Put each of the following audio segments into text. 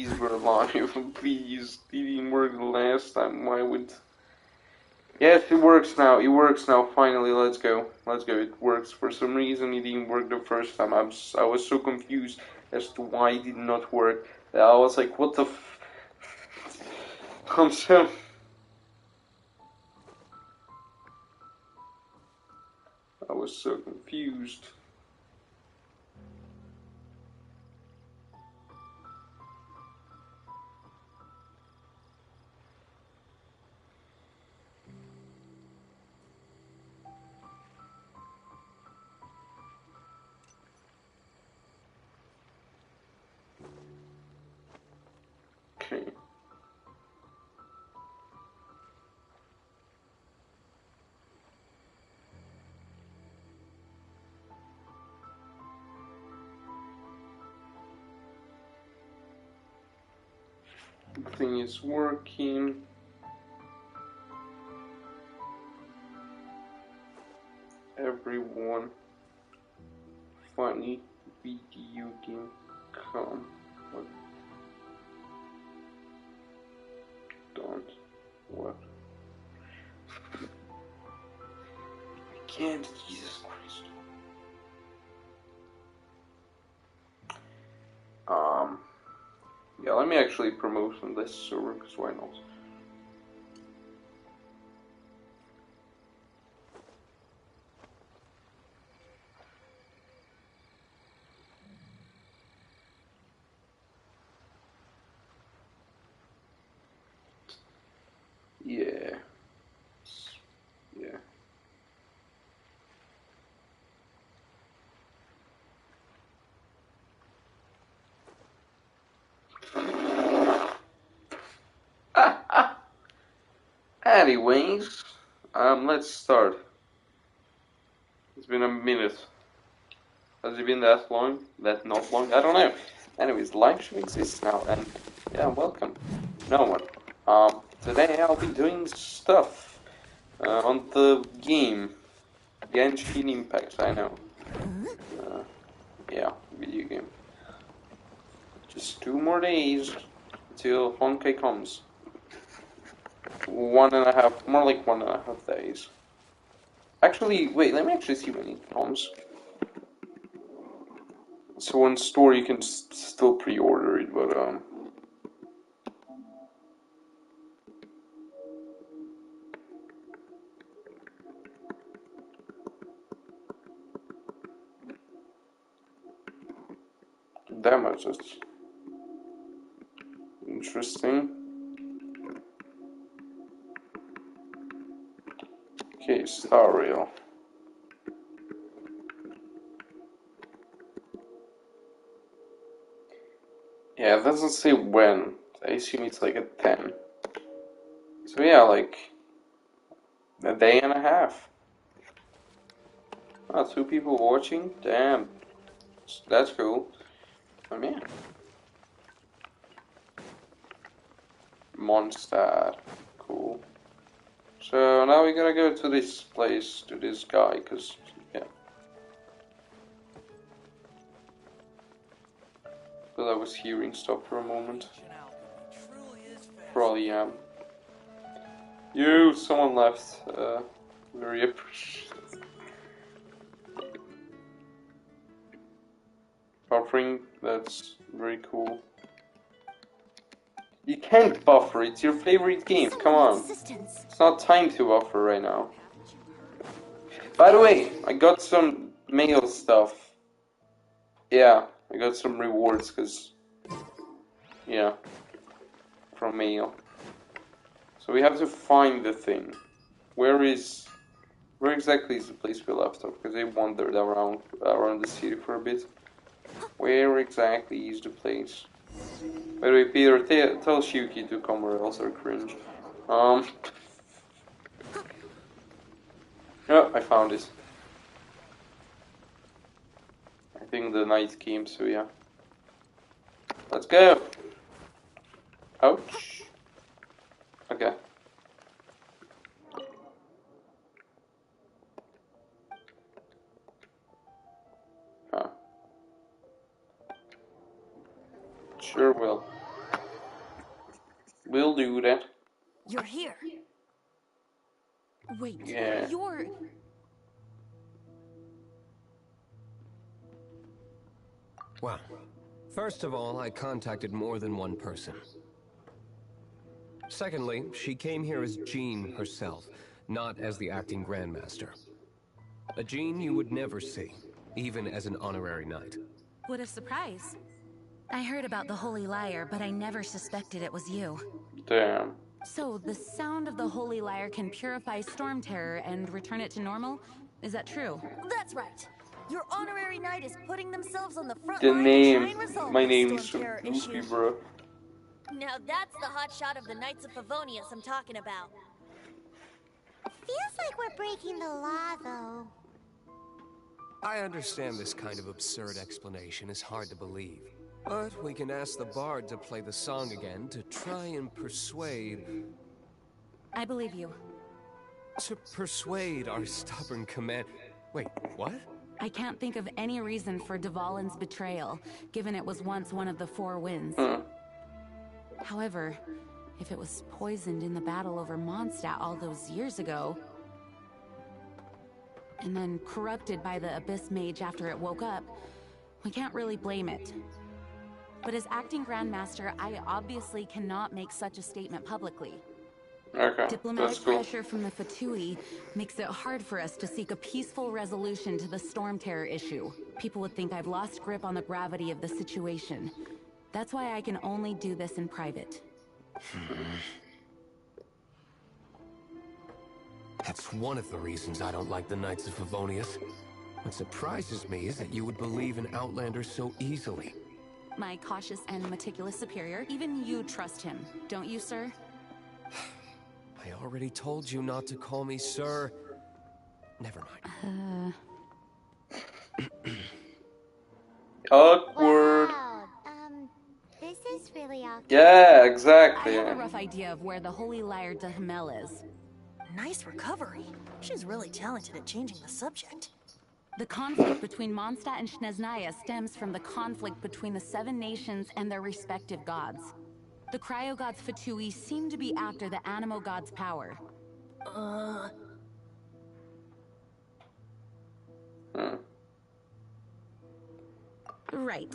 please, we're alive. Please. It didn't work the last time. Why would... Yes, it works now. It works now. Finally, let's go. Let's go. It works. For some reason, it didn't work the first time. I was so confused as to why it did not work. I was like, what the f... I'm so... I was so confused. Okay. Everything is working. Everyone. Funny video game. Come. What? Don't. What? I can't. Jesus Christ. Yeah, let me actually promote on this server, because why not? Yeah. Yeah. Anyways, let's start. It's been a minute. Has it been that long? That not long? I don't know. Anyways, live stream exists now, and yeah, welcome. No one. Today I'll be doing stuff on the game Genshin Impact. I know. Yeah, video game. Just 2 more days until Honkai comes. 1.5, more like 1.5 days. Actually, wait, let me actually see when it comes. So in store you can still pre-order it, but that much is interesting. Okay, Star Rail. Yeah, it doesn't say when. I assume it's like at 10. So yeah, like a day and a half. Oh, 2 people watching? Damn. That's cool. Oh man. Mondstadt. Cool. So now we gotta go to this place, to this guy, cause, yeah. But I was hearing stuff for a moment. Probably am. Someone left. Very appreciative. Buffering, that's very cool. You can't buffer, it's your favorite game, come on. It's not time to buffer right now. By the way, I got some mail stuff. Yeah, I got some rewards, cause... yeah. From mail. So we have to find the thing. Where exactly is the place we left off? Because I wandered around the city for a bit. Where exactly is the place? By the way, Peter, tell Shuki to come or else I cringe. Oh, I found it. I think the night came, so yeah. Let's go! Ouch. Okay. Huh. Sure will. We'll do that. You're here. Wait, Yeah. you're... Well, first of all, I contacted more than one person. Secondly, she came here as Jean herself, not as the acting Grandmaster. A Jean you would never see, even as an honorary knight. What a surprise. I heard about the Holy Lyre, but I never suspected it was you. Damn. So, the sound of the Holy Lyre can purify Storm Terror and return it to normal? Is that true? That's right. Your honorary knight is putting themselves on the front The line name. to try and resolve My this name's Storm Terror Goofy, issue. bro. Now that's the hot shot of the Knights of Favonius I'm talking about. Feels like we're breaking the law, though. I understand this kind of absurd explanation is hard to believe. But we can ask the bard to play the song again to try and persuade... I believe you. To persuade our stubborn command... Wait, what? I can't think of any reason for Dvalin's betrayal, given it was once one of the Four Winds. However, if it was poisoned in the battle over Mondstadt all those years ago, and then corrupted by the Abyss Mage after it woke up, we can't really blame it. But as acting Grandmaster, I obviously cannot make such a statement publicly. Okay, Diplomatic that's cool. pressure from the Fatui makes it hard for us to seek a peaceful resolution to the Storm Terror issue. People would think I've lost grip on the gravity of the situation. That's why I can only do this in private. That's one of the reasons I don't like the Knights of Favonius. What surprises me is that you would believe in Outlanders so easily. My cautious and meticulous superior, even you trust him, don't you, sir? I already told you not to call me sir. Never mind. Awkward. Wow. This is really awkward. Yeah, I exactly. have a rough idea of where the Holy Lyre de Hamel is. Nice recovery. She's really talented at changing the subject. The conflict between Mondstadt and Snezhnaya stems from the conflict between the Seven Nations and their respective gods. The cryo-gods Fatui seem to be after the Animo god's power. Right.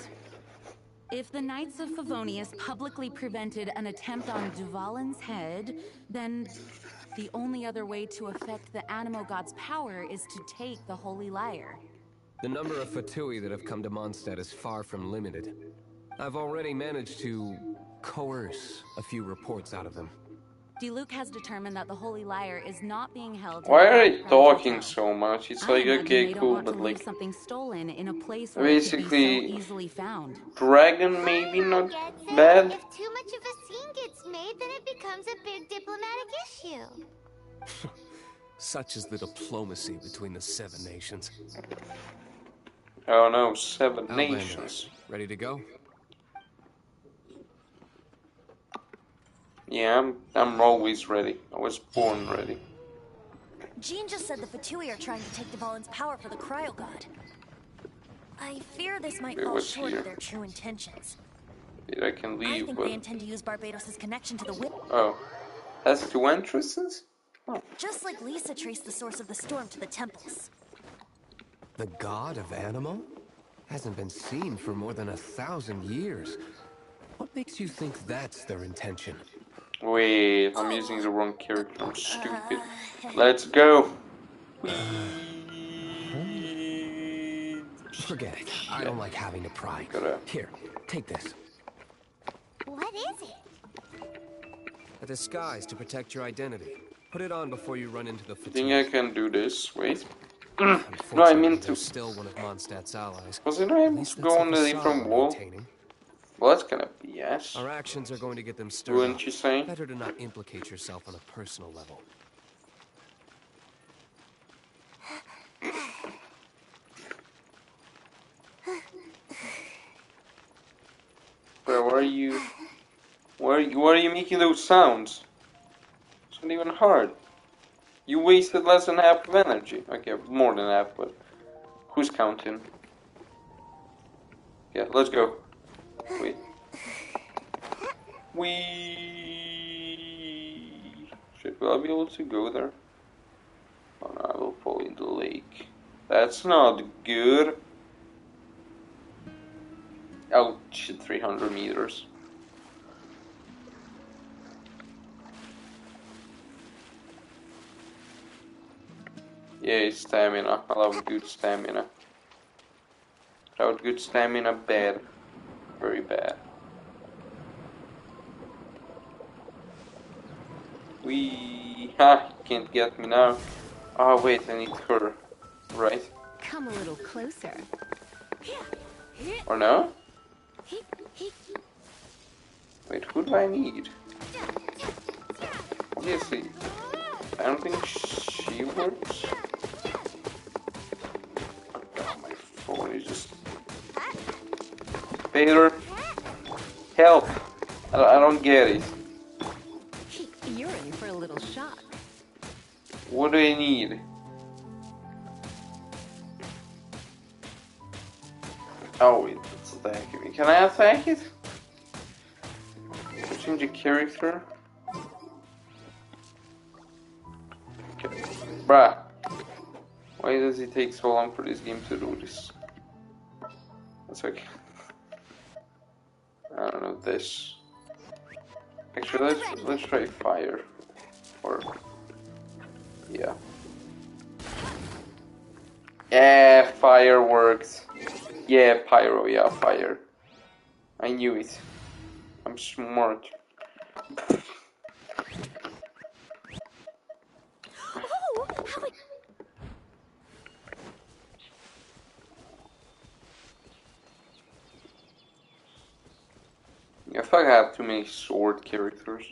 If the Knights of Favonius publicly prevented an attempt on Dvalin's head, then the only other way to affect the Animo god's power is to take the Holy Lyre. The number of Fatui that have come to Mondstadt is far from limited. I've already managed to coerce a few reports out of them. Diluc has determined that the Holy Lyre is not being held. Why are in they the talking Hotel. so much? It's I like, imagine okay, they don't cool, want to but leave like, something stolen in a place where it could be basically, so easily found. dragon maybe not Gets it? bad. If too much of a scene gets made, then it becomes a big diplomatic issue. Such is the diplomacy between the Seven Nations. Oh no, Seven Outlander, Nations. ready to go? Yeah, I'm always ready. I was born ready. Jean just said the Fatui are trying to take Dvalin's power for the Cryo God. I fear this might It fall was short here. of their true intentions. Dude, I can I leave, think but... they intend to use Barbados' connection to the wind. Oh. Has two entrances? Oh. Just like Lisa traced the source of the storm to the temples. The god of Animo? Hasn't been seen for more than 1,000 years. What makes you think that's their intention? Wait, I'm using the wrong character. I'm stupid. Let's go. Forget it. I don't like having to pry. Gotta- Here, take this. What is it? A disguise to protect your identity. Put it on before you run into the I think Fatui. I can do this. Wait. No, I Unfortunately, meant to. they're still one of Mondstadt's allies. Wasn't I At able least to that's go the on a facade different we're wall? maintaining. Well, that's gonna be yes. Our actions are going to get them stirred Wouldn't up. you say? Better to not implicate yourself on a personal level. Bro, why are you making those sounds? It's not even hard. You wasted less than half of energy. Okay, more than half, but who's counting? Yeah, let's go. Wait. will I be able to go there? Oh no, I will fall in the lake. That's not good. Oh shit, 300 meters. Yay, stamina. I love good stamina. Without good stamina, bad. Very bad. Wee! Ha! You can't get me now. Oh wait, I need her. Right? Come a little closer. Or no? Wait, who do I need? Obviously, I don't think she works. Oh god, my phone is just... Vader, help! I don't get it. You're in for a little shock. What do I need? Oh wait, it's attacking me. Can I attack it? Change a character? Okay. Bruh. Why does it take so long for this game to do this? That's okay. I don't know this. Actually, let's try fire. Or yeah. Yeah, fire works. Yeah, pyro. Yeah, fire. I knew it. I'm smart. Oh, how it... I feel like I have too many sword characters.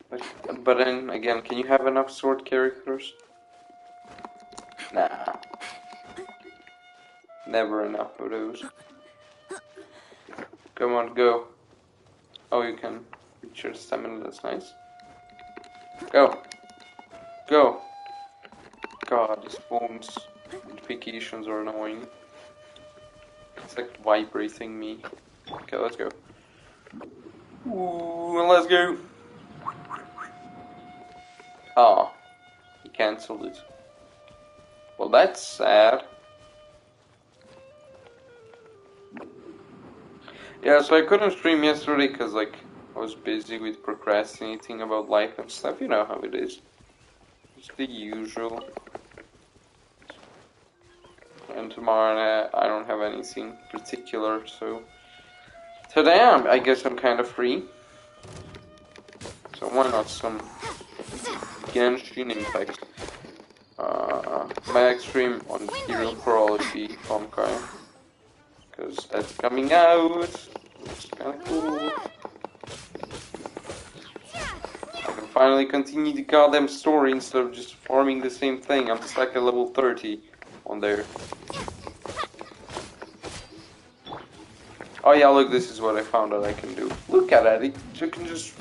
But then again, can you have enough sword characters? Nah. Never enough of those. Come on, go. Oh, you can reach your stamina, that's nice. Go. Go. God, these phone's notifications are annoying. It's like vibrating me. Okay, let's go. Ooh, let's go. Ah, he cancelled it. Well, that's sad. Yeah, so I couldn't stream yesterday because, like, I was busy with procrastinating about life and stuff. You know how it is. It's the usual. And tomorrow I don't have anything particular, so today I guess I'm kind of free. So why not some Genshin Impact? My next stream on Hero Chronology Honkai, because that's coming out. It's kind of cool. I can finally continue the goddamn story instead of just farming the same thing. I'm stuck at level 30 on there. Oh yeah, look, this is what I found that I can do. Look at that, you can just...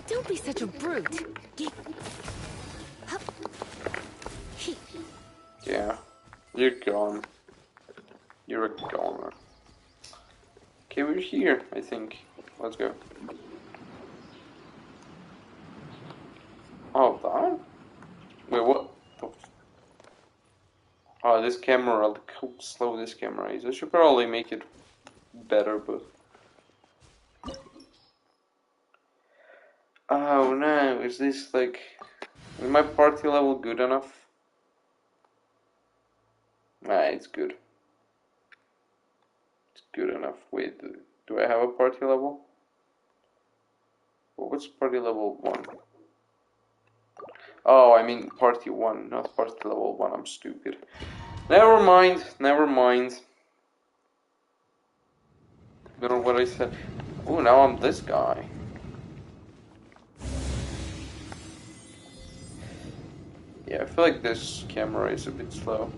Don't be such a brute. Yeah, you're gone. You're a goner. Okay, we're here, I think. Let's go. Oh, that? Wait, what? Oh, this camera, look how slow this camera is. I should probably make it better, but... Oh no, is this like... Is my party level good enough? Nah, it's good. It's good enough. Wait, do I have a party level? Well, what's party level 1? Oh, I mean party 1, not party level 1, I'm stupid. Never mind, never mind. Don't know what I said. Oh, now I'm this guy. Yeah, I feel like this camera is a bit slow.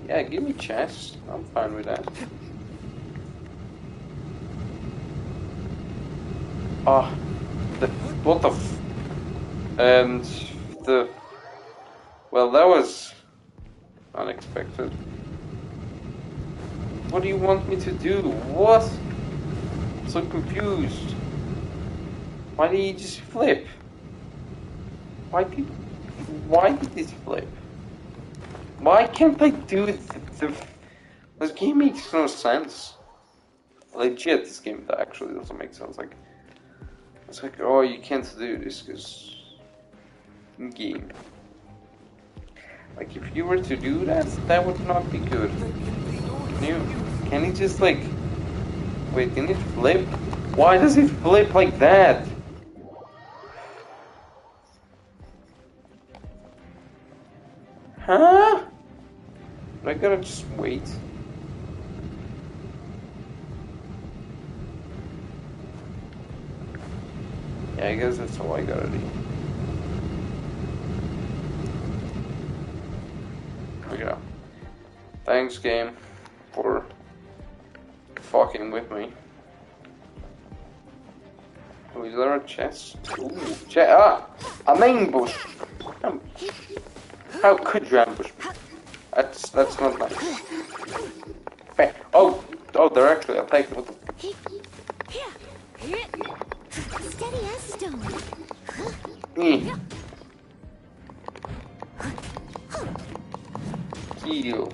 Yeah, give me chest. I'm fine with that. Ah, what the and well, that was unexpected. What do you want me to do? What? I'm so confused. Why did he just flip? Why did this flip? Why can't I do this game makes no sense. Legit, this game actually doesn't make sense. Like, it's like, oh, you can't do this because game. Like, if you were to do that, that would not be good. Can he just like, wait, can it flip? Why does it flip like that? Huh? I gotta just wait. Yeah, I guess that's all I gotta do. There we go. Thanks, game, for fucking with me. Oh, is there a chest? Ooh, a main bush! How could you ambush me? That's not nice. Hey, oh, they're actually attacking. What the? Steady as stone. Heal.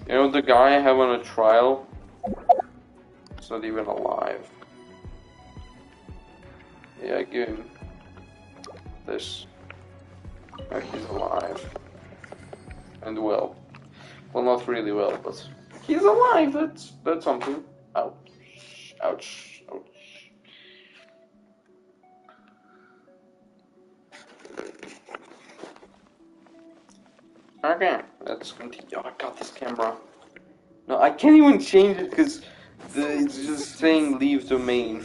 You know the guy I have on a trial? He's not even alive. Yeah, give him this. Oh, he's alive. And well. Well, not really well, but he's alive. That's something. Ouch. Ouch. Ouch. Okay, let's continue. Oh, I got this camera. No, I can't even change it because it's just saying leave domain.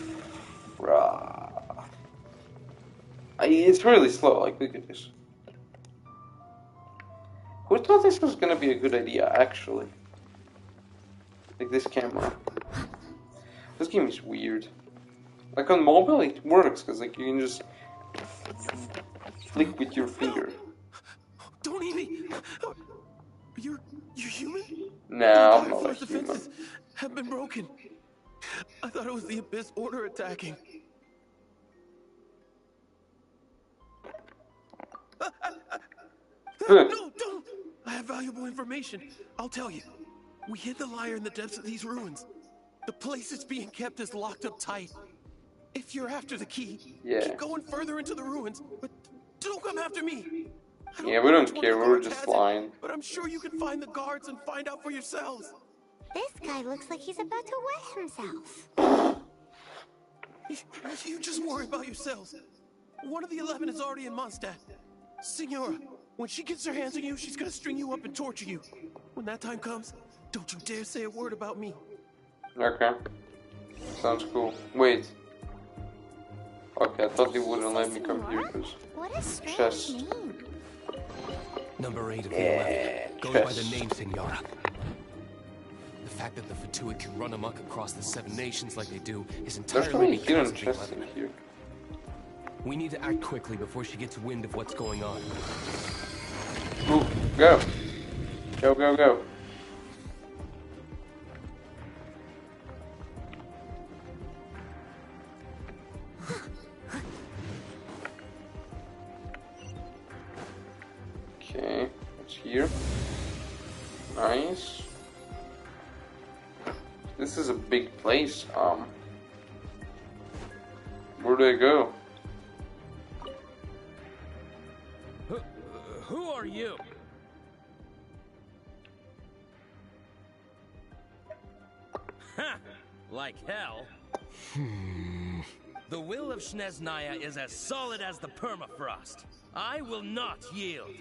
It's really slow. Like, look at this. Who thought this was gonna be a good idea, actually? Like this camera. This game is weird. Like on mobile, it works because like you can just flick with your finger. Don't eat me! You're human? No, I'm not a human. Defenses have been broken. I thought it was the Abyss Order attacking. No, don't! I have valuable information. I'll tell you. We hid the liar in the depths of these ruins. The place it's being kept is locked up tight. If you're after the key, keep going further into the ruins, but don't come after me. Yeah, we don't care, we're just flying. But I'm sure you can find the guards and find out for yourselves. This guy looks like he's about to wet himself. You just worry about yourselves. One of the 11 is already in Mondstadt. Signora, when she gets her hands on you, she's gonna string you up and torture you. When that time comes, don't you dare say a word about me. Okay. Sounds cool. Wait. Okay, I thought they wouldn't let me come here because chest. Number 8 of the 11 goes by the name Signora. The fact that the Fatui can run amok across the 7 nations like they do is entirely because of the 11. Here. We need to act quickly before she gets wind of what's going on. Ooh, go. Go, go, go. Okay, it's here. Nice. This is a big place. Where do I go? Who are you? Ha! Like hell. The will of Snezhnaya is as solid as the permafrost. I will not yield.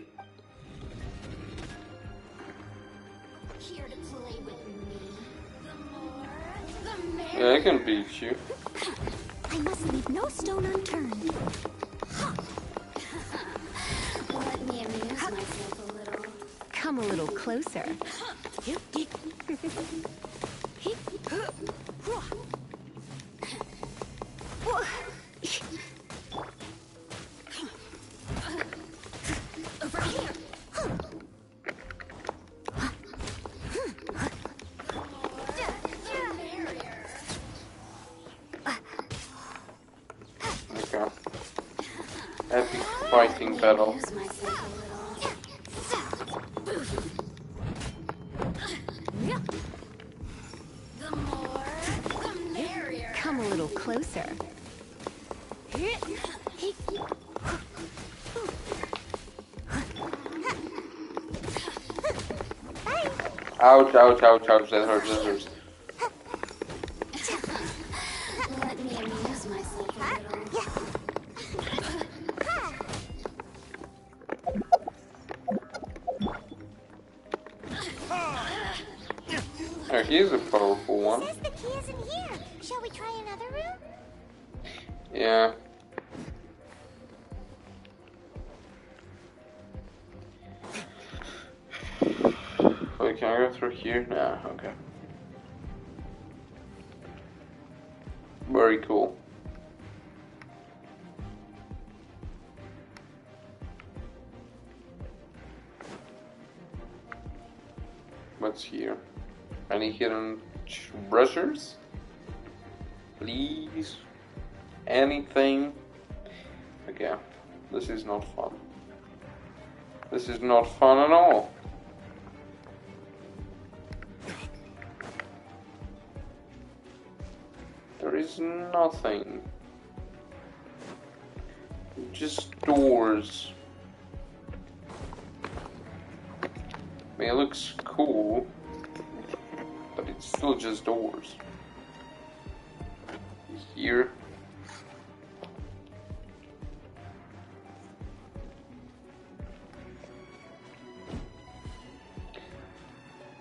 Here to play with me. The more, the merrier. Yeah, I can beat you. I must leave no stone unturned. Let me amuse myself a little. Come a little closer. Over here. epic fighting battle. Come a little closer. Ouch, ouch, ouch, ouch, that hurts, that hurts. Let me amuse myself a little. Oh, he's a powerful one. It says the key isn't here. Shall we try another room? Yeah. Wait, can I go through here? Nah, okay. Very cool. What's here? Any hidden treasures? Please? Anything? Okay, this is not fun. This is not fun at all. There is nothing. Just doors. I mean, it looks cool, but it's still just doors. Here.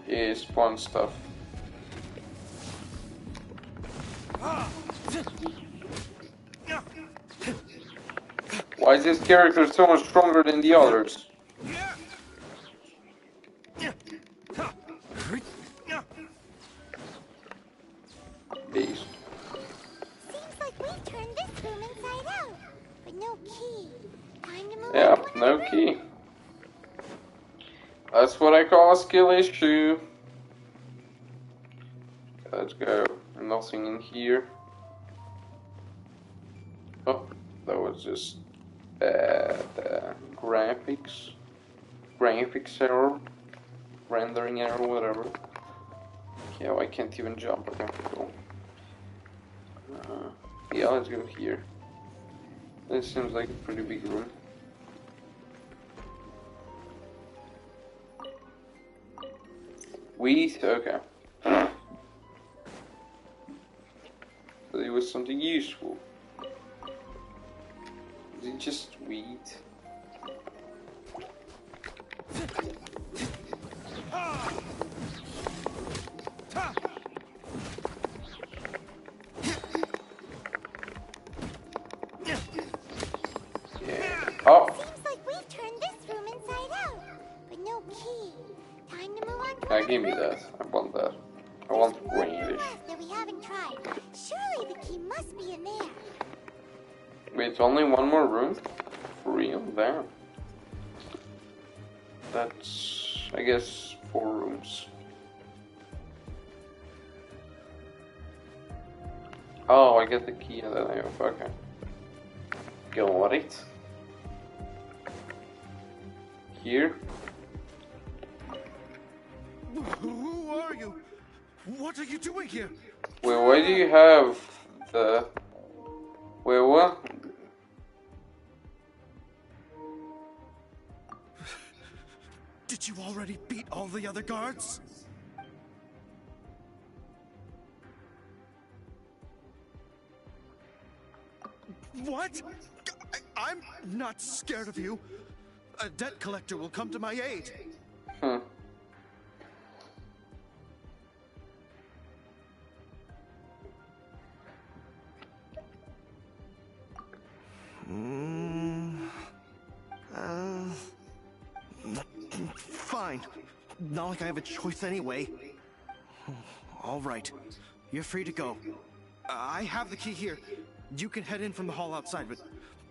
Yeah, spawn stuff. Why is this character so much stronger than the others? Beast. Seems like we've turned this room inside out, but no key. Time to move Yeah, on to no another key. room. That's what I call a skill issue. Let's go. Nothing in here. Oh, that was just bad graphics. Graphics error. Rendering error, whatever. Yeah, well, I can't even jump. Okay, cool. Yeah, let's go here. This seems like a pretty big room. Wheat? Okay. So it was something useful. Is it just wheat? Oh! Seems like we've turned this room inside out, but no key. Time to move on to another Give me room. that. I want that. I want There's one room English. left that we haven't tried. Surely the key must be in there. Wait, only one more room? For real? Damn. That's, I guess, 4 rooms. Oh, I get the key and then I have, okay. Got it. Here. Who are you? What are you doing here? Wait, why do you have the... Wait, what? Did you already beat all the other guards? What? I'm not scared of you. A debt collector will come to my aid. Hmm. Fine. Not like I have a choice anyway. All right. You're free to go. I have the key here. You can head in from the hall outside, but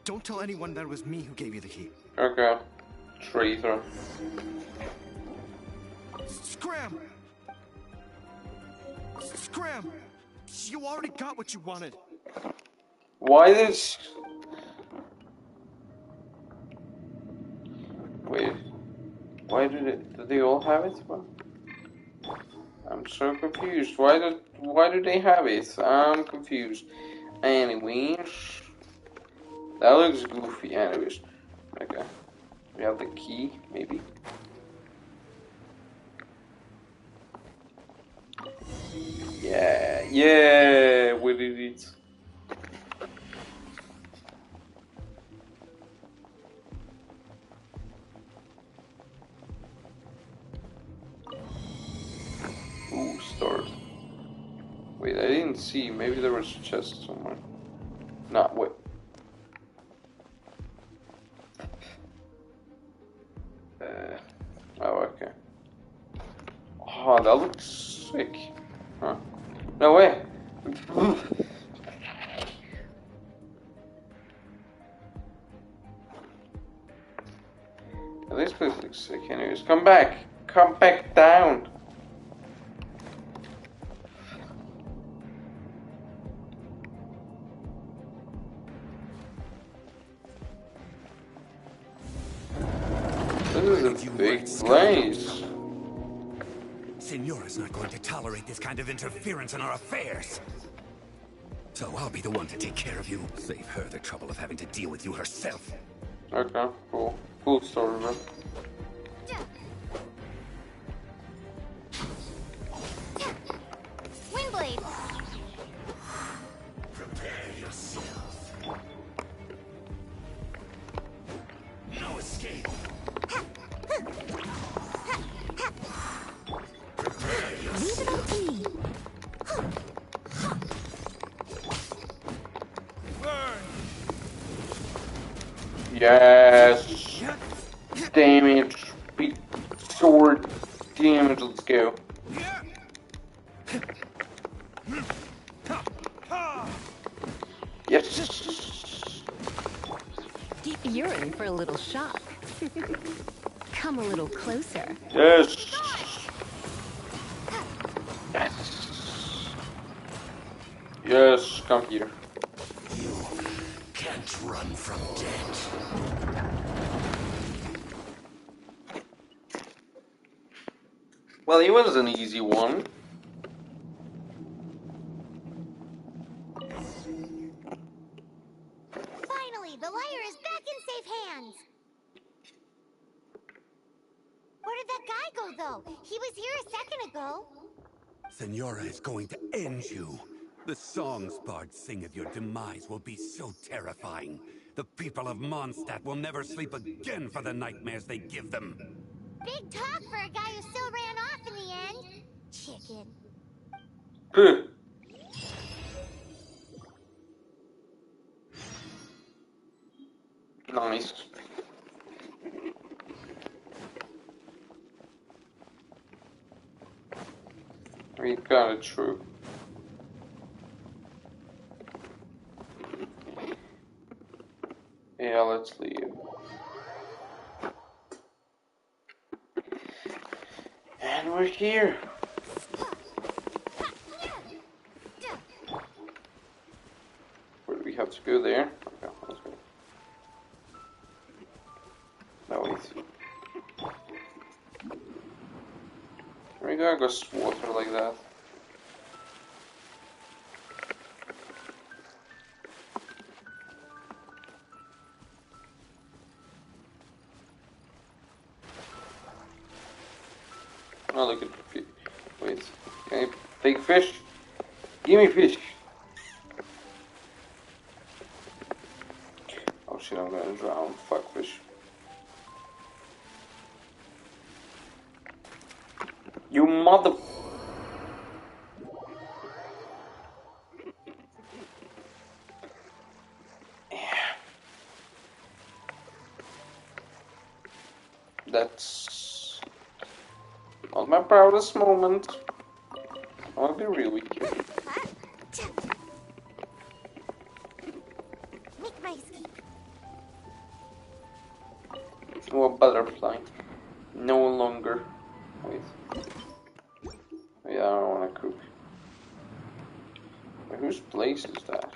don't tell anyone that it was me who gave you the key. Okay. Traitor. Scram! Scram! You already got what you wanted. Why this? Why do they all have it? Well, I'm so confused. Why do they have it? I'm confused. Anyways, that looks goofy. Anyways, okay, we have the key, maybe. Yeah, we did it. Ooh, stars. Wait, I didn't see. Maybe there was a chest somewhere. Nah, wait. Oh, okay. Oh, that looks sick. Huh. No way. This place looks sick anyways. Come back. Come back down. This is a big place. Signora's not going to tolerate this kind of interference in our affairs. So I'll be the one to take care of you. Save her the trouble of having to deal with you herself. Okay, cool. Cool story, bro. Windblade! Prepare yourself. No escape. Leave it up to me. Yes. Damage. Big sword. Damage. Let's go. Yes. You're in for a little shock. Come a little closer. Yes. Yes. Yes. Come here. You can't run from death. Well, he was an easy one. Finally, the lyre is back in safe hands! Where did that guy go, though? He was here a second ago. Signora is going to end you. The songs bards sing of your demise will be so terrifying. The people of Mondstadt will never sleep again for the nightmares they give them. Big talk for a guy who still ran off in the end. Chicken. Nice. We got it true. Yeah, let's leave. And we're here. Where do we have to go there? Okay, let's go. No, wait. We gotta go water like that. Oh, look at the fish. Wait. Can I take fish? Give me fish. Oh shit, I'm gonna drown. Fuck fish. You mother... That's not my proudest moment. I wanna be real with you. Make my escape. Oh, a butterfly. No longer. Wait. Yeah, I don't wanna cook. Wait, whose place is that?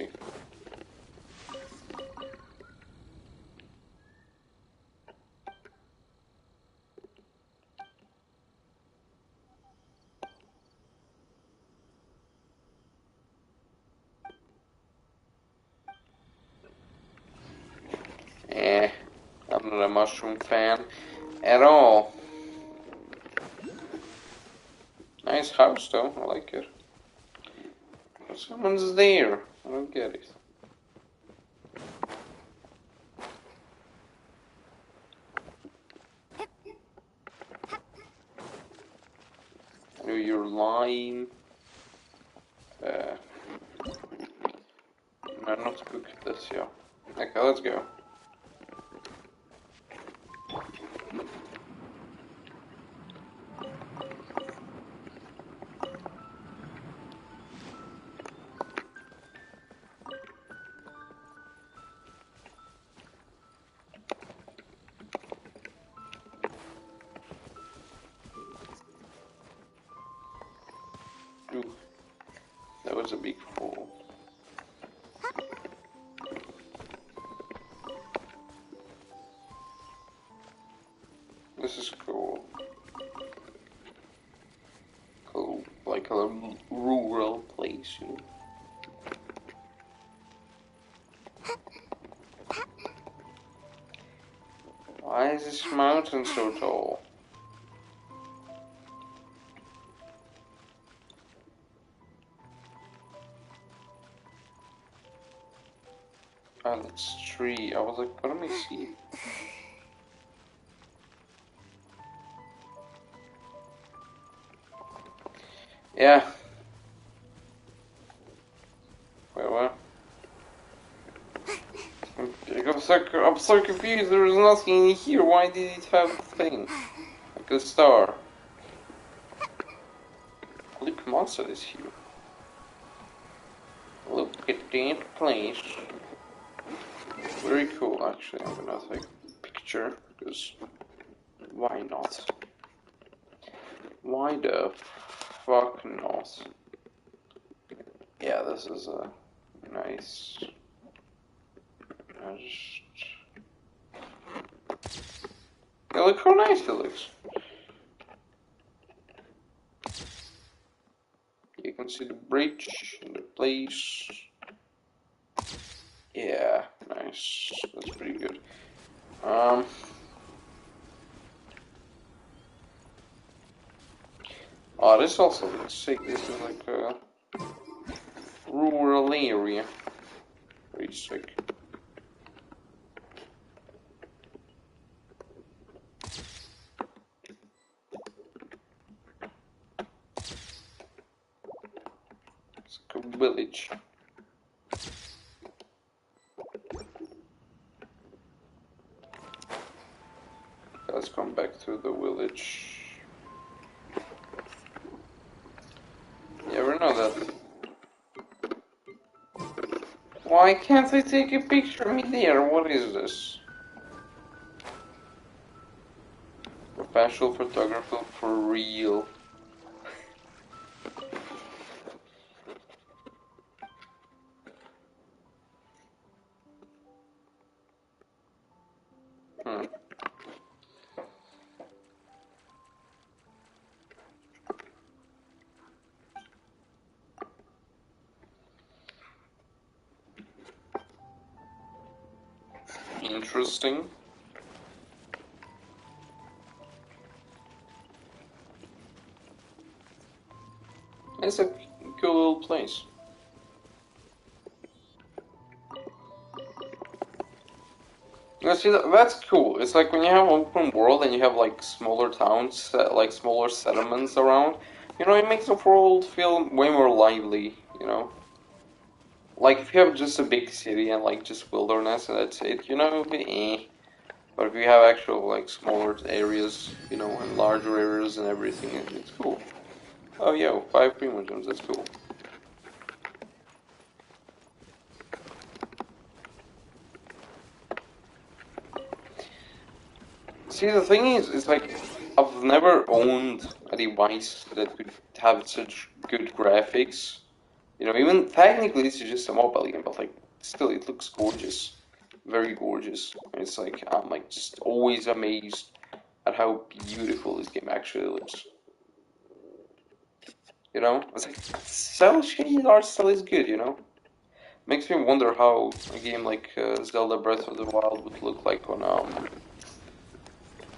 easy. I'm not a mushroom fan at all. Nice house though, I like it. But someone's there. I don't get it. I know you're lying. I'm not good at this, yeah. Okay, let's go. Ooh, that was a big fall. This is cool. Cool, like a rural place, you know. Why is this mountain so tall? Oh, that's tree. I was like, what am I seeing? Yeah. Wait, what? I'm so confused. There was nothing in here. Why did it have a thing? Like a star. Look, monster is here. Look at that place. Very cool, actually. I'm gonna take a picture, because why not? Why the fuck not? Yeah, this is a nice... Yeah, look how nice it looks. You can see the bridge and the place. Yeah, nice. That's pretty good. Oh, this also looks sick. This is like a rural area. Very sick. It's like a village. Let's come back to the village. You ever know that? Why can't I take a picture of me there? What is this? Professional photographer for real. Interesting. It's a cool little place. You see, that's cool. It's like when you have open world and you have like smaller towns, like smaller settlements around. You know, it makes the world feel way more lively. You know, like if you have just a big city and like just wilderness and that's it, you know, it would be eh. But if you have actual like smaller areas, you know, and larger areas and everything, it's cool. Oh yeah, 5 primogems. That's cool. See, the thing is, it's like, I've never owned a device that could have such good graphics You know, even technically this is just a mobile game, but like still it looks gorgeous, very gorgeous. And it's like I'm like just always amazed at how beautiful this game actually looks. You know, it's like cel shaded art style is good. You know, makes me wonder how a game like Zelda Breath of the Wild would look like on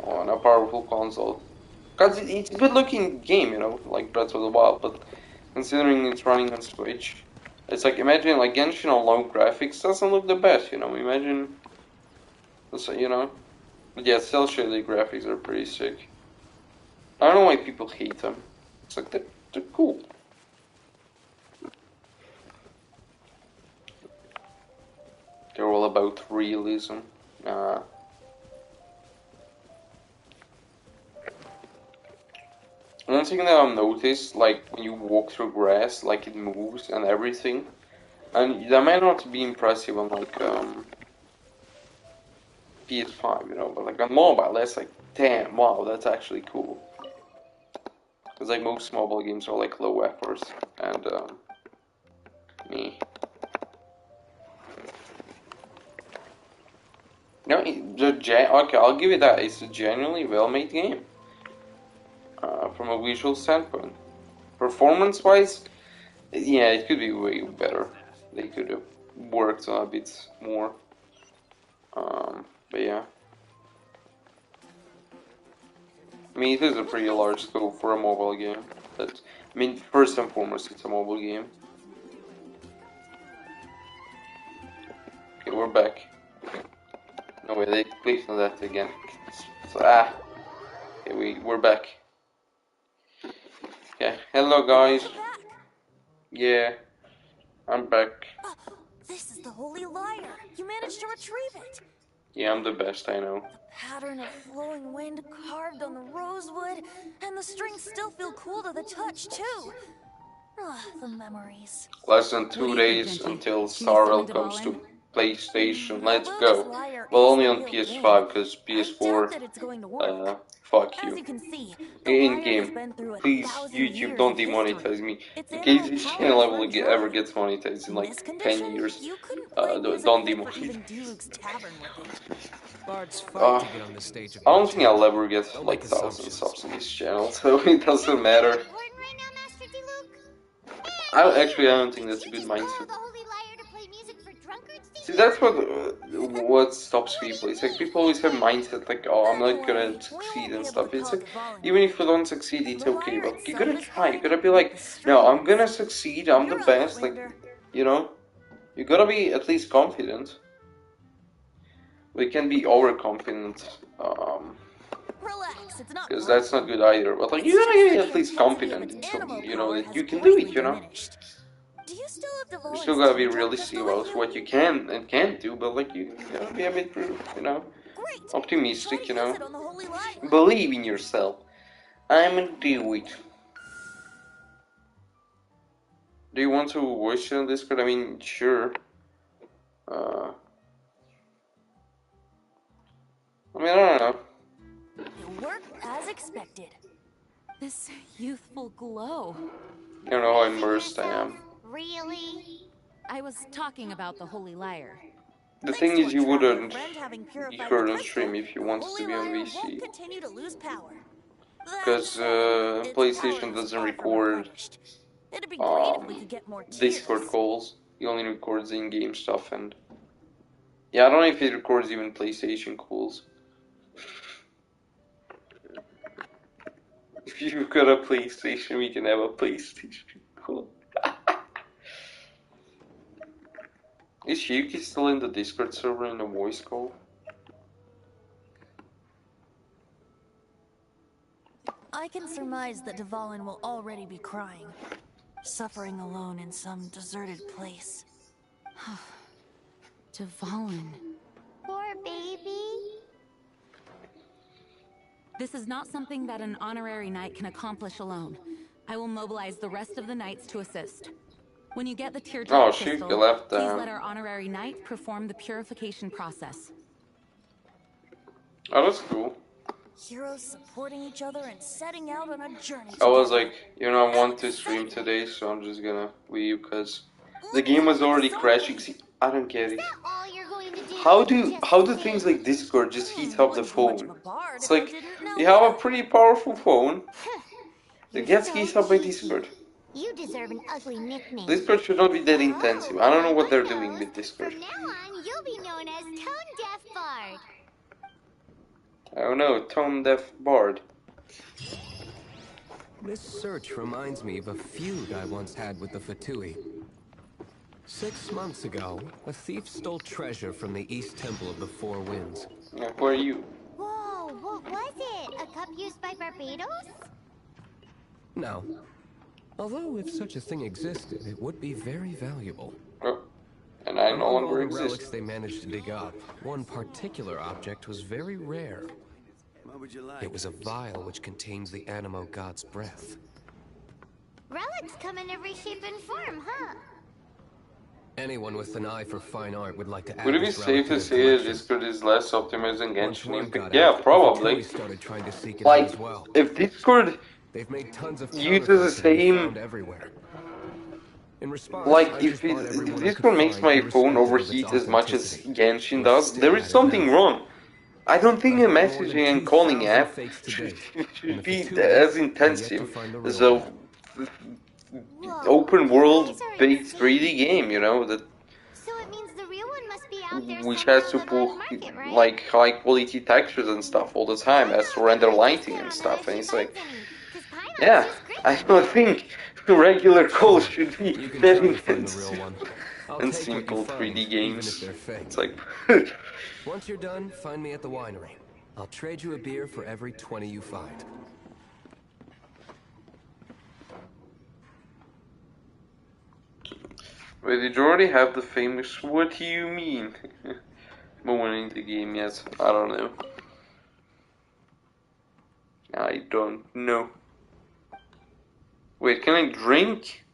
a powerful console. Cause it's a good looking game, you know, like Breath of the Wild, but considering it's running on Switch, it's like imagine like Genshin on low graphics doesn't look the best, you know. Imagine, you know, but yeah, cel shaded graphics are pretty sick. I don't know why people hate them. It's like they're cool. They're all about realism. One thing that I've noticed, like when you walk through grass, like it moves and everything, and that might not be impressive on like PS5, you know, but like on mobile, that's like, damn, wow, that's actually cool. Because like most mobile games are like low effort, and me. No, okay, I'll give it that. It's a genuinely well-made game. From a visual standpoint. Performance-wise, yeah, it could be way better. They could have worked on a bit more. But yeah. I mean, it is a pretty large scope for a mobile game. But, I mean, first and foremost, it's a mobile game. Okay, we're back. No way, they clicked on that again. So, okay, we're back. Okay, hello guys. Yeah, I'm back. This is the Holy Lyre. You managed to retrieve it. Yeah, I'm the best, I know. The pattern of flowing wind carved on the rosewood, and the strings still feel cool to the touch, too. The memories. Less than 2 days until Starwell comes to PlayStation. Let's go. Well, only on PS5, because PS4, fuck you. As you can see, In game. Please, YouTube, don't demonetize me. In case this channel ever gets monetized in like 10 years, don't demonetize. I don't think I'll ever get like 1,000 subs on this channel, so it doesn't matter. I don't think that's a good mindset. See, that's what stops people. It's like people always have mindset like, oh, I'm not gonna succeed and stuff. It's like, even if you don't succeed, it's okay, but you gotta try. You gotta be like, no, I'm gonna succeed. I'm the best. Like, you know, you gotta be at least confident. We can be overconfident, because that's not good either. But like, you gotta be at least confident in something, you know, that you can do it. You know. You still gotta be realistic about what you can and can't do, but like you gotta be a bit, you know, optimistic, you know. Believe in yourself. I'm gonna do it. Do you want to voice it on Discord? I mean, sure. I mean, I don't know. It worked as expected. This youthful glow. I don't know how immersed I am. Really? I was talking about the Holy Lyre. The thing is, you wouldn't be heard on stream if you wanted to be on VC. Because PlayStation doesn't record Discord calls. It only records in-game stuff, and yeah, I don't know if it records even PlayStation calls. If you've got a PlayStation, we can have a PlayStation call. Is Shiyuki still in the Discord server in a voice call? I can surmise that Dvalin will already be crying, suffering alone in some deserted place. Dvalin. Poor baby. This is not something that an honorary knight can accomplish alone. I will mobilize the rest of the knights to assist. When you get the teardrop crystal, please let our honorary knight perform the purification process. Oh, that's cool. Heroes supporting each other and setting out on a journey I was together. like, you know, I want to stream today, so I'm just gonna leave because the game was already crashing. See, I don't get it. All you're going to do How do things like Discord just heat up the Wouldn't be much of phone? a bard It's if you like didn't know you have a that. pretty powerful phone. It You're gets so heated up by cheeky. Discord. You deserve an ugly nickname. Discord should not be that intensive. I don't know what they're doing with Discord. From now on, you'll be known as Tone Deaf Bard. I don't know, tone deaf bard. This search reminds me of a feud I once had with the Fatui. 6 months ago, a thief stole treasure from the East Temple of the Four Winds. Who are you? Whoa, what was it? A cup used by Barbados? No. Although if such a thing existed, it would be very valuable. Oh, and I no Among all longer the exist. relics they managed to dig up, one particular object was very rare. What would you like? It was a vial which contains the Animo god's breath. Relics come in every shape and form, huh? Anyone with an eye for fine art would like to add Would it be this safe relic to to say their that collection. Discord is less optimized than Once Genshin word Impact? got Yeah, out, the probably. Fatui started trying to seek it out Like, as well. if Discord They've made tons of uses the counterfeits that can be same, found everywhere. In response, like, I if just bought everyone I could Discord makes find, my phone irrespective of its overheat as much as authenticity. Genshin We're does, still there is at it something now. wrong. I don't think a I've got more messaging than and calling 2,000 app fakes to should, date, and should the be Fatui as have yet to intensive find the as real a one. Whoa, open you world guys are based insane. 3D game, you know, that So it means the real one must be out there which somewhere has on to the black pull market, right? like high quality textures and stuff all the time, has to render lighting and stuff, and it's like, yeah, I don't think regular code should be You can that try to find the real intensive one. I'll and take what you simple find, 3D even if games. they're fake. It's like, Once you're done, find me at the winery. I'll trade you a beer for every 20 you find. wait, did you already have the famous, what do you mean? Moment in the game yet? I don't know. I don't know. Wait, can I drink?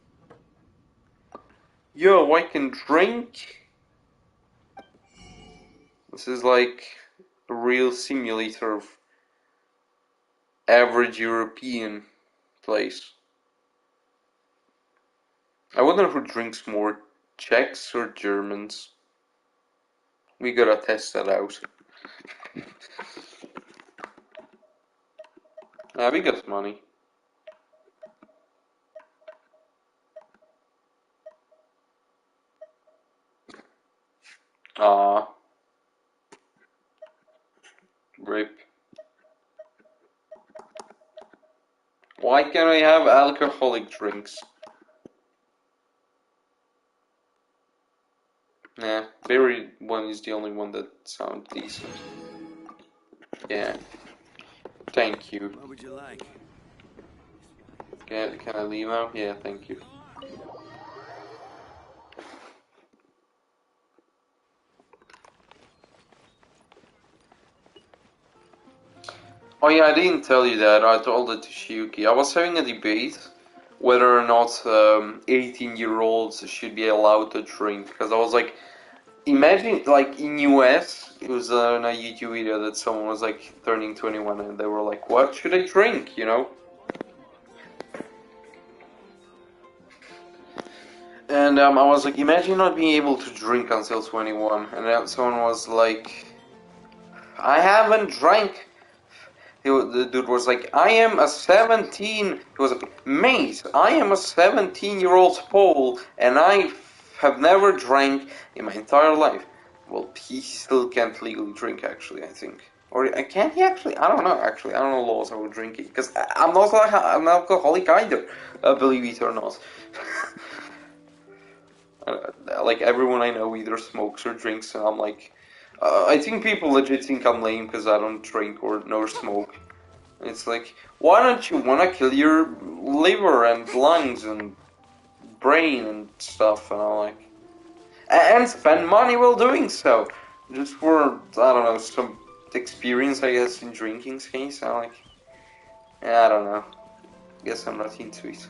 Yo, I can drink? This is like a real simulator of average European place. I wonder who drinks more, Czechs or Germans? We gotta test that out. Yeah, we got money. Ah, rip. Why can't I have alcoholic drinks? Nah, berry one is the only one that sounds decent. Yeah. Thank you. What would you like? Can I leave now? Yeah, thank you. Oh yeah, I didn't tell you that. I told it to Shiuki. I was having a debate whether or not 18-year-olds should be allowed to drink, because I was like, imagine, like, in US, it was on a YouTube video that someone was like turning 21 and they were like, what should I drink, you know? And I was like, imagine not being able to drink until 21, and then someone was like, I haven't drank. The dude was like, I am a 17. He was like, mate, I am a 17-year-old Pole, and I have never drank in my entire life. Well, he still can't legally drink, actually, I think. Or can't he actually? I don't know, actually. I don't know laws about drinking, because I'm not like an alcoholic either, believe it or not. Like, everyone I know either smokes or drinks, and I'm like, I think people legit think I'm lame because I don't drink or nor smoke. It's like, why don't you want to kill your liver and lungs and brain and stuff? And I'm like, and spend money while doing so, just for, I don't know, some experience, I guess, in drinking's case. I'm like, I don't know. Guess I'm not into it.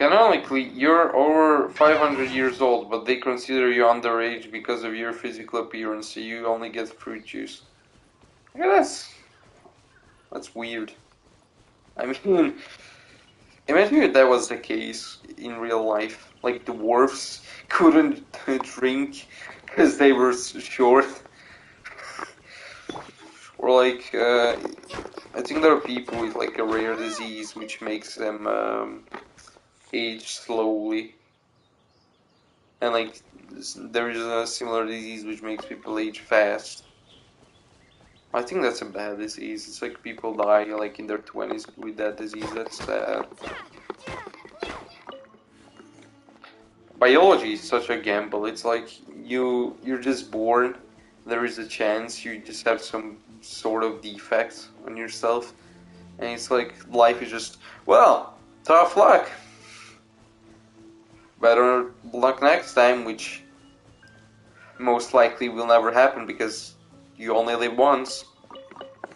Canonically, you're over 500 years old, but they consider you underage because of your physical appearance, so you only get fruit juice. Yeah, that's weird. I mean, imagine if that was the case in real life. Like, dwarves couldn't drink because they were short. Or like, I think there are people with like a rare disease which makes them age slowly. And like, there is a similar disease which makes people age fast. I think that's a bad disease. It's like people die like in their 20s with that disease. That's sad. Biology is such a gamble. It's like you're just born. There is a chance you just have some sort of defect on yourself, and it's like life is just, well, tough luck. Better luck next time, which most likely will never happen because you only live once.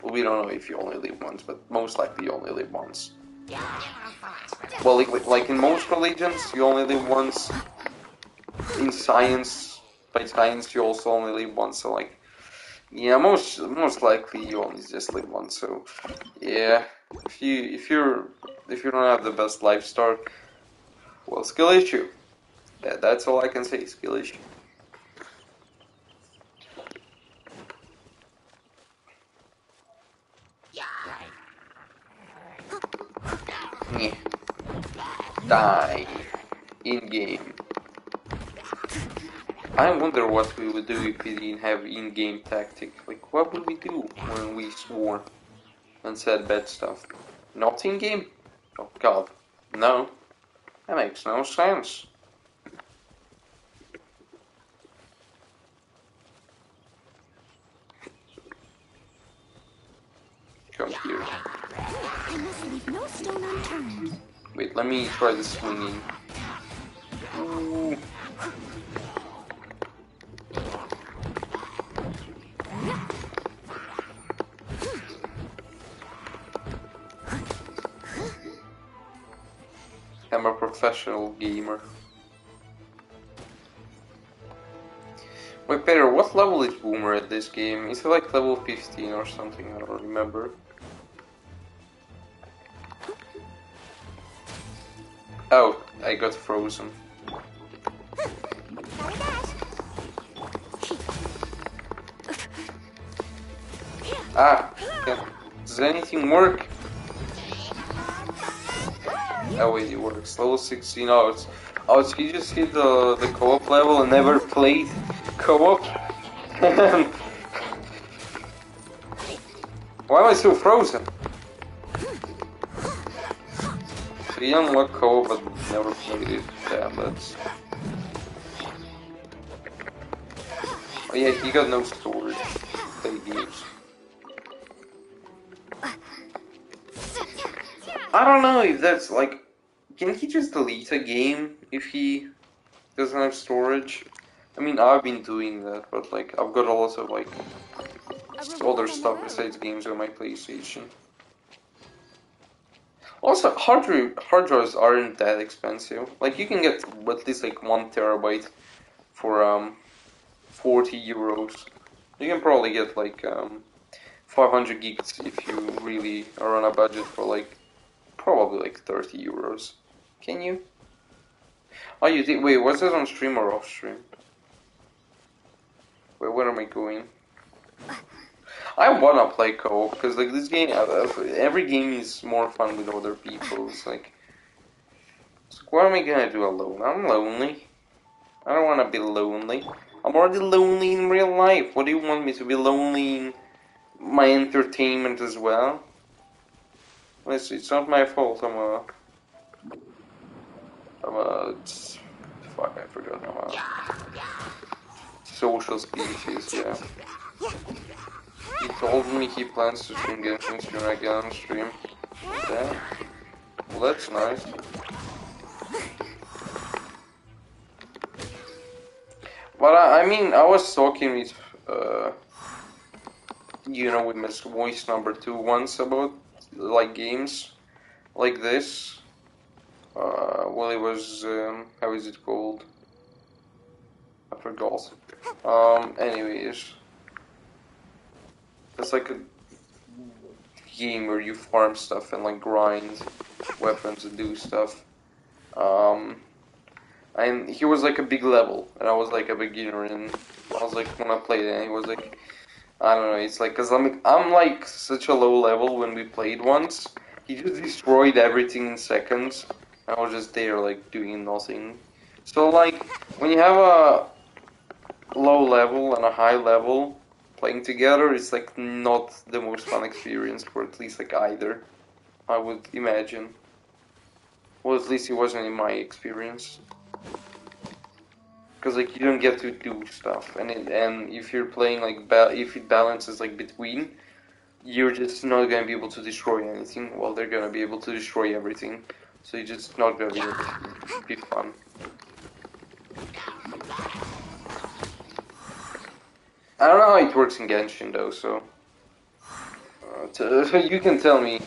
Well, we don't know if you only live once, but most likely you only live once. Well, like in most religions, you only live once. In science, by science, you also only live once. So like, yeah, most likely you only just live once. So yeah, if you don't have the best life start, well, skill issue. Yeah, that's all I can say. Skill issue. Yeah. Die in game. I wonder what we would do if we didn't have in-game tactic. Like, what would we do when we swore and said bad stuff? Not in-game? Oh god, no. That makes no sense. Come here. I must leave no stone unturned. Wait, let me try the swinging. Ooh. I'm a professional gamer. Wait, Peter, what level is Boomer at this game? Is it like level 15 or something? I don't remember. Oh, I got frozen. Ah, yeah. Does anything work? Oh wait, it works. Level 16. Oh, so he just hit the co-op level and never played co-op? Why am I still frozen? So he unlocked co-op but never played it. Damn, that's... Oh yeah, he got no storage. Play games. I don't know if that's like... Can he just delete a game if he doesn't have storage? I mean, I've been doing that, but like, I've got a lot of like other stuff besides games on my PlayStation. Also, hard drives aren't that expensive. Like, you can get at least like 1 terabyte for 40 euros. You can probably get like 500 gigs if you really are on a budget for like probably like 30 euros. Can you? Oh, you did. Wait, was that on stream or off stream? Wait, where am I going? I wanna play co-op because like this game, every game is more fun with other people. It's like what am I gonna do alone? I'm lonely. I don't wanna be lonely. I'm already lonely in real life. What do you want me to be lonely in my entertainment as well? It's not my fault. Fuck, I forgot. I'm a social species, yeah. He told me he plans to stream Genshin soon again on stream. Yeah. Well, that's nice. But I mean, I was talking with, with Miss Voice number 2 once about, like, games like this. Well, it was, how is it called? I forgot. Anyways. It's like a game where you farm stuff and like grind weapons and do stuff. And he was like a big level, and I was like a beginner, and I was like, when I played it, and he was like, I don't know, it's like, cause I'm like such a low level when we played once. He just destroyed everything in seconds. I was just there like doing nothing. So like, when you have a low level and a high level playing together, it's like not the most fun experience for at least like either, I would imagine. Well, at least it wasn't in my experience. Because like you don't get to do stuff, and if you're playing like if it balances like between, you're just not gonna be able to destroy anything, while they're gonna be able to destroy everything. So you're just not gonna be fun. I don't know how it works in Genshin though, so you can tell me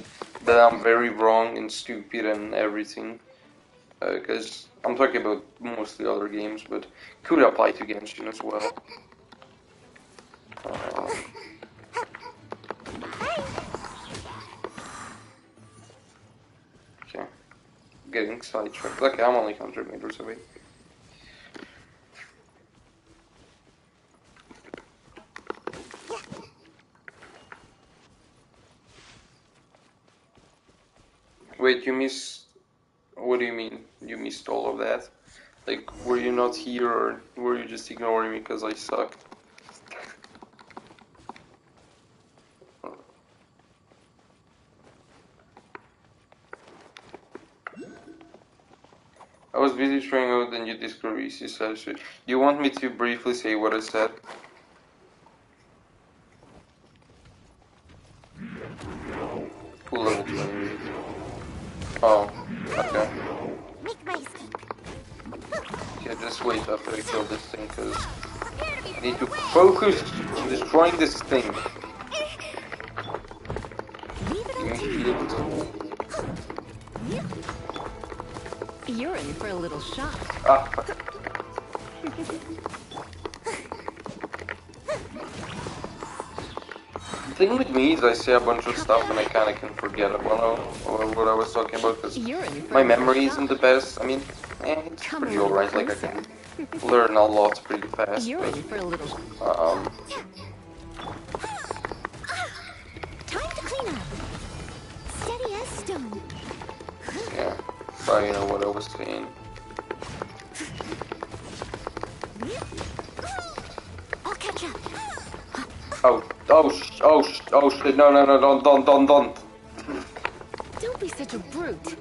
that I'm very wrong and stupid and everything. Because I'm talking about mostly other games, but could apply to Genshin as well. Okay, getting sidetracked. Okay, I'm only 100 meters away. Wait, you missed... What do you mean? You missed all of that? Like, were you not here, or were you just ignoring me because I sucked? I was busy trying out the new Discord VC session. Do you want me to briefly say what I said? Cool level 20. Oh, okay. Yeah, just wait after I kill this thing, because I need to focus on destroying this thing. You're in for a little shock. Ah, fuck. The thing with me is I say a bunch of stuff and I kind of can forget about what I was talking about, because my memory isn't the best. I mean, it's pretty alright, like I can learn a lot pretty fast. You're in for a little... Time to clean up. Steady as stone. Yeah, probably you know what I was saying. I'll catch up. Oh shit, no, don't. Don't be such a brute.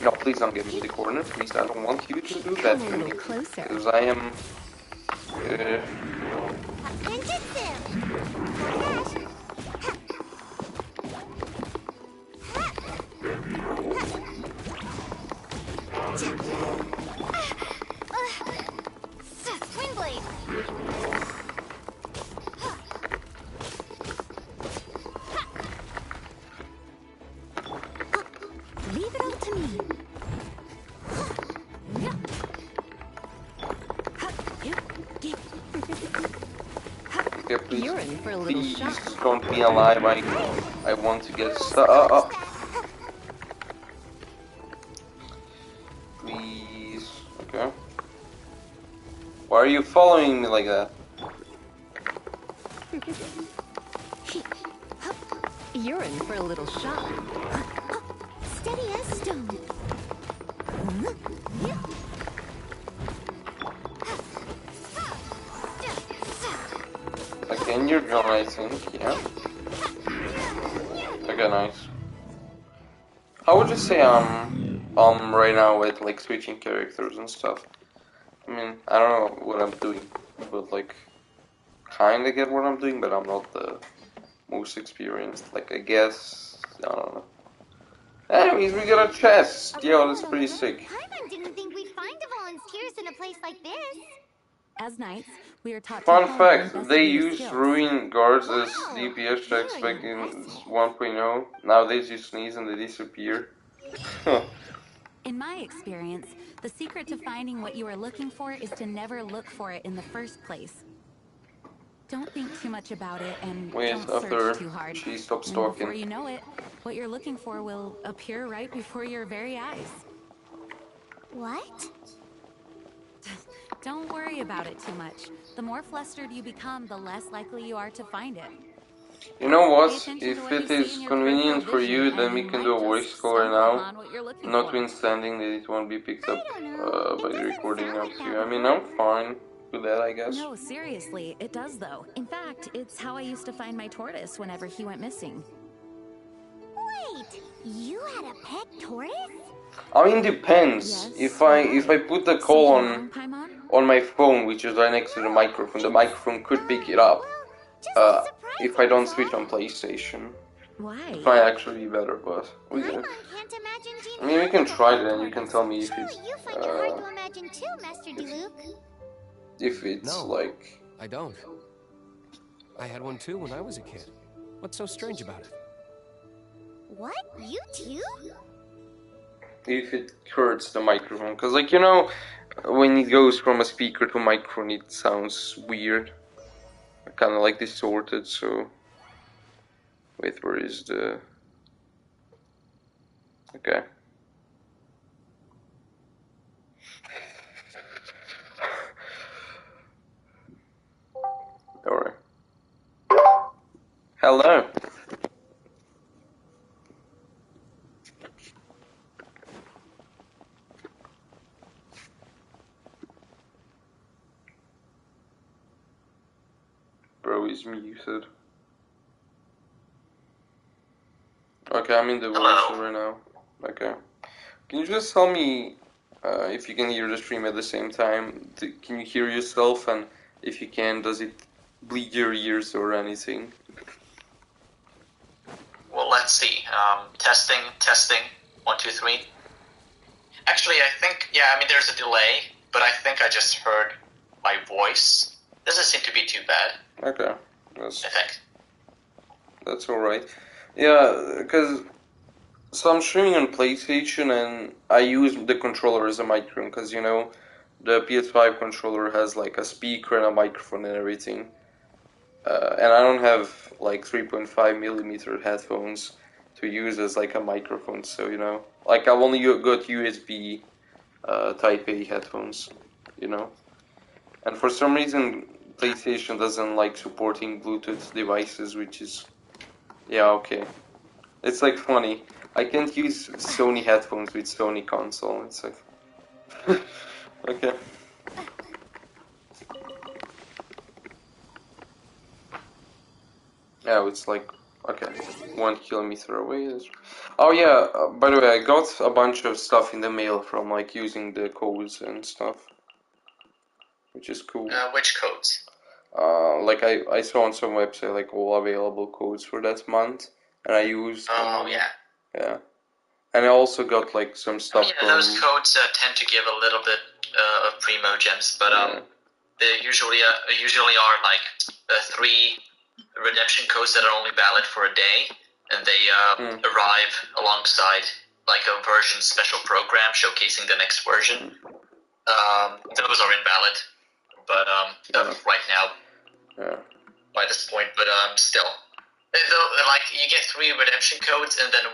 No, please don't get me in the corner, please, I don't want you to do that to me. Closer. Because I am... Leave it all to me. Okay, please, You're in for a little shock. Don't be alive, I want to get stuck. Please, okay. Why are you following me like that? You're in for a little shock. Steady as stone. Okay, and you're gone, I think, yeah. Okay, nice. How would you say I'm right now with like switching characters and stuff? I mean, I don't know what I'm doing, but like, kinda get what I'm doing, but I'm not the most experienced. Like, I guess, I don't know. Anyways, we got a chest. Yo, that's pretty sick. Paimon didn't think we'd find the volunteers in a place like this. As knights, we are taught Fun to hone fact, our they investigative used skills. ruin guards as DPS checks back in 1.0. Nowadays you sneeze and they disappear. Huh. In my experience, the secret to finding what you are looking for is to never look for it in the first place. Don't think too much about it and Wait, don't search after too hard. she stops And before talking. you know it, what you're looking for will appear right before your very eyes. What? Don't worry about it too much. The more flustered you become, the less likely you are to find it. You know Pay what? attention to If what you it see in is your peripheral convenient for vision, you, and then we you can do might a voice just color stumble now. upon what you're looking for. Notwithstanding that it won't be picked up I don't know. by It the doesn't recording sound of like that you. I mean, would I'm fine with that, I guess. No, seriously, it does though. In fact, it's how I used to find my tortoise whenever he went missing. Wait, you had a pet tortoise? I mean, depends. Yes, If I put the call Something wrong, Paimon? on my phone, which is right next to the microphone could pick it up. If I don't switch on PlayStation. Why? It might actually be better, but we can. Can't imagine Jean I mean, we can try it, and you can tell me if Surely it's you find it hard to imagine too, Master DeLuke. if it's No, like. I don't. I had one too when I was a kid. What's so strange about it? What? You too? If it hurts the microphone, because like, you know, when it goes from a speaker to a microphone, it sounds weird, kind of like distorted. So, wait, where is the? Okay. All right. Hello. Bro is muted. Okay, I'm in the voiceover now. Okay. Can you just tell me if you can hear the stream at the same time? Can you hear yourself? And if you can, does it bleed your ears or anything? Well, let's see. Testing. 1, 2, 3. Actually, I think, yeah, I mean, there's a delay, but I think I just heard my voice. Doesn't seem to be too bad. Okay. I think. That's alright. Yeah, because... So I'm streaming on PlayStation and I use the controller as a microphone because, you know, the PS5 controller has like a speaker and a microphone and everything. And I don't have like 3.5mm headphones to use as like a microphone, so, you know. Like I've only got USB Type A headphones, you know. And for some reason PlayStation doesn't like supporting Bluetooth devices, which is... Yeah, okay. It's like funny. I can't use Sony headphones with Sony console. It's like... okay. Yeah, it's like... Okay, 1 kilometer away. Oh yeah, by the way, I got a bunch of stuff in the mail from like using the codes and stuff. Which is cool. Which codes? Like I saw on some website like all available codes for that month. And I used... Oh, yeah. Yeah. And I also got like some stuff from... those codes tend to give a little bit of primo gems, but they usually are like 3 redemption codes that are only valid for a day, and they arrive alongside like a version special program showcasing the next version. Those are invalid, but right now by this point, but still. Though, like, you get 3 redemption codes, and then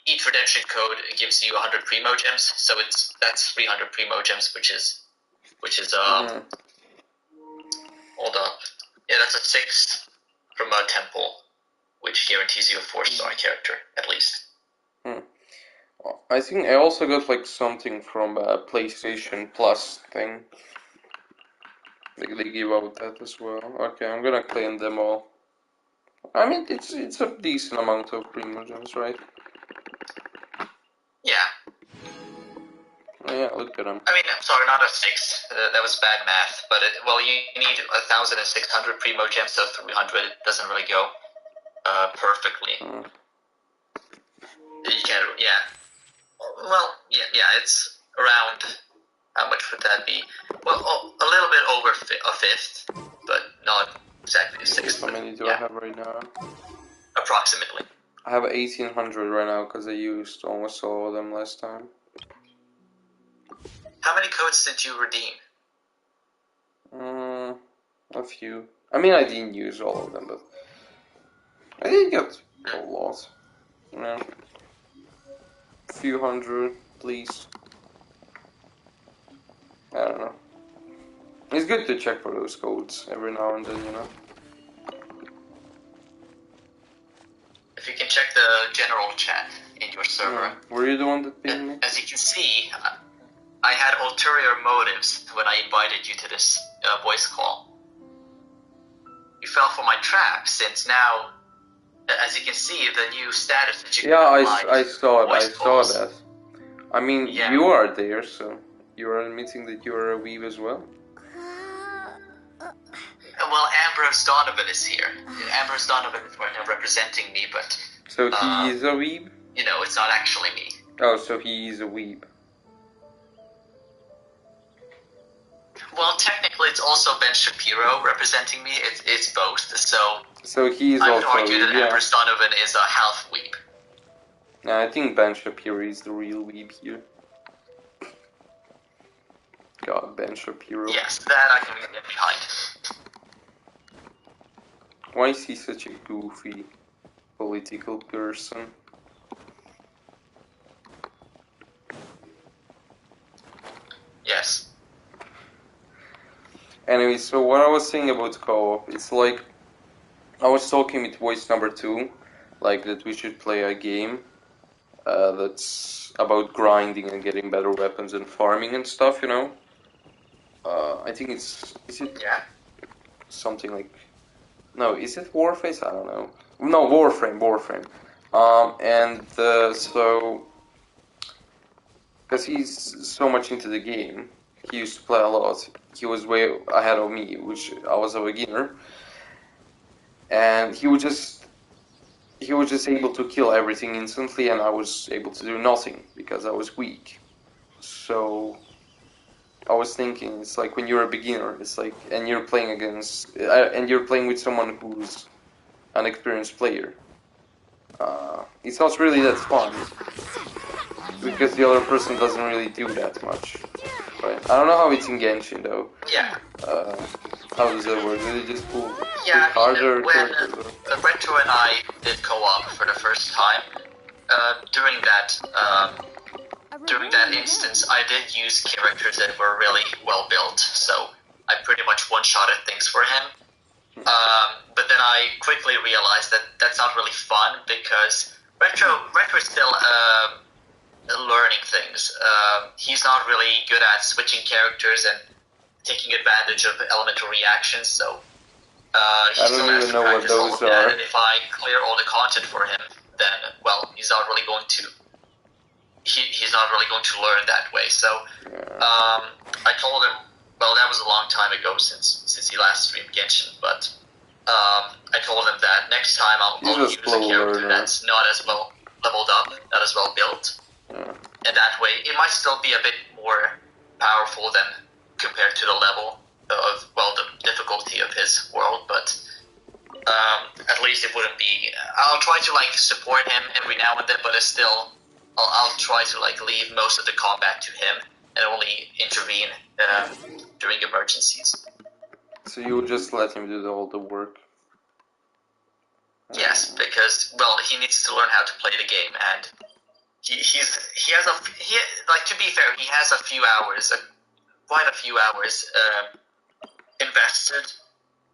each redemption code gives you 100 primo gems, so that's 300 primo gems, which is hold up, yeah, that's a 6 from a temple, which guarantees you a 4-star character at least. I think I also got like something from a PlayStation Plus thing. They give out that as well. Okay, I'm gonna claim them all. I mean, it's a decent amount of primo gems, right? Yeah. Oh, yeah, look at them. I mean, I'm sorry, not a 6. That was bad math. But you need 1,600 primo gems, so 300 doesn't really go perfectly. You can't, yeah. Well, yeah, it's around. How much would that be? Well, a little bit over a fifth, but not exactly a sixth. How many do I have right now? Approximately. I have 1800 right now because I used almost all of them last time. How many codes did you redeem? A few. I mean, I didn't use all of them, but I did get a lot. You know, a few hundred, at least. I don't know. It's good to check for those codes every now and then, you know. If you can check the general chat in your server. Were you the one that pinged me? As you can see, I had ulterior motives when I invited you to this voice call. You fell for my trap, since now, as you can see, the new status that you can apply. I saw it. I saw calls. that. I mean, you are there, so you are admitting that you are a weeb as well. Well, Ambrose Donovan is here. Ambrose Donovan is right now representing me, but... So he is a weeb? You know, it's not actually me. Oh, so he is a weeb. Well, technically it's also Ben Shapiro representing me. It's both, so... So he is I would also a argue weeb, that Ambrose Donovan is a half weeb. Nah, I think Ben Shapiro is the real weeb here. God, Ben Shapiro. Yes, that I can get behind. Why is he such a goofy political person? Yes. Anyway, so what I was saying about co-op, it's like, I was talking with voice number 2, like that we should play a game that's about grinding and getting better weapons and farming and stuff, you know? I think is it something like, no, is it Warface? I don't know. No, Warframe. So, because he's so much into the game, he used to play a lot. He was way ahead of me, which I was a beginner, and he was just able to kill everything instantly, and I was able to do nothing because I was weak. So I was thinking, it's like when you're a beginner, it's like, and you're playing with someone who's an experienced player. It's not really that fun because the other person doesn't really do that much. Right? I don't know how it's in Genshin though. Yeah. How does that work? Do they just pull harder characters? When Retro and I did co-op for the first time, during that instance, I did use characters that were really well built, so I pretty much one-shotted things for him. But then I quickly realized that that's not really fun because Retro is still learning things. He's not really good at switching characters and taking advantage of elemental reactions, so he still has to practice all of that. And if I clear all the content for him, then well, he's not really going to learn that way. So I told him, well, that was a long time ago since he last streamed Genshin, but I told him that next time I'll use a character that's not as well leveled up, not as well built, and that way it might still be a bit more powerful than compared to the level of, well, the difficulty of his world, but at least it wouldn't be. I'll try to like support him every now and then, but it's still, I'll try to like leave most of the combat to him and only intervene during emergencies. So you would just let him do all the work? Yes, because, well, he needs to learn how to play the game, and to be fair, he has a few hours, quite a few hours invested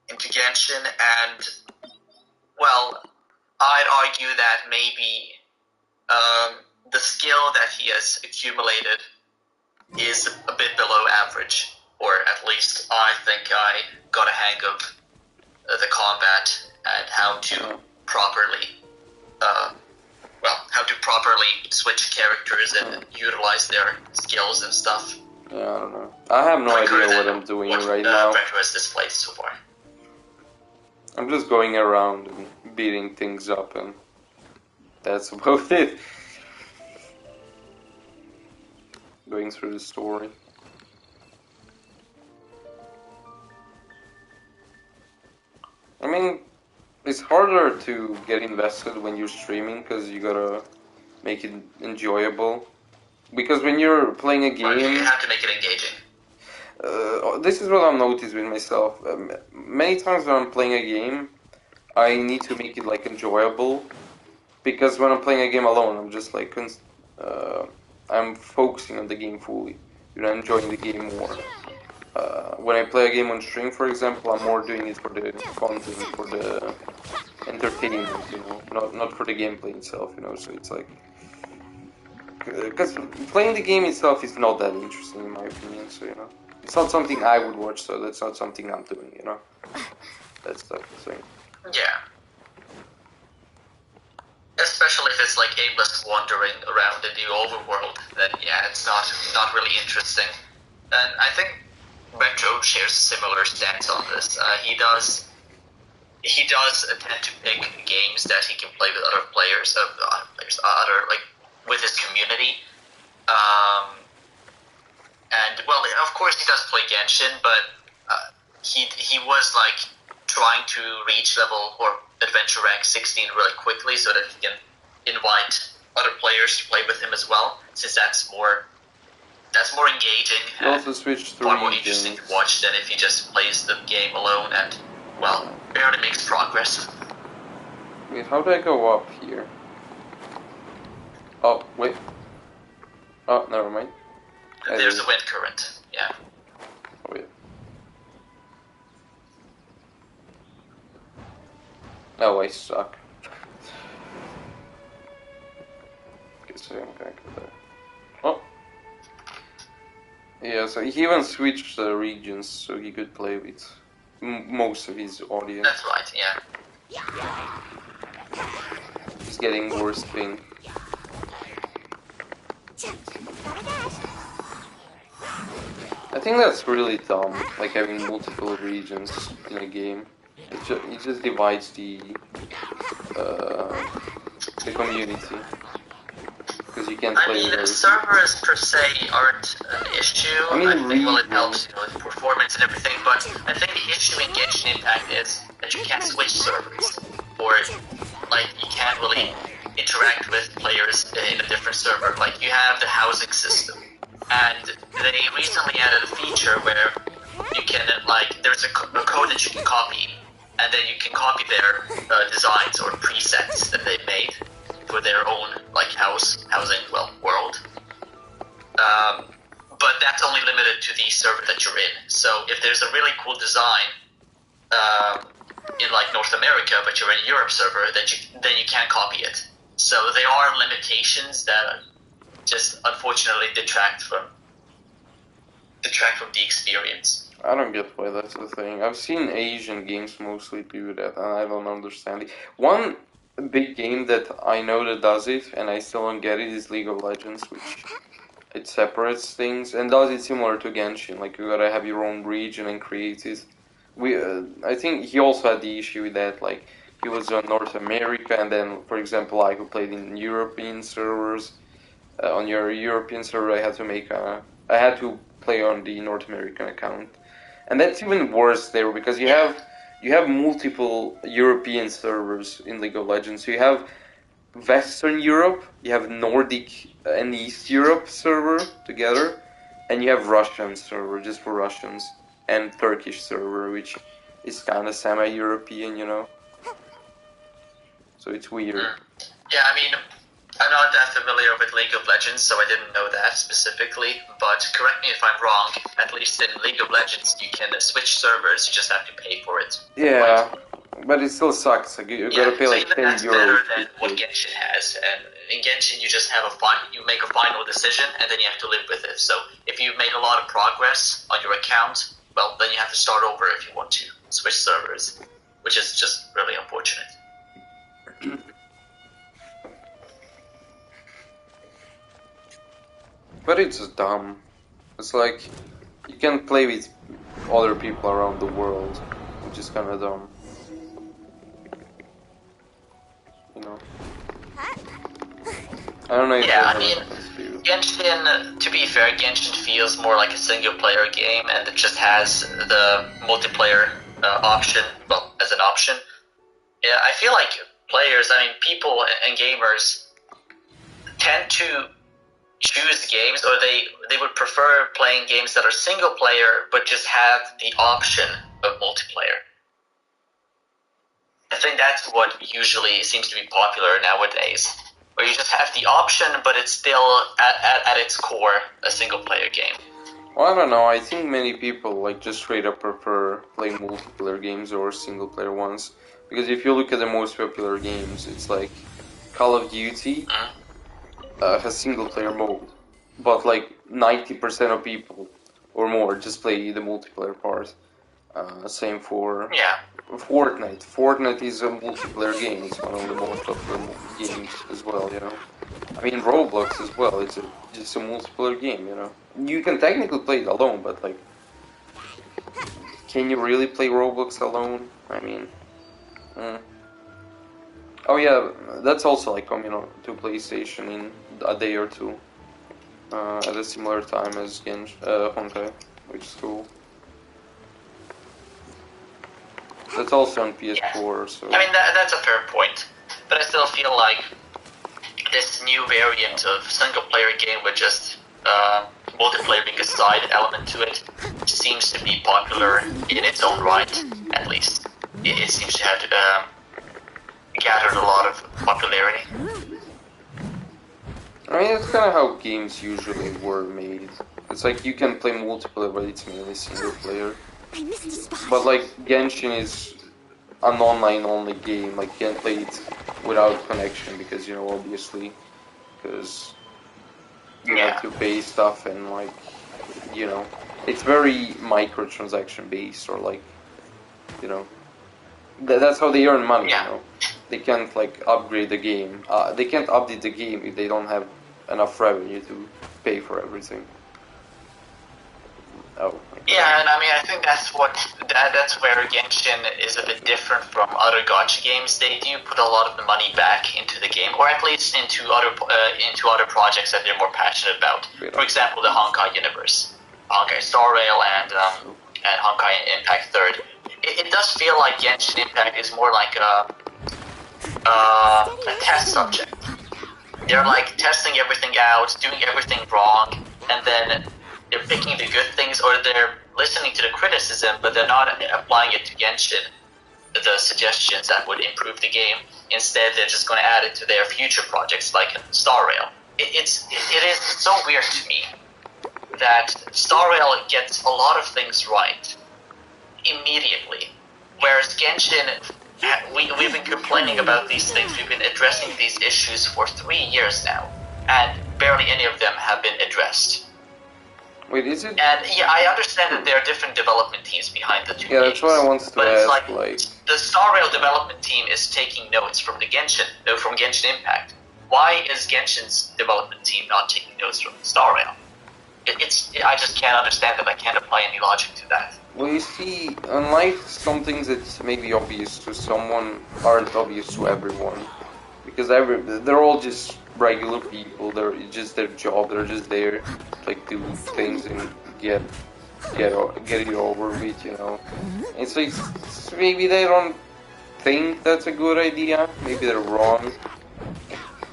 into Genshin, and, well, I'd argue that maybe the skill that he has accumulated is a bit below average, or at least I think I got a hang of the combat and how to properly switch characters and utilize their skills and stuff. Yeah, I don't know. I have no idea what I'm doing right now. Retro has displayed so far. I'm just going around and beating things up, and that's about it. Going through the story. I mean, it's harder to get invested when you're streaming because you gotta make it enjoyable. Because when you're playing a game, you have to make it engaging. This is what I've noticed with myself. Many times when I'm playing a game, I need to make it like enjoyable. Because when I'm playing a game alone, I'm just like I'm focusing on the game fully. You know, enjoying the game more. When I play a game on stream, for example, I'm more doing it for the content, for the entertainment, you know, not for the gameplay itself, you know. So it's like, because playing the game itself is not that interesting in my opinion. So you know, it's not something I would watch. So that's not something I'm doing, you know. That's the thing. Yeah. Especially if it's like aimless wandering around the new overworld, then yeah, it's not really interesting. And I think Retro shares a similar stance on this. He does tend to pick games that he can play with other players, with his community. And well, of course he does play Genshin, but he was like trying to reach level or adventure rank 16 really quickly so that he can invite other players to play with him as well, since that's more engaging and far more interesting to watch than if he just plays the game alone and, well, barely makes progress. Wait, how do I go up here? Oh, wait. Oh, never mind. There's a wind current, yeah. Oh, yeah. Oh, I suck. Guess I'm gonna go there. Oh! Yeah, so he even switched the regions so he could play with most of his audience. That's right, yeah. He's getting worse thing. I think that's really dumb, like having multiple regions in a game. It just divides the community. Because you can't play with servers per se aren't an issue. I think, well, it helps, you know, with performance and everything, but I think the issue in Genshin Impact is that you can't switch servers, or, like, you can't really interact with players in a different server. Like, you have the housing system, and they recently added a feature where you can, like, there's a code that you can copy, and then you can copy their designs or presets that they've made for their own, like, housing, well, world. But that's only limited to the server that you're in. So if there's a really cool design in, like, North America, but you're in a Europe server, then you can't copy it. So there are limitations that just unfortunately detract from the experience. I don't get why that's the thing. I've seen Asian games mostly do that, and I don't understand it. One big game that I know that does it, and I still don't get it, is League of Legends, which it separates things and does it similar to Genshin. Like, you gotta have your own region and create it. I think he also had the issue with that. Like, he was on North America, and then, for example, I who played in European servers. On your European server, I had to play on the North American account, and that's even worse there because you have multiple European servers in League of Legends. So you have Western Europe, you have Nordic and East Europe server together, and you have Russian server just for Russians, and Turkish server, which is kind of semi-European, you know. So it's weird. Yeah, I mean, I'm not that familiar with League of Legends, so I didn't know that specifically, but correct me if I'm wrong, at least in League of Legends you can switch servers, you just have to pay for it. Yeah, but it still sucks, like you gotta pay like 10 that's euros. Better than what Genshin has, and in Genshin you just have you make a final decision, and then you have to live with it. So if you've made a lot of progress on your account, well, then you have to start over if you want to switch servers, which is just really unfortunate. But it's dumb. It's like, you can play with other people around the world, which is kind of dumb. You know? I don't know if I mean, Genshin, to be fair, Genshin feels more like a single-player game, and it just has the multiplayer option, well, as an option. Yeah, I feel like players, I mean, people and gamers tend to choose games, or they would prefer playing games that are single player, but just have the option of multiplayer. I think that's what usually seems to be popular nowadays, where you just have the option, but it's still at its core a single player game. Well, I don't know. I think many people like just straight up prefer playing multiplayer games over single player ones. Because if you look at the most popular games, it's like Call of Duty has single player mode, but like 90% of people or more just play the multiplayer part. Same for Fortnite. Fortnite is a multiplayer game. It's one of the most popular games as well, you know. I mean, Roblox as well. It's just a multiplayer game, you know. You can technically play it alone, but like, can you really play Roblox alone? I mean, oh yeah, that's also like coming on to PlayStation in a day or two, at a similar time as Honkai, which is cool. That's also on PS4, so... I mean, that's a fair point. But I still feel like this new variant of single-player game with just multiplayer being a side element to it seems to be popular in its own right, at least. It seems to have gathered a lot of popularity. I mean, it's kind of how games usually were made. It's like you can play multiplayer, but it's mainly single-player. But like Genshin is an online-only game. Like you can play it without connection because, you know, obviously, because you have to pay stuff and like, you know, it's very microtransaction based, or like, you know, that's how they earn money. You know, they can't like upgrade the game. They can't update the game if they don't have enough revenue to pay for everything. Oh. Yeah, and I mean, I think that's where Genshin is a bit different from other gacha games. They do put a lot of the money back into the game, or at least into other projects that they're more passionate about. For example, the Honkai universe, Honkai Star Rail, and Honkai Impact 3rd. It does feel like Genshin Impact is more like a test subject. They're like testing everything out, doing everything wrong, and then they're picking the good things, or they're listening to the criticism, but they're not applying it to Genshin, the suggestions that would improve the game. Instead, they're just going to add it to their future projects, like Star Rail. It is so weird to me that Star Rail gets a lot of things right immediately, whereas Genshin, we've been complaining about these things, we've been addressing these issues for 3 years now, and barely any of them have been addressed. Wait, is it? And yeah, I understand that there are different development teams behind the two games. Yeah, that's what I wanted to ask. But it's like the Star Rail development team is taking notes from from Genshin Impact. Why is Genshin's development team not taking notes from Star Rail? I just can't understand that. I can't apply any logic to that. Well, you see, unlike some things that may be obvious to someone, aren't obvious to everyone. Because they're all just regular people, it's just their job, they're just there to like do things and get it over with, you know. And so maybe they don't think that's a good idea, maybe they're wrong,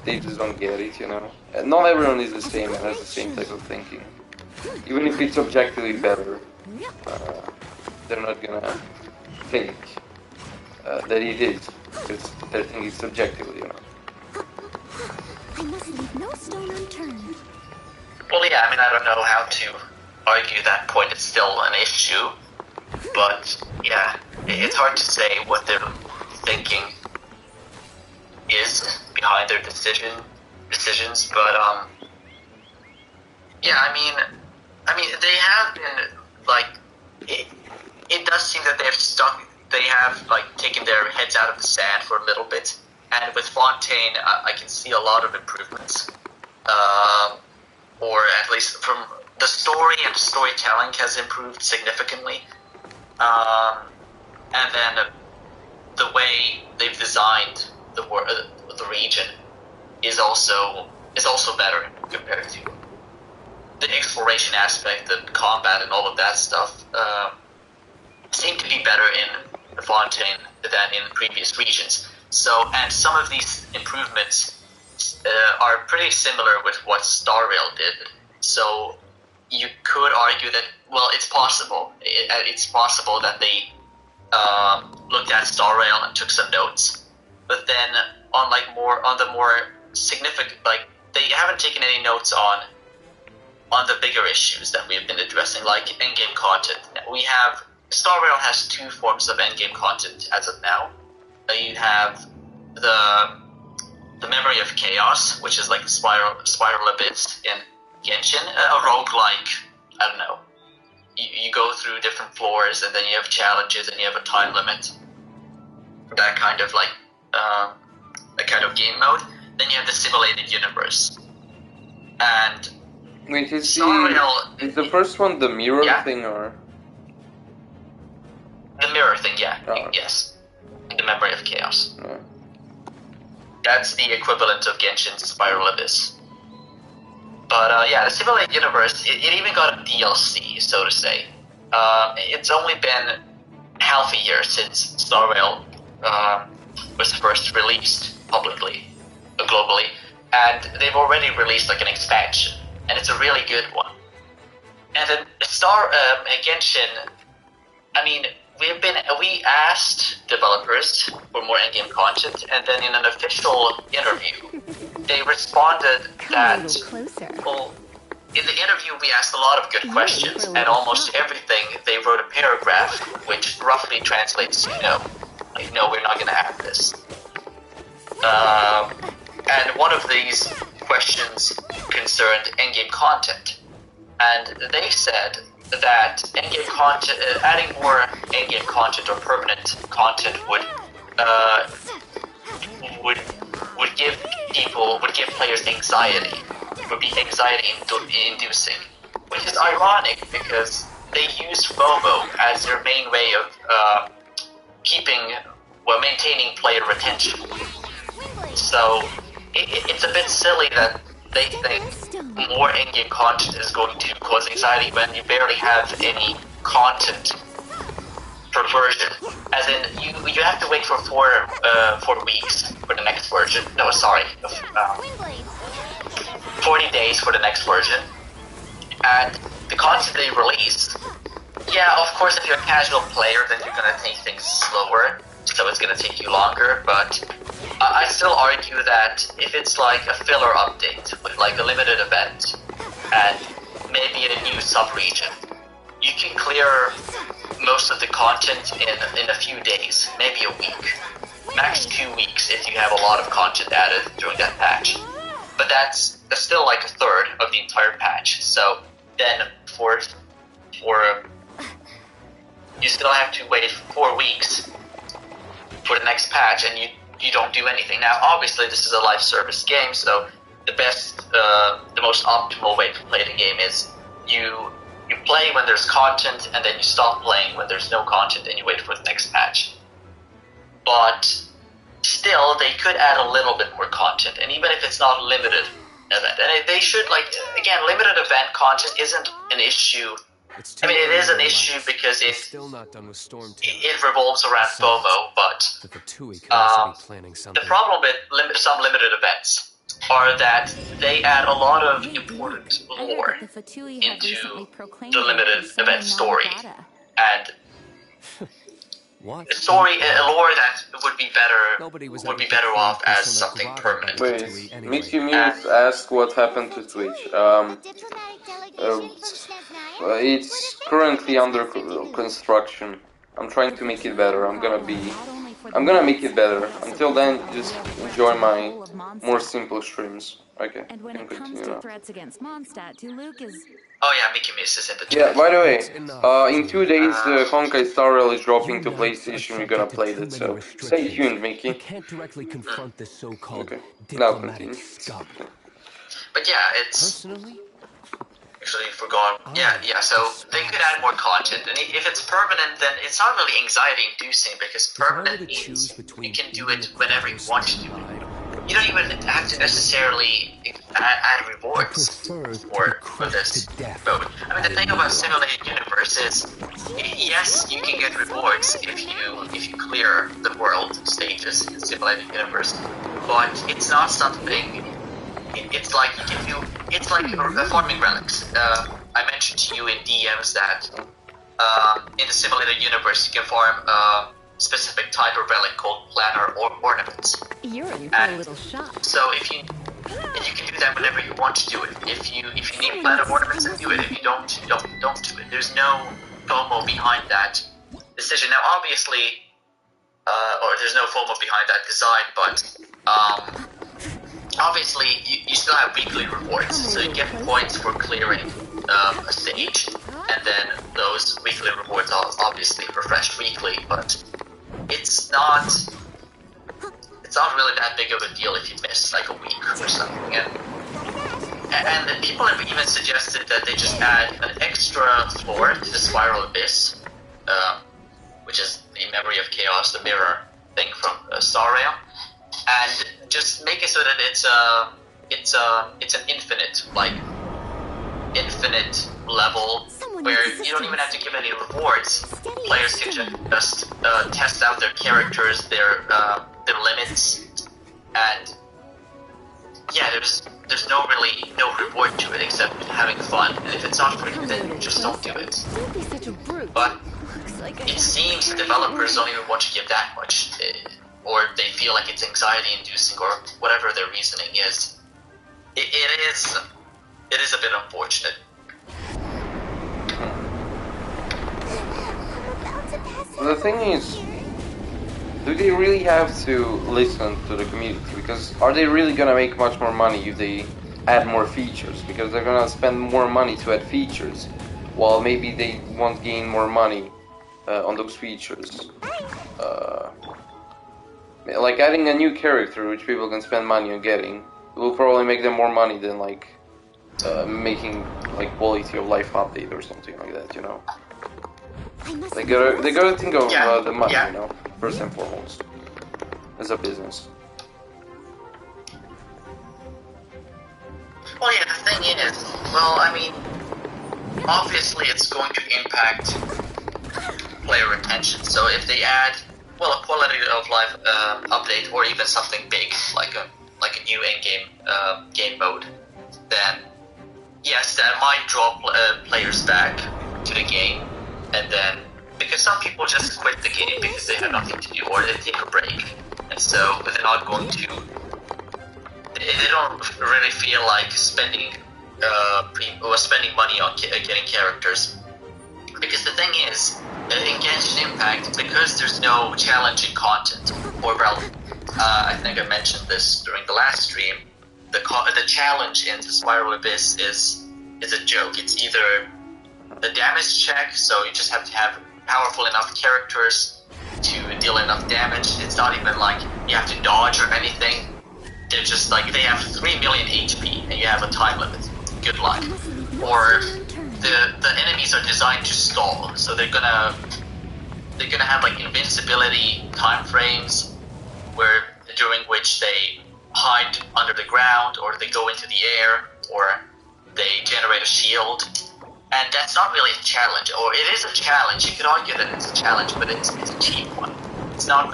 they just don't get it, you know. And not everyone is the same and has the same type of thinking. Even if it's objectively better, they're not gonna think that it is, because they're thinking subjectively, you know. I must leave no stone unturned. Well, yeah, I mean, I don't know how to argue that point. It's still an issue, but yeah, it's hard to say what their thinking is behind their decisions. But yeah, I mean, they have been like it does seem that they have like taken their heads out of the sand for a little bit. And with Fontaine, I can see a lot of improvements, or at least from the story and storytelling has improved significantly. And then the way they've designed the region is also better compared to the exploration aspect, the combat, and all of that stuff. Seem to be better in the Fontaine than in previous regions. So, and some of these improvements are pretty similar with what Star Rail did. So you could argue that, well, it's possible. It's possible that they looked at Star Rail and took some notes, but then on the more significant, like, they haven't taken any notes on the bigger issues that we've been addressing, like endgame content. Star Rail has two forms of endgame content as of now. You have the Memory of Chaos, which is like Spiral Abyss in Genshin, a roguelike. I don't know. You go through different floors, and then you have challenges, and you have a time limit. That kind of like a kind of game mode. Then you have the simulated universe, and wait, is Star Rail, the first one the mirror thing or the mirror thing? Yeah, oh. Yes, the Memory of Chaos. Oh. That's the equivalent of Genshin's Spiral Abyss. But yeah, the simulated universe, it even got a DLC, so to say. It's only been half a year since Star Rail was first released publicly, globally, and they've already released like an expansion, and it's a really good one. And then Genshin, I mean, we asked developers for more in-game content, and then in an official interview, they responded that, well, in the interview we asked a lot of good questions, and almost everything they wrote a paragraph, which roughly translates to no, we're not going to have this. And one of these questions concerned in-game content, and they said that in-game content, adding more in-game content or permanent content would give players anxiety, would be anxiety inducing, which is ironic because they use FOMO as their main way of maintaining player retention. So it's a bit silly that they think more in-game content is going to cause anxiety when you barely have any content per version. As in, you have to wait for 4 weeks for the next version. No, sorry, 40 days for the next version. And the content they release, yeah, of course, if you're a casual player, then you're gonna take things slower, so it's gonna take you longer, but I still argue that if it's like a filler update with like a limited event and maybe a new sub-region, you can clear most of the content in a few days, maybe a week, max 2 weeks if you have a lot of content added during that patch. But that's still like a third of the entire patch. So then you still have to wait 4 weeks for the next patch, and you don't do anything. Now, obviously, this is a live service game, so the most optimal way to play the game is you play when there's content, and then you stop playing when there's no content, and you wait for the next patch. But still, they could add a little bit more content, and even if it's not a limited event, and they should, like, again, limited event content isn't an issue. I mean, it is an issue because it revolves around FOMO, but the problem with some limited events are that they add a lot of important lore into the limited event story, and a lore that would be better off as something permanent. Wait, Mickey Muse asked what happened to Twitch. It's currently under construction. I'm trying to make it better. I'm gonna make it better. Until then, just enjoy my more simple streams. Okay, and when it comes to threats against Mondstadt, Luke is... Oh yeah, Mickey Mouse is in the chat. Yeah, by the way, in 2 days, Honkai Star Rail is dropping to PlayStation. We're gonna play it, so stay tuned, Mickey. Okay, now continue. But yeah, it's... Actually forgot. Yeah, so they could add more content, and if it's permanent, then it's not really anxiety-inducing, because permanent means you can do it whenever you want to do it. You don't even have to necessarily add rewards for this mode. I mean, the thing about Simulated Universe is, yes, you can get rewards if you clear the world stages in Simulated Universe, but it's not something. It's like farming relics. I mentioned to you in DMs that in the Simulated Universe you can farm a specific type of relic called planar ornaments. You're in for a little shock. So if you can do that whenever you want to do it. If you need planar ornaments, then do it. If you don't do it. There's no FOMO behind that decision. Now, obviously, or there's no FOMO behind that design, but obviously you still have weekly rewards, so you get points for clearing a stage, and then those weekly rewards are obviously refreshed weekly, but it's not really that big of a deal if you miss like a week or something. And people have even suggested that they just add an extra floor to the Spiral Abyss, which is the Memory of Chaos, the mirror thing from Star Rail, and just make it so that it's an infinite level where you don't even have to give any rewards. Players can just test out their characters, their limits, and yeah, there's no reward to it except having fun. And if it's not free, then just don't do it. But it seems developers don't even want to give that much, or they feel like it's anxiety-inducing, or whatever their reasoning is. It is a bit unfortunate. The thing is, do they really have to listen to the community? Because are they really gonna make much more money if they add more features? Because they're gonna spend more money to add features, while maybe they won't gain more money on those features. Like adding a new character, which people can spend money on getting, will probably make them more money than like making like quality of life update or something like that, you know. They gotta think of the money, you know, first and foremost, as a business. Well, yeah, the thing is, well, I mean, obviously it's going to impact player retention. So if they add, well, a quality of life update, or even something big like a new in-game game mode, then yes, that might draw players back to the game. And then, because some people just quit the game because they have nothing to do, or they take a break, and so they're not going to, they don't really feel like spending money on getting characters. Because the thing is, in Genshin Impact, because there's no challenging content, or well, I think I mentioned this during the last stream, the challenge in the Spiral Abyss is a joke. It's either the damage check, so you just have to have powerful enough characters to deal enough damage. It's not even like you have to dodge or anything. They're just like, they have 3 million HP and you have a time limit. Good luck. Or the enemies are designed to stall, so they're gonna have like invincibility time frames during which they hide under the ground, or they go into the air, or they generate a shield. And that's not really a challenge, or it is a challenge. You could argue that it's a challenge, but it's a cheap one. It's not a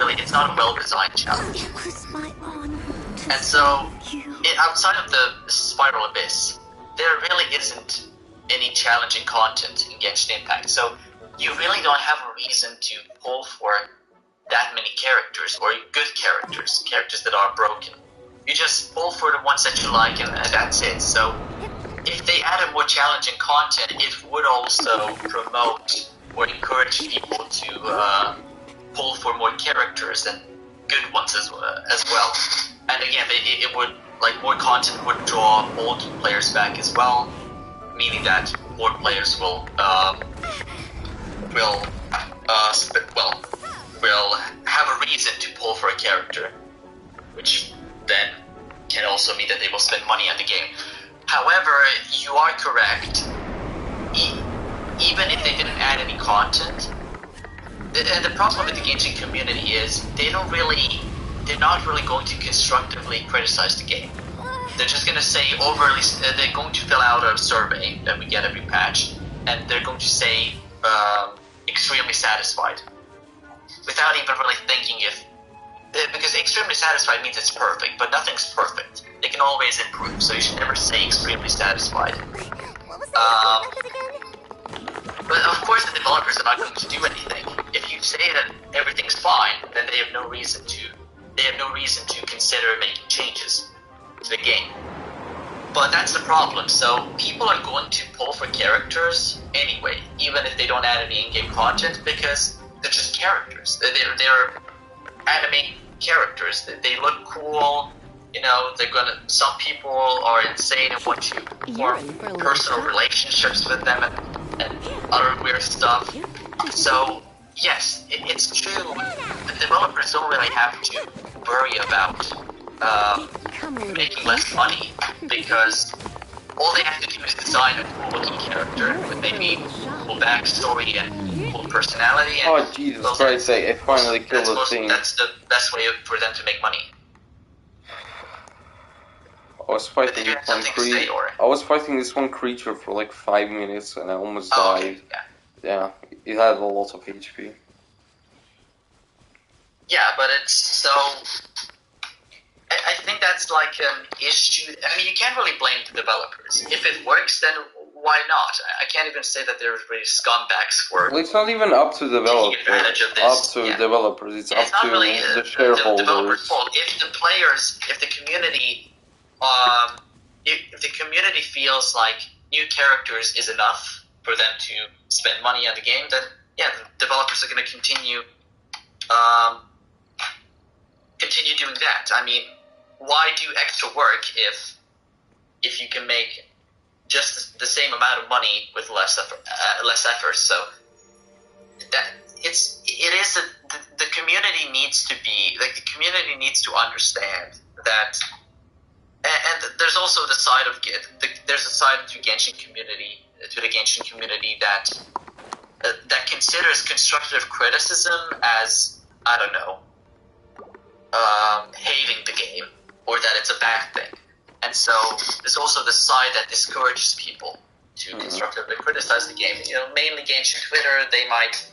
well-designed challenge. And so, outside of the Spiral Abyss, there really isn't any challenging content in Genshin Impact. So you really don't have a reason to pull for that many characters, or good characters that are broken. You just pull for the ones that you like, and that's it. So if they added more challenging content, it would also promote or encourage people to pull for more characters and good ones as well. And again, it would, like, more content would draw old players back as well, meaning that more players will have a reason to pull for a character, which then can also mean that they will spend money on the game. However, you are correct. Even if they didn't add any content, the problem with the Genshin community is they're not really going to constructively criticize the game. They're just gonna say overly. They're going to fill out a survey that we get every patch, and they're going to say extremely satisfied, without even really thinking if. Because extremely satisfied means it's perfect, but nothing's perfect. They can always improve, so you should never say extremely satisfied. But of course, the developers are not going to do anything. If you say that everything's fine, then they have no reason to. They have no reason to consider making changes to the game. But that's the problem. So people are going to pull for characters anyway, even if they don't add any in-game content, because they're just characters. They're anime characters. They look cool. You know, they're gonna. Some people are insane and want to form personal relationships with them and other weird stuff. So yes, it's true. The developers don't really have to worry about making less money, because all they have to do is design a cool-looking character with maybe cool backstory and cool personality. And oh Jesus Christ! I finally killed the thing. That's the best way for them to make money. I was fighting this one creature. I was fighting this one creature for like 5 minutes and I almost died. Okay, yeah, it had a lot of HP. Yeah, but it's so. I think that's like an issue. I mean, you can't really blame the developers. If it works, then why not? I can't even say that they're really scumbags for. Well, it's not even up to developers. Developers. It's up to really, the shareholders. The developers' fault. If the players, if the community, if the community feels like new characters is enough for them to spend money on the game, then yeah, the developers are going to continue doing that. I mean, why do extra work if you can make just the same amount of money with less effort? So that it is the community needs to be like, the community needs to understand that. And there's also the side of there's a side to Genshin community, to the Genshin community that considers constructive criticism as, I don't know, hating the game, or that it's a bad thing. And so there's also the side that discourages people to constructively criticize the game. You know, mainly Genshin Twitter, they might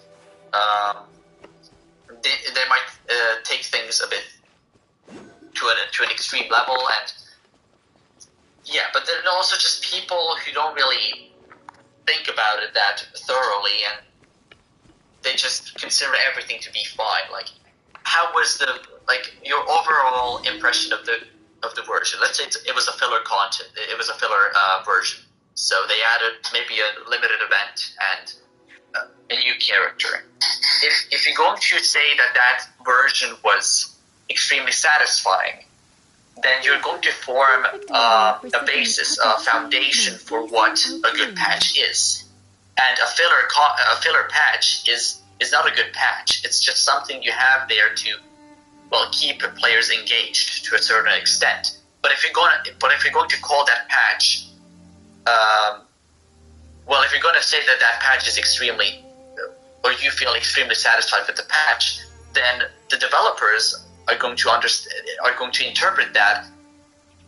take things a bit to an extreme level, and yeah, but there are also just people who don't really think about it that thoroughly, and they just consider everything to be fine. Like, how was your overall impression of the version? Let's say it was a filler content. It was a filler version. So they added maybe a limited event and a new character. If you're going to say that version was extremely satisfying, then you're going to form a basis, a foundation for what a good patch is. And a filler patch is not a good patch. It's just something you have there to, well, keep players engaged to a certain extent. But if you're going to call that patch, if you're going to say that patch is extremely, or you feel extremely satisfied with the patch, then the developers are going to interpret that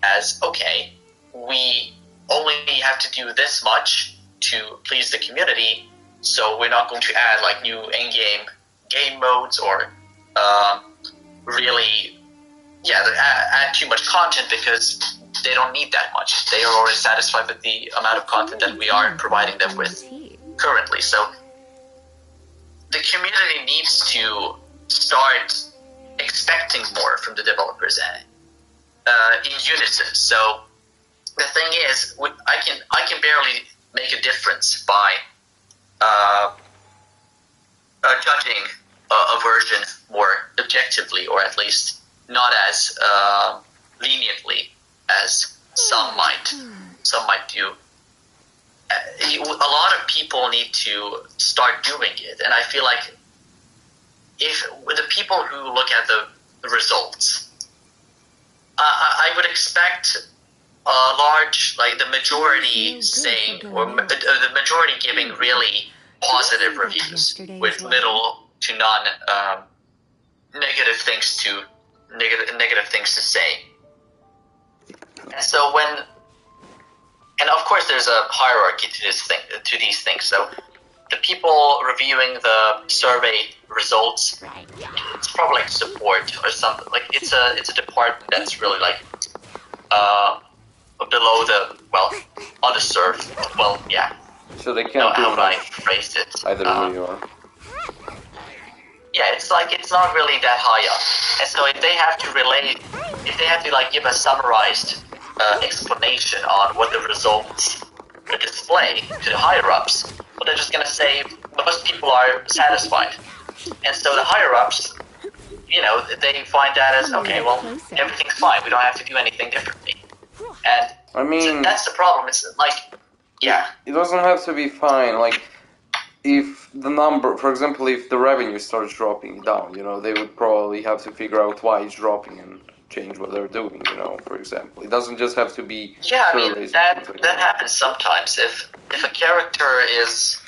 as, okay, we only have to do this much to please the community, so we're not going to add like new in-game game modes or add too much content, because they don't need that much. They are already satisfied with the amount of content that we are providing them with currently. So the community needs to start expecting more from the developers in unison. So the thing is, I can barely make a difference by judging a version more objectively, or at least not as leniently as some might do. A lot of people need to start doing it, and I feel like if the people who look at the results, I would expect a large, like the majority saying, or the majority giving really positive reviews with little to none negative things to say. And so and of course there's a hierarchy to these things. So the people reviewing the survey results, it's probably like support or something. Like it's a department that's really like below the underserved. Well, yeah. So they can't do how would I much phrase it? either way you are. Yeah, it's like it's not really that high up. And so if they have to like give a summarized explanation on what the results display to the higher ups, well, they're just gonna say most people are satisfied. And so the higher ups, they find that as okay, well, everything's fine. We don't have to do anything differently. And I mean, so that's the problem. It's like, yeah, it doesn't have to be fine. Like, if the number, for example, if the revenue starts dropping down, they would probably have to figure out why it's dropping and change what they're doing. For example, it doesn't just have to be. Yeah, I mean that happens sometimes. If a character is,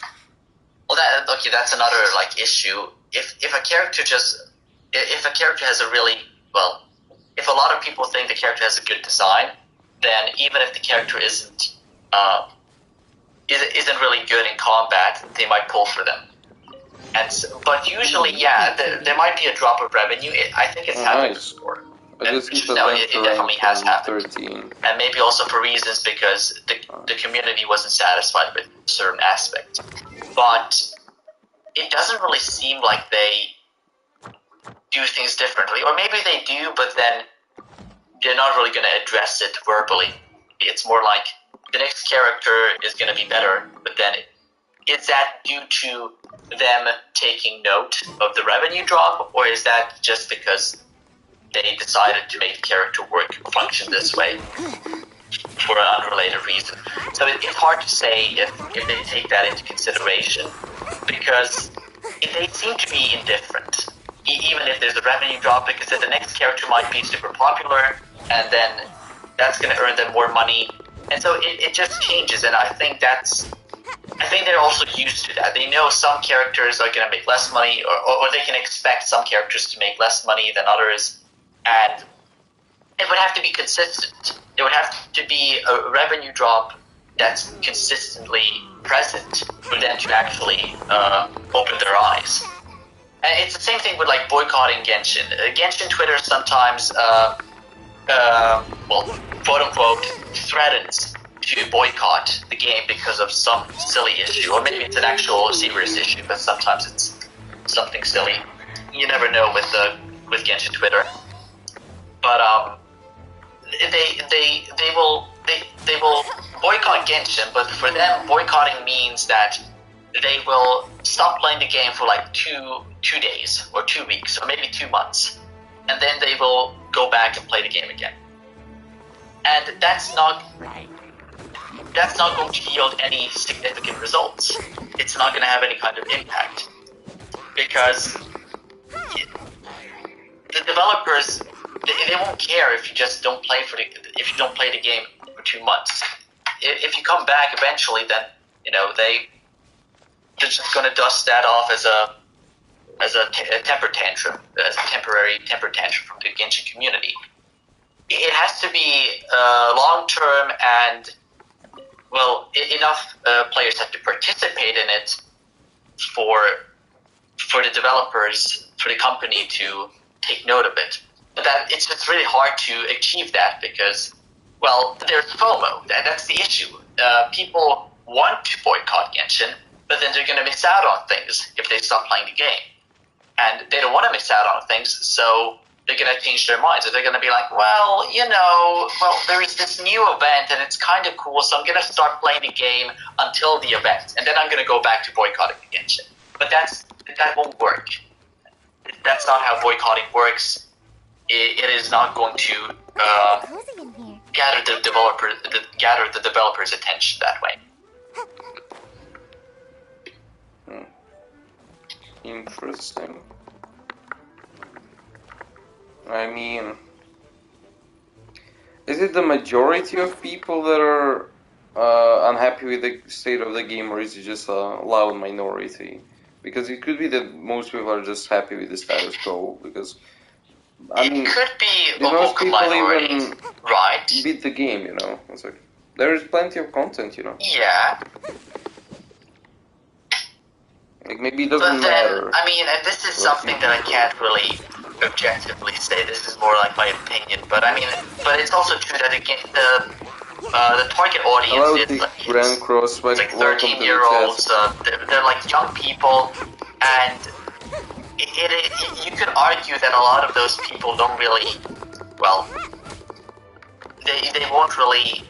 that's another like issue. If a character has a really if a lot of people think the character has a good design, then even if the character isn't really good in combat, they might pull for them. But usually, yeah, there might be a drop of revenue. I think it's happened before. It definitely has happened. 13. And maybe also for reasons because the community wasn't satisfied with certain aspects. But it doesn't really seem like they do things differently. Or maybe they do, but then they're not really going to address it verbally. It's more like the next character is going to be better, but then is that due to them taking note of the revenue drop, or is that just because they decided to make the character function this way for an unrelated reason? So it's hard to say if they take that into consideration, because they seem to be indifferent, even if there's a revenue drop, because then the next character might be super popular, and then that's going to earn them more money. And so it just changes, and I think they're also used to that. They know some characters are going to make less money, or they can expect some characters to make less money than others, and it would have to be consistent. There would have to be a revenue drop that's consistently present for them to actually open their eyes. And it's the same thing with like boycotting Genshin. Genshin Twitter sometimes quote unquote, threatens to boycott the game because of some silly issue, or maybe it's an actual serious issue, but sometimes it's something silly. You never know with Genshin Twitter. But they will boycott Genshin, but for them boycotting means that they will stop playing the game for like two days or 2 weeks or maybe 2 months, and then they will go back and play the game again. And that's not going to yield any significant results. It's not going to have any kind of impact, because the developers, they won't care if you just don't play if you don't play the game for 2 months. If you come back eventually, then they're just going to dust that off as a temper tantrum, as a temporary temper tantrum from the Genshin community. It has to be long-term, and enough players have to participate in it for the developers, for the company to take note of it. But it's really hard to achieve that because, there's FOMO. That's the issue. People want to boycott Genshin, but then they're going to miss out on things if they stop playing the game. And they don't want to miss out on things, so they're going to change their minds. So they're going to be like, there is this new event and it's kind of cool, so I'm going to start playing the game until the event, and then I'm going to go back to boycotting the Genshin. But that won't work. That's not how boycotting works. It is not going to gather the developers' attention that way. Interesting. I mean, is it the majority of people that are unhappy with the state of the game, or is it just a loud minority? Because it could be that most people are just happy with the status quo, because I mean, it could be a most vocal people minority, even right? beat the game, you know. It's like, there is plenty of content, you know. Yeah. Like, maybe it doesn't But then, matter. I mean, and this is something that I can't really objectively say. This is more like my opinion. But I mean, but it's also true that again, the target audience is like 13-year-olds. They're like young people, and you could argue that a lot of those people don't really, well, they won't really.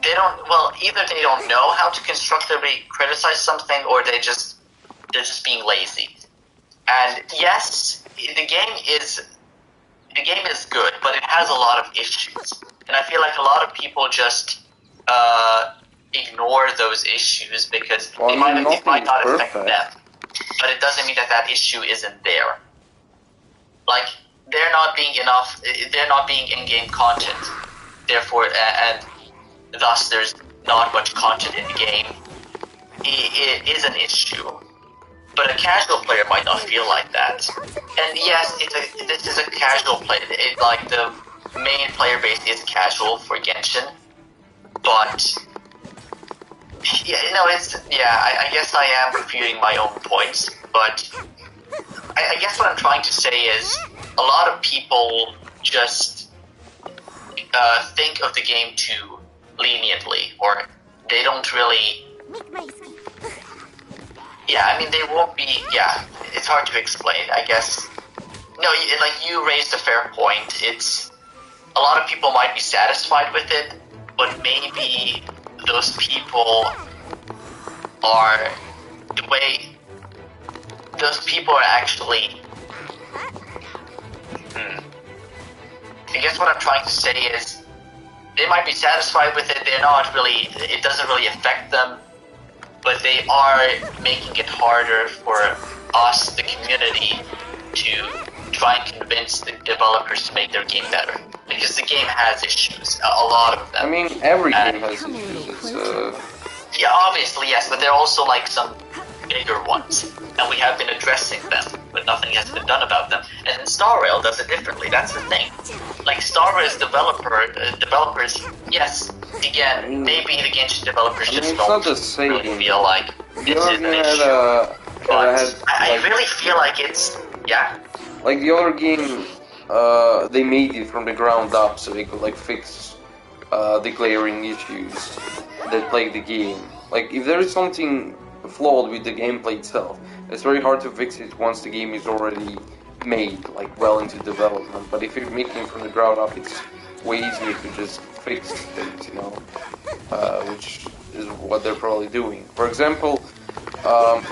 They don't, well, either they don't know how to constructively criticize something, or they're just being lazy. And yes, the game is good, but it has a lot of issues. And I feel like a lot of people just ignore those issues because it might not affect them. But it doesn't mean that issue isn't there. Like, they're not being in-game content. Therefore, and thus there's not much content in the game. It is an issue. But a casual player might not feel like that. And yes, this is a casual play. Like, the main player base is casual for Genshin. But yeah, no, I guess I am refuting my own points. But I guess what I'm trying to say is a lot of people just think of the game too leniently, or they don't really. Yeah, I mean, they won't be. Yeah, it's hard to explain, I guess. No, like, you raised a fair point. It's a lot of people might be satisfied with it, but maybe those people are the way. Those people are actually. I guess what I'm trying to say is, they might be satisfied with it. They're not really. It doesn't really affect them. But they are making it harder for us, the community, to try and convince the developers to make their game better. Because the game has issues, a lot of them. I mean, every game has issues. Yeah, obviously, yes, but there are also, like, some bigger ones. And we have been addressing them, but nothing has been done about them. And then Star Rail does it differently, that's the thing. Like, Star Rail's developers, yes, again, maybe the Genshin developers just don't really feel like this is an issue. But I really feel like it's, yeah. Like, the other game, they made it from the ground up so they could, like, fix the glaring issues that plague the game. Like, if there is something flawed with the gameplay itself, it's very hard to fix it once the game is already made, like, well into development. But if you're making it from the ground up, it's way easier to just fix things, you know, which is what they're probably doing. For example,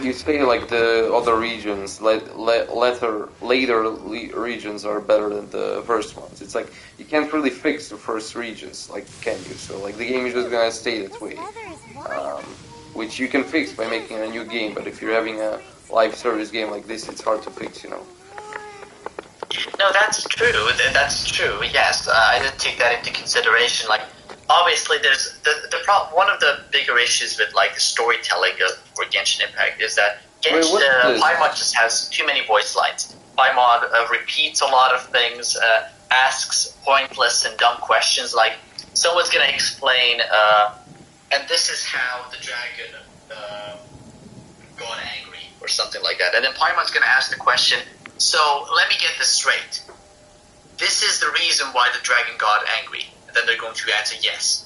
you say, like, the other regions, later regions are better than the first ones. It's like, you can't really fix the first regions, like, can you? So, like, the game is just gonna stay that way. Which you can fix by making a new game, but if you're having a live service game like this, it's hard to fix, you know. No, that's true. That's true. Yes, I did take that into consideration. Like, obviously, there's the problem. One of the bigger issues with, like, the storytelling for Genshin Impact is that Paimon just has too many voice lines. Paimon repeats a lot of things, asks pointless and dumb questions. Like, someone's gonna explain, and this is how the dragon got angry, or something like that. And then Paimon's gonna ask the question. So, let me get this straight. This is the reason why the dragon got angry. And then they're going to answer yes.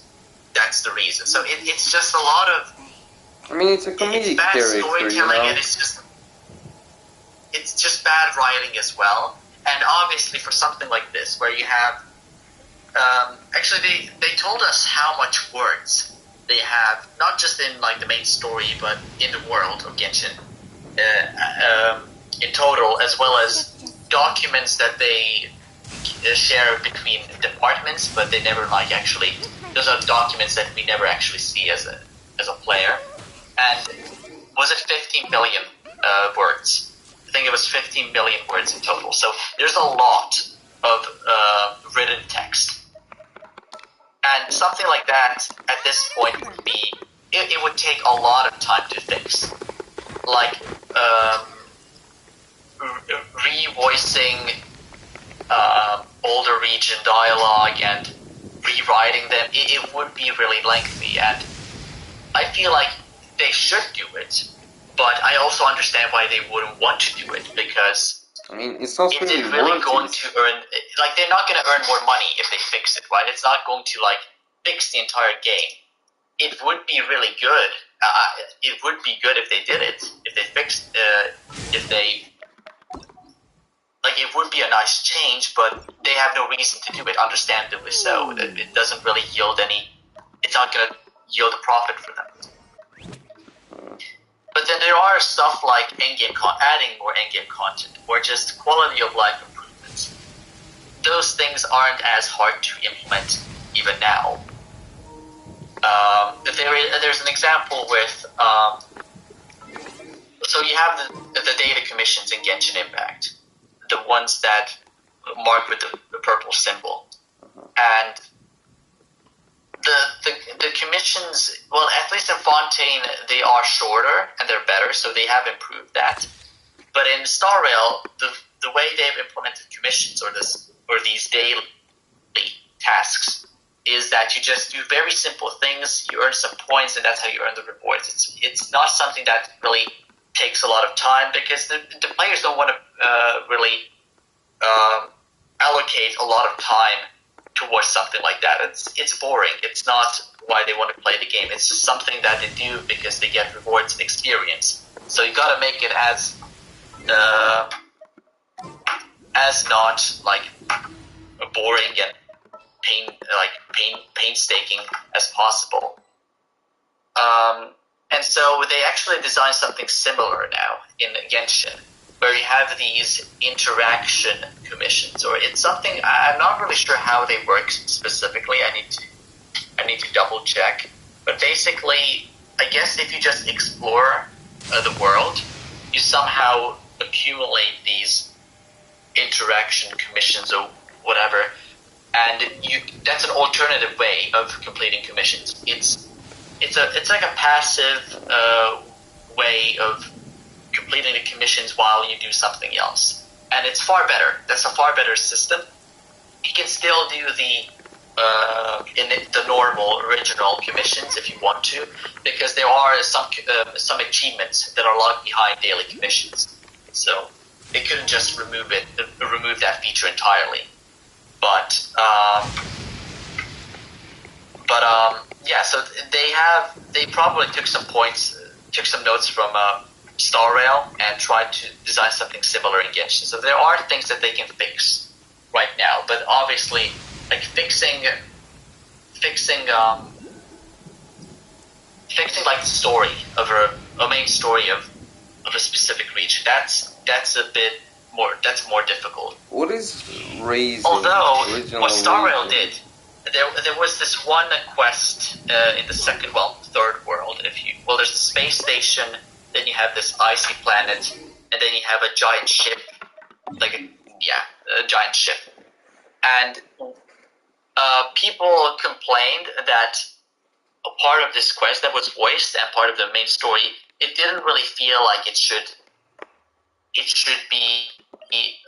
That's the reason. So it's just a lot of... I mean, it's a comedic character, storytelling, you know? And it's just bad writing as well. And obviously for something like this, where you have... actually, they told us how much words they have, not just in, like, the main story, but in the world of Genshin. In total, as well as documents that they share between departments, but they never, like, actually. Those are documents that we never actually see as a player. And was it 15 billion words? I think it was 15 billion words in total. So there's a lot of written text, and something like that at this point would be it would take a lot of time to fix, like. Revoicing older region dialogue and rewriting them, it would be really lengthy, and I feel like they should do it, but I also understand why they wouldn't want to do it, because I mean, it's not is really it really worth going it. to earn, like, they're not going to earn more money if they fix it, right? It's not going to, like, fix the entire game. It would be really good. It would be good if they did it, if they fixed, if they, like, it would be a nice change, but they have no reason to do it, understandably so. It doesn't really yield any, it's not going to yield a profit for them. But then there are stuff like adding more in-game content, or just quality of life improvements. Those things aren't as hard to implement even now. There's an example with, so you have the data commissions in Genshin Impact, the ones that marked with the purple symbol, and the commissions, well, at least in Fontaine, they are shorter and they're better, so they have improved that. But in Star Rail, the way they've implemented commissions or these daily tasks is that you just do very simple things, you earn some points, and that's how you earn the rewards. It's not something that really takes a lot of time, because the players don't want to really allocate a lot of time towards something like that. It's boring. It's not why they want to play the game. It's just something that they do because they get rewards and experience. So you gotta make it as not like boring and painstaking as possible. And so they actually designed something similar now in Genshin, where you have these interaction commissions, or it's something, I'm not really sure how they work specifically. I need to double check. But basically, I guess if you just explore the world, you somehow accumulate these interaction commissions or whatever, and that's an alternative way of completing commissions. It's like a passive way of completing the commissions while you do something else, and it's far better. That's a far better system. You can still do the normal original commissions if you want to, because there are some achievements that are locked behind daily commissions. So they couldn't just remove that feature entirely. But yeah, so they probably took some notes from Star Rail and tried to design something similar in Genshin. So there are things that they can fix right now, but obviously, like fixing like the story of a main story of a specific region. That's more difficult. What is raising? Although what Star Rail region? did, there was this one quest in the third world. There's a space station, then you have this icy planet, and then you have a giant ship, a giant ship. And people complained that a part of this quest that was voiced and part of the main story, it didn't really feel like it should be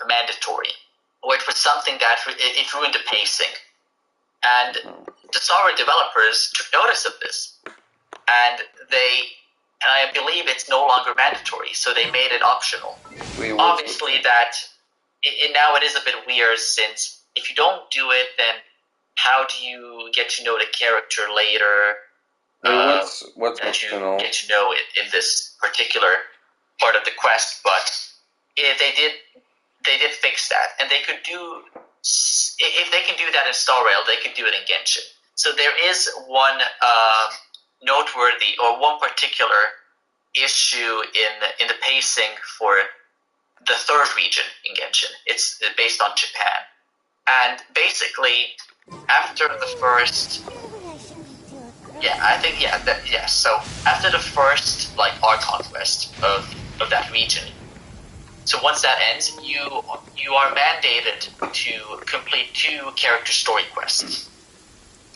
mandatory, or it was something that it ruined the pacing. And the software developers took notice of this, and I believe it's no longer mandatory, so they made it optional. Obviously, now it is a bit weird, since if you don't do it, then how do you get to know the character later? What's optional? Get to know it in this particular part of the quest, but they did fix that, and they could do. If they can do that in Star Rail, they can do it in Genshin. So there is one noteworthy, or one particular issue in the pacing for the third region in Genshin. It's based on Japan, and basically after the first, So after the first Archon quest of that region. So once that ends, you are mandated to complete 2 character story quests.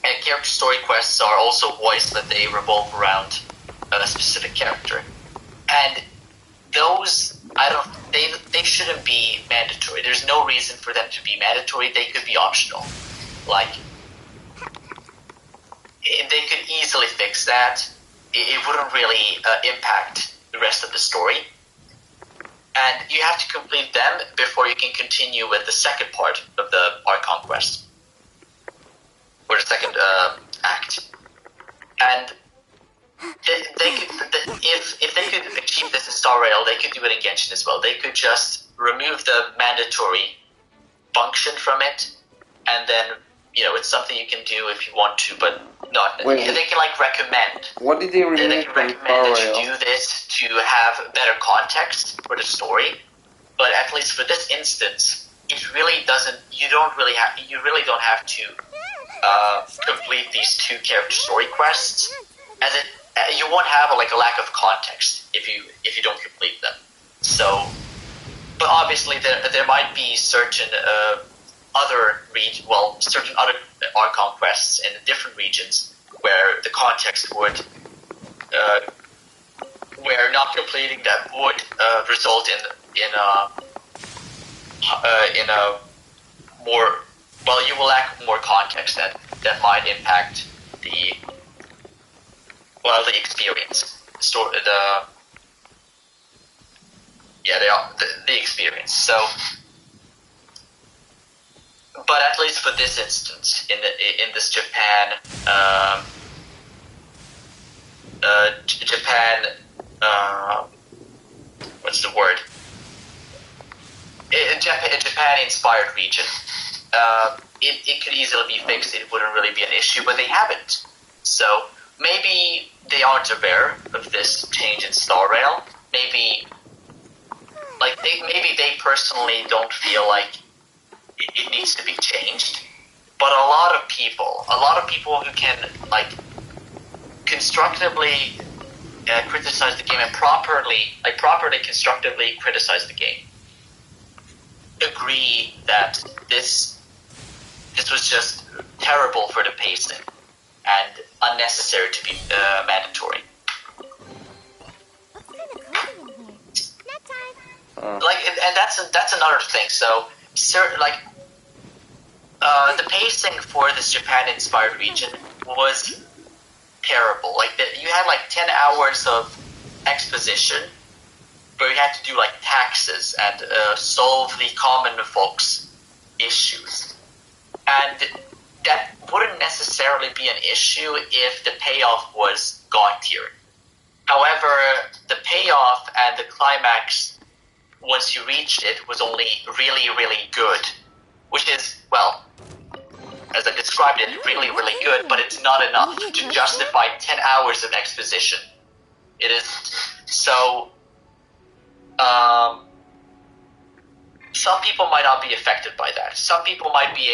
And character story quests are also voiced, that they revolve around a specific character. And those They shouldn't be mandatory. There's no reason for them to be mandatory. They could be optional. Like, they could easily fix that. It wouldn't really impact the rest of the story. And you have to complete them before you can continue with the second part of the Archon quest. Or the second act. And if they could achieve this in Star Rail, they could do it in Genshin as well. They could just remove the mandatory function from it, and then, you know, it's something you can do if you want to, but not. Wait, they can, like, recommend. What did they remove They can recommend that you do this to have better context for the story, but at least for this instance, it really doesn't. You really don't have to complete these two character story quests, as you won't have a lack of context if you don't complete them. So, but obviously there might be certain other Archon quests in different regions where the context would, where not completing them would result in a more, well, you will lack more context that might impact the experience, the experience. So, but at least for this instance, in this Japan, what's the word? Japan-inspired region, it could easily be fixed. It wouldn't really be an issue, but they haven't. So maybe they aren't aware of this change in Star Rail. Maybe they personally don't feel like it needs to be changed. But a lot of people who can constructively criticize the game and properly constructively criticize the game agree that this was just terrible for the pacing and unnecessary to be mandatory. And that's another thing. So, the pacing for this Japan-inspired region was terrible. You had 10 hours of exposition where you had to do taxes and solve the common folks' issues, and that wouldn't necessarily be an issue if the payoff was God tier. However, the payoff and the climax, once you reached it, was only really, really good, which is, well, as I described it, really, really good, but it's not enough to justify 10 hours of exposition. It isn't. So, some people might not be affected by that. Some people might be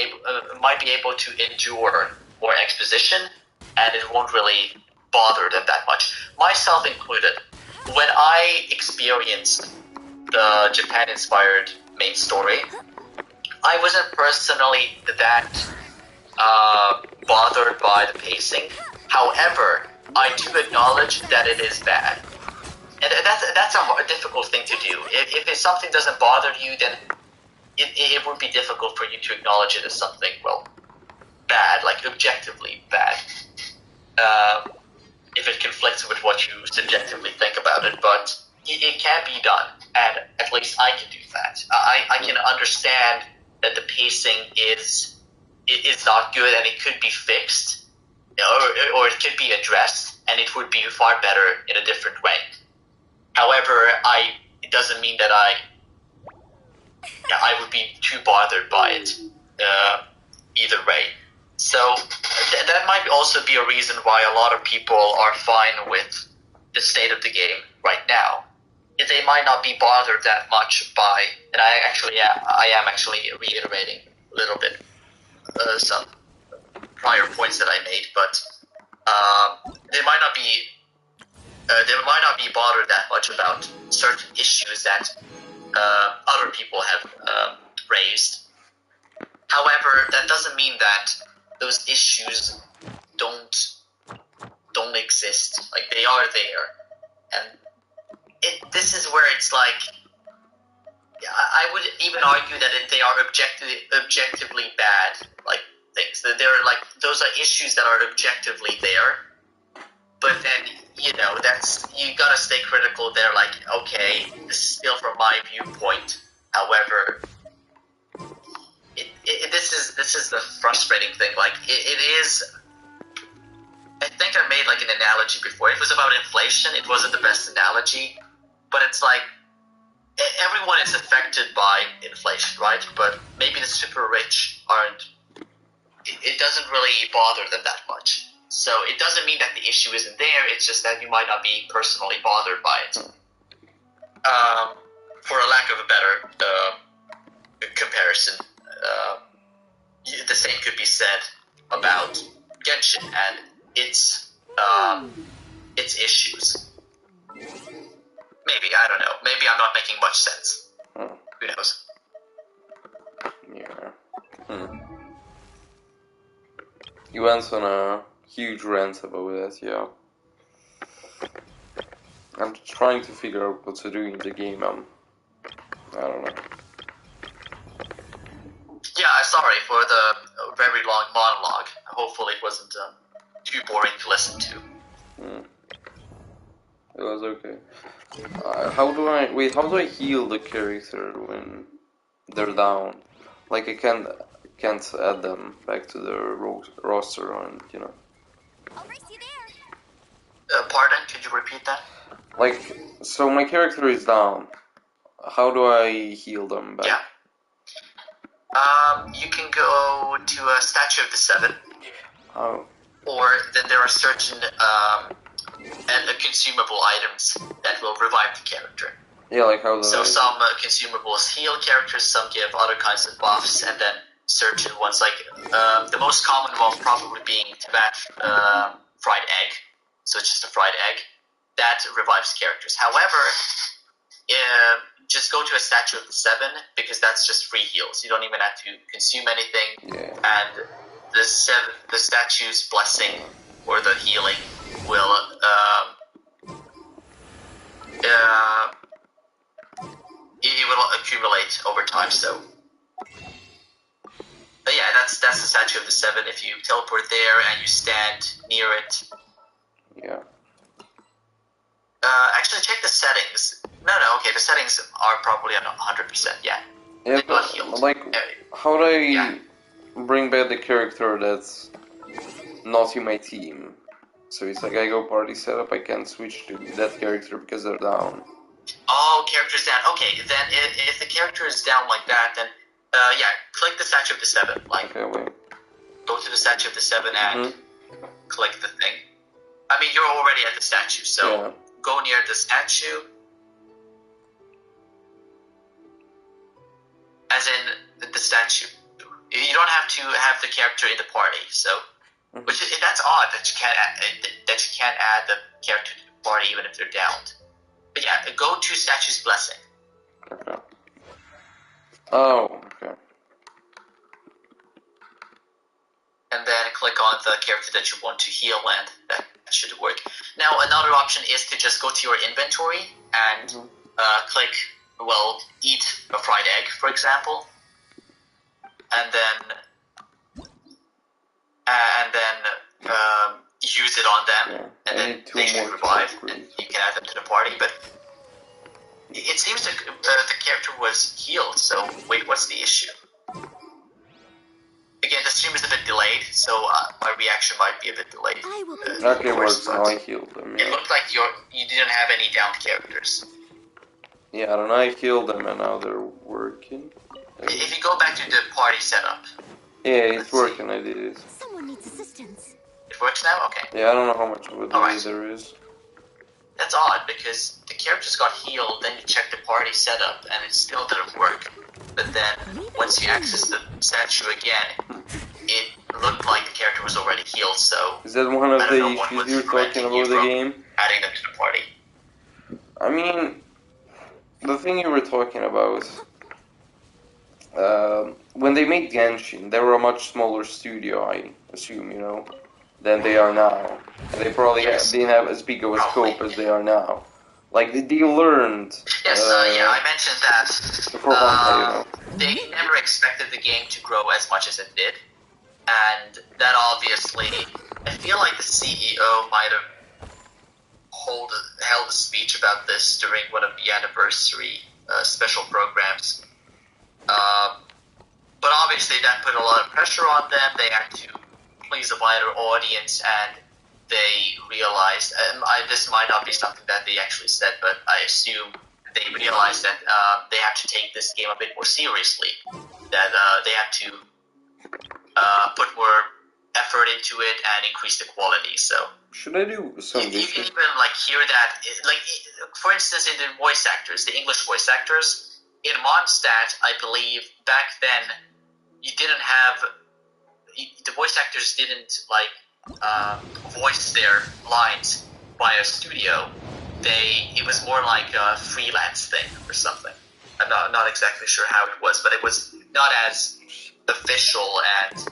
able to endure more exposition, and it won't really bother them that much. Myself included. When I experienced the Japan-inspired main story, I wasn't personally that bothered by the pacing. However, I do acknowledge that it is bad. And that's a difficult thing to do. If something doesn't bother you, then it would be difficult for you to acknowledge it as something, well, bad, objectively bad. If it conflicts with what you subjectively think about it, but it can be done, and at least I can do that. I can understand that the pacing is not good, and it could be fixed, or it could be addressed, and it would be far better in a different way. However, it doesn't mean that I would be too bothered by it either way. So that might also be a reason why a lot of people are fine with the state of the game right now. They might not be bothered that much by, and I am actually reiterating a little bit some prior points that I made, but they might not be bothered that much about certain issues that other people have raised. However, that doesn't mean that those issues don't exist. They are there, and this is where it's I would even argue that they are objectively bad, like things. That they're like those are issues that are objectively there. But then that's you gotta stay critical there. Like, okay, this is still from my viewpoint. However, this is the frustrating thing. Like, it is. I think I made like an analogy before. It was about inflation. It wasn't the best analogy, but it's like. Everyone is affected by inflation, right? But maybe the super rich aren't. It doesn't really bother them that much. So it doesn't mean that the issue isn't there. It's just that you might not be personally bothered by it. For a lack of a better comparison, the same could be said about Genshin and its issues. Maybe, I don't know. Maybe I'm not making much sense. Who knows? Yeah. You went on a huge rant about that, yeah. I'm trying to figure out what to do in the game. I don't know. Yeah, sorry for the very long monologue. Hopefully it wasn't too boring to listen to. It was okay. How do I heal the character when they're down? Like I can't add them back to the roster and I'll race you there. Pardon? Could you repeat that? Like, so my character is down. How do I heal them back? Yeah. You can go to a Statue of the Seven. Oh. Or then there are certain consumable items that will revive the character. Yeah, like how So some consumables heal characters, some give other kinds of buffs, and then certain ones, like the most common one probably being Tibet fried egg. So it's just a fried egg. That revives characters. However, just go to a Statue of the Seven, because that's just free heals. You don't even have to consume anything. Yeah. And the statue's blessing, or the healing, will it will accumulate over time. So, but yeah, that's the Statue of the Seven. If you teleport there and you stand near it, yeah. Actually, check the settings. No, okay, the settings are probably on 100%. Yeah. Yeah, but like, how do I bring back the character that's not in my team? So it's like I go party setup, I can't switch to that character because they're down. Oh, character's down. Okay, then if the character is down like that, then yeah, click the Statue of the Seven. Like, okay, wait. Go to the Statue of the Seven and click the thing. I mean, you're already at the statue, so go near the statue. As in the statue. You don't have to have the character in the party, so that's odd that you can't add the character to the party even if they're downed. But yeah, go to Statue's Blessing. Okay. Oh, okay. And then click on the character that you want to heal, and that should work. Now, another option is to just go to your inventory and click, eat a fried egg, for example, and then use it on them, and then they should revive, and you can add them to the party. But it seems that the character was healed, so wait, what's the issue? Again, the stream is a bit delayed, so my reaction might be a bit delayed. Okay, works now. I healed them. Yeah. It looked like you didn't have any downed characters. Yeah, I don't know. I healed them, and now they're working. If you go back to the party setup. Yeah, it's working. I did it. Someone needs assistance. It works now? Okay. Yeah, I don't know how much of a delay there is. That's odd, because the characters got healed, then you check the party setup, and it still didn't work. But then, once you access the statue again, it looked like the character was already healed, so... Is that one of the issues you're talking about the game? Adding them to the party. I mean, the thing you were talking about... when they made Genshin, they were a much smaller studio, I assume, than they are now. And they probably didn't have as big of a scope as they are now. Like they learned. Yes, yeah, I mentioned that. They never expected the game to grow as much as it did, and that obviously, I feel like the CEO might have held a speech about this during one of the anniversary special programs. But obviously that put a lot of pressure on them. They had to please a wider audience, and they realized, this might not be something that they actually said, but I assume they realized that they have to take this game a bit more seriously, that they have to put more effort into it and increase the quality. So should I do some? You can even like hear that, like for instance, in the voice actors, the English voice actors in Mondstadt, I believe back then you didn't have the voice actors didn't voice their lines by a studio. It was more like a freelance thing or something. I'm not exactly sure how it was, but it was not as official and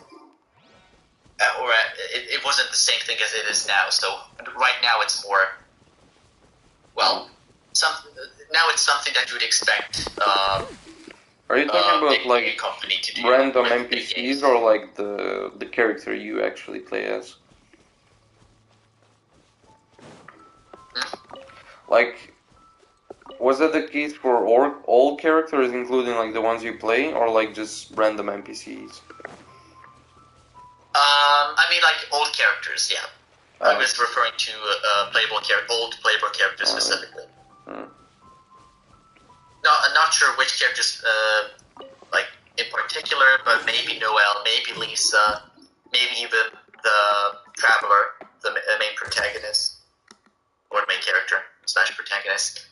it wasn't the same thing as it is now. So right now it's more, well, now it's something that you would expect. Are you talking about like a company to do random NPCs or like the character you actually play as? Like, was that the case for all characters, including like the ones you play, or like just random NPCs? I mean, like old characters, yeah. I was referring to old playable characters specifically. No, I'm not sure which characters, like in particular, but maybe Noelle, maybe Lisa, maybe even the Traveler, the main protagonist, or main character / protagonist.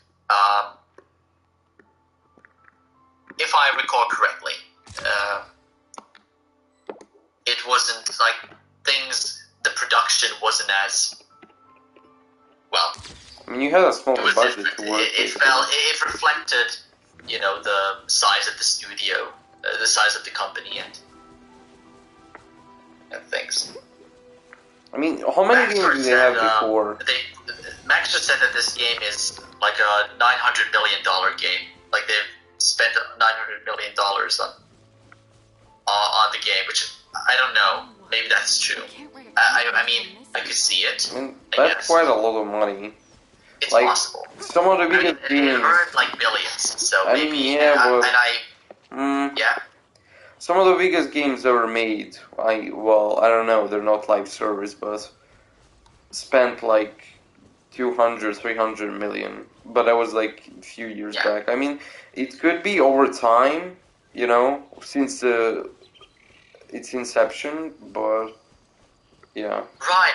If I recall correctly, it wasn't like the production wasn't as well. I mean, you had a small budget to work with. It reflected, the size of the studio, the size of the company, and things. I mean, how many games did they have before? Max just said that this game is like a $900 million game. Like they've spent $900 million on the game, which I don't know. Maybe that's true. I mean, I could see it. I mean, that's quite a lot of money. It's possible. Some of the biggest games. It earned like millions, so maybe. Yeah. Some of the biggest games ever made, I don't know, they're not live service, but spent like 200, 300 million. But that was like a few years back. I mean, it could be over time, since its inception, but yeah.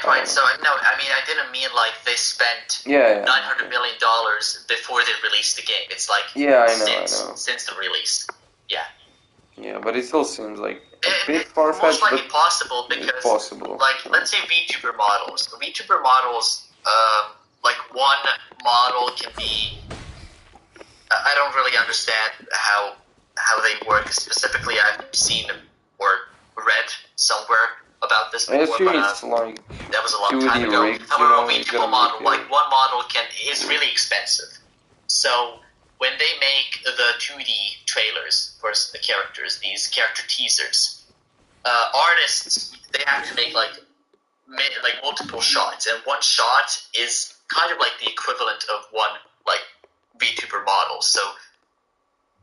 Right. So no, I mean, I didn't mean like they spent $900 million before they released the game. It's like I know. Since the release. Yeah. Yeah, but it still seems like a bit far-fetched, most likely possible because, like, let's say VTuber models. VTuber models, like one model can be. I don't really understand how they work specifically. I've seen or read somewhere about this before, I assume it's like that was a long time ago. However, a VTuber model, like one model is really expensive. So when they make the 2D trailers for the characters, these character teasers, artists, they have to make like multiple shots, and one shot is kind of like the equivalent of one like VTuber model. So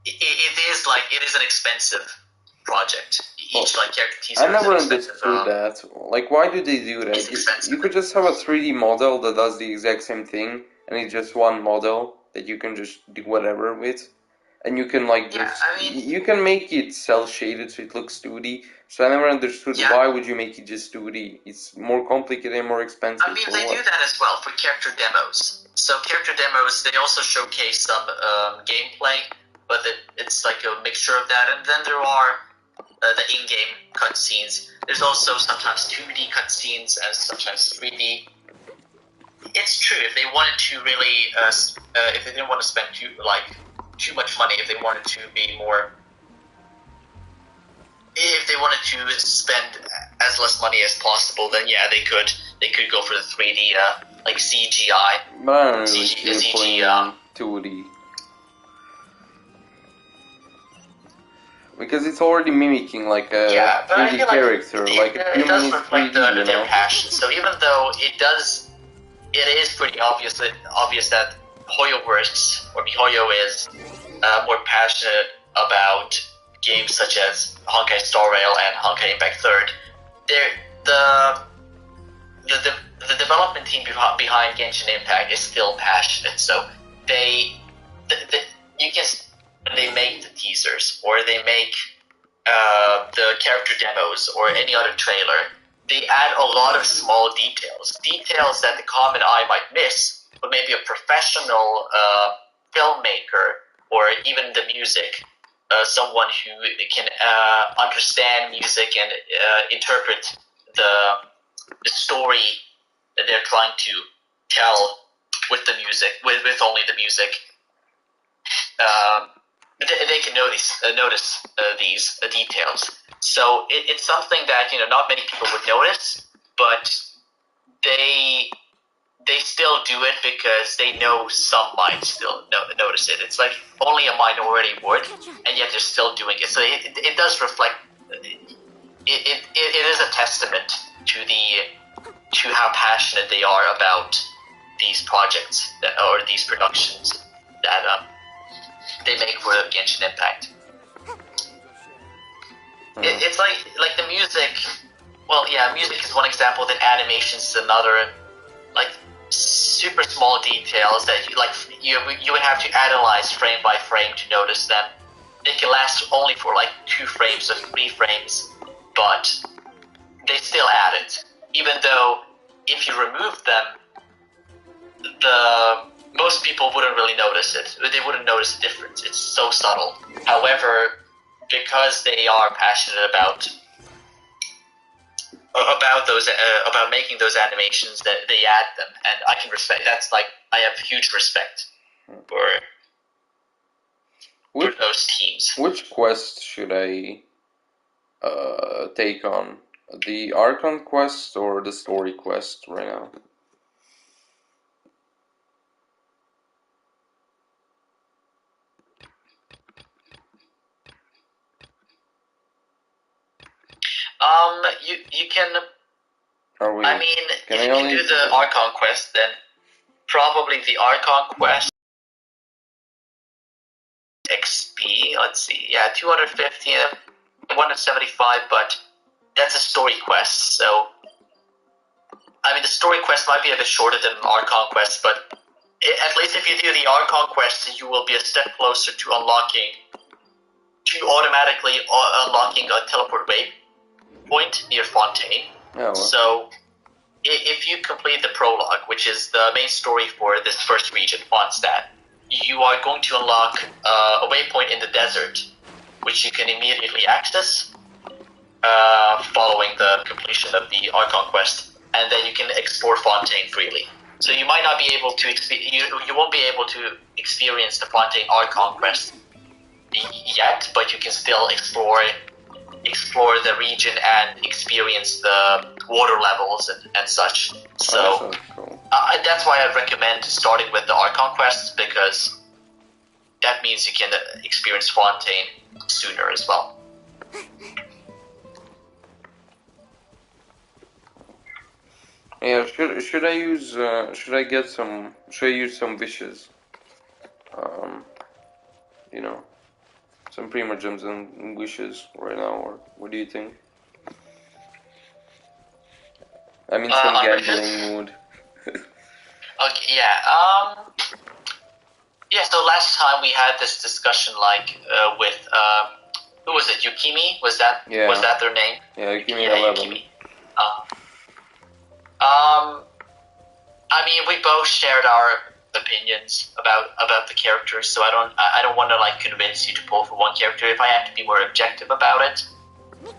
it is an expensive project. Each like character teaser. I never understood that. Like, why do they do that? You could just have a 3D model that does the exact same thing, and it's just one model that you can just do whatever with, and you can you can make it cel shaded so it looks 2D. So I never understood why would you make it just 2D. It's more complicated and more expensive. I mean, they do that as well for character demos. So character demos, they also showcase some gameplay, but it's like a mixture of that. And then there are the in-game cutscenes. There's also sometimes 2D cutscenes and sometimes 3D. It's true, if they wanted to really, if they didn't want to spend too much money, if they wanted to be more, if they wanted to spend as less money as possible, then yeah, they could go for the 3D like CGI. But I don't really see the point in 2D. Because it's already mimicking like a 3D character, like a human is 3D, you know? Passion. So even though it is pretty obvious that HoYoverse or MiHoYo is more passionate about games such as Honkai Star Rail and Honkai Impact 3rd. The development team behind Genshin Impact is still passionate. So they make the teasers or they make the character demos or any other trailer, they add a lot of small details that the common eye might miss, but maybe a professional filmmaker or even the music, someone who can understand music and interpret the story that they're trying to tell with the music, with only the music. They can notice these details. So it's something that not many people would notice, but they still do it because they know some might still notice it. It's like only a minority would, and yet they're still doing it. So it does reflect. It is a testament to how passionate they are about these projects or these productions that they make for Genshin Impact. It's like the music. Well, yeah, music is one example. Then animations is another. Like super small details that you would have to analyze frame by frame to notice them. They can last only for like 2 frames or 3 frames, but they still add it. Even though if you remove them, most people wouldn't really notice it. They wouldn't notice the difference. It's so subtle. However, because they are passionate about making those animations, that they add them, and I can respect. That's like I have huge respect for those teams. Which quest should I take on? The Archon quest or the story quest right now? You can. I mean, if you can do the Archon quest, then probably the Archon quest XP. Let's see, yeah, 250, 175, but that's a story quest. So, I mean, the story quest might be a bit shorter than an Archon quest, but at least if you do the Archon quest, you will be a step closer to automatically unlocking a teleport waypoint near Fontaine. Oh, so, if you complete the prologue, which is the main story for this first region, Mondstadt, you are going to unlock a waypoint in the desert, which you can immediately access following the completion of the Archon quest, and then you can explore Fontaine freely. So you might not be able to you won't be able to experience the Fontaine Archon quest yet, but you can still explore the region and experience the water levels and such. So cool. That's why I recommend starting with the Archon quest, because that means you can experience Fontaine sooner as well. Yeah, should I use should I use some wishes? Some Prima Gems and wishes right now, or what do you think? I'm in some gambling mood. Okay, yeah. Yeah, so last time we had this discussion with who was it? Yukimi? Was that their name? Yeah, Yukimi 11. Yukimi. I mean, we both shared our opinions about the characters, so I don't want to like convince you to pull for one character. If I have to be more objective about it,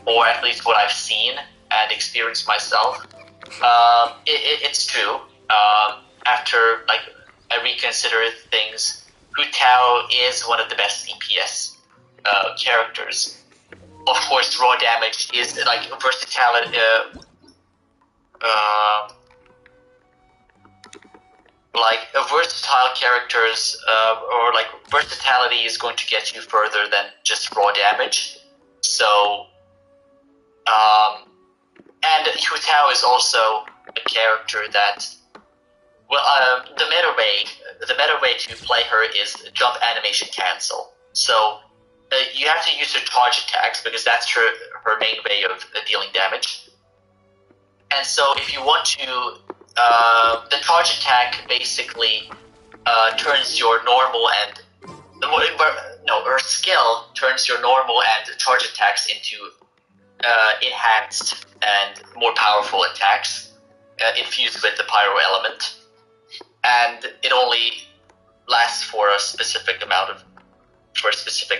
or at least what I've seen and experienced myself, it's true. After like I reconsider things, Hu Tao is one of the best CPS characters. of course, raw damage is like versatility. Like versatile characters, or like versatility is going to get you further than just raw damage. So, and Hu Tao is also a character that, well, the meta way to play her is jump animation cancel. So you have to use her charge attacks because that's her main way of dealing damage. And so if you want to, the charge attack basically turns your normal and her skill turns your normal and charge attacks into enhanced and more powerful attacks infused with the pyro element, and it only lasts for a specific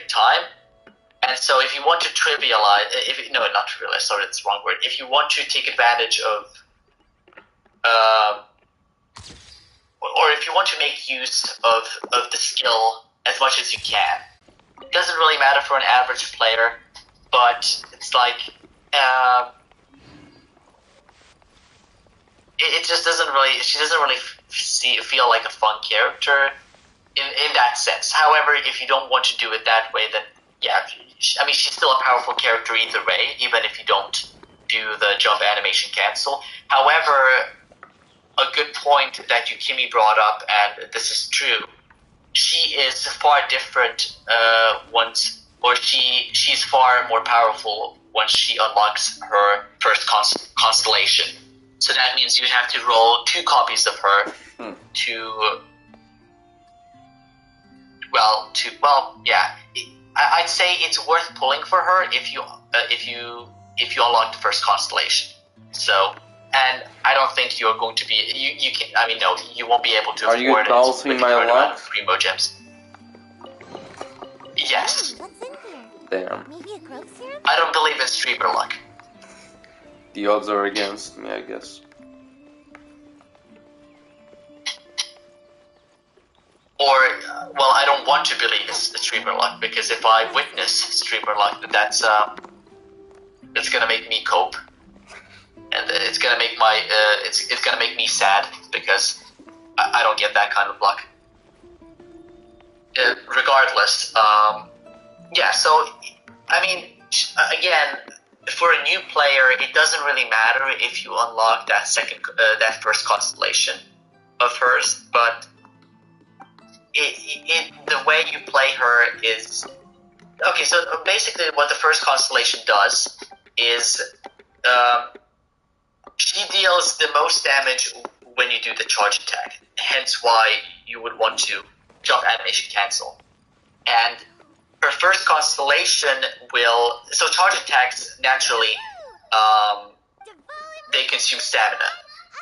time. And so if you want to trivialize, not trivialize, sorry, that's the wrong word. If you want to take advantage of, or if you want to make use of the skill as much as you can, it doesn't really matter for an average player, but it's like, it just doesn't really, she doesn't really feel like a fun character in that sense. However, if you don't want to do it that way, then yeah, I mean, she's still a powerful character either way, even if you don't do the jump animation cancel. However, a good point that Yukimi brought up, and this is true, she is far different she's far more powerful once she unlocks her first constellation. So that means you have to roll 2 copies of her I'd say it's worth pulling for her if you unlock the first constellation. So, and I don't think you're going to be you won't be able to afford it. Are you balancing my luck? Primo gems. Yes. What's in here? Damn. Maybe a growth serum? I don't believe in streamer luck. The odds are against me, I guess. Or, I don't want to believe it's streamer luck, because if I witness streamer luck, that's it's gonna make me cope, and it's gonna make it's gonna make me sad because I don't get that kind of luck. Regardless, So I mean, again, for a new player, it doesn't really matter if you unlock that first constellation of hers, but the way you play her is okay. So basically, what the first constellation does is she deals the most damage when you do the charge attack. Hence, why you would want to jump animation cancel. And her first constellation so charge attacks naturally they consume stamina.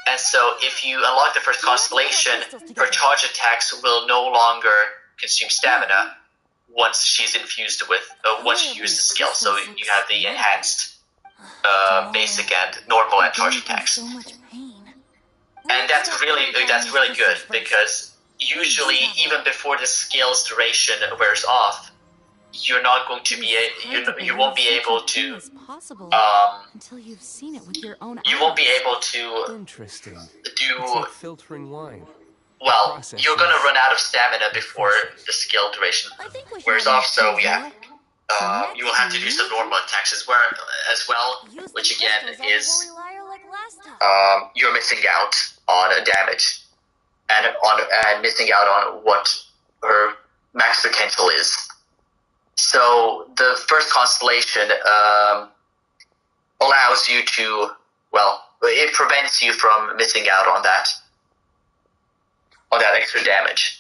And so if you unlock the first constellation, her charge attacks will no longer consume stamina once she's infused once you use the skill. So you have the enhanced basic and normal and charge attacks. And that's really good, because usually even before the skill's duration wears off, you're not going to be you won't be able to until you've seen it with your own eyes. You won't be able to Interesting. do It's like filtering wine. well. You're gonna run out of stamina before the skill duration wears off. So yeah, you will have to do some normal attacks as well, which again is you're missing out on damage and missing out on what her max potential is. So the first constellation allows you to, it prevents you from missing out on that extra damage.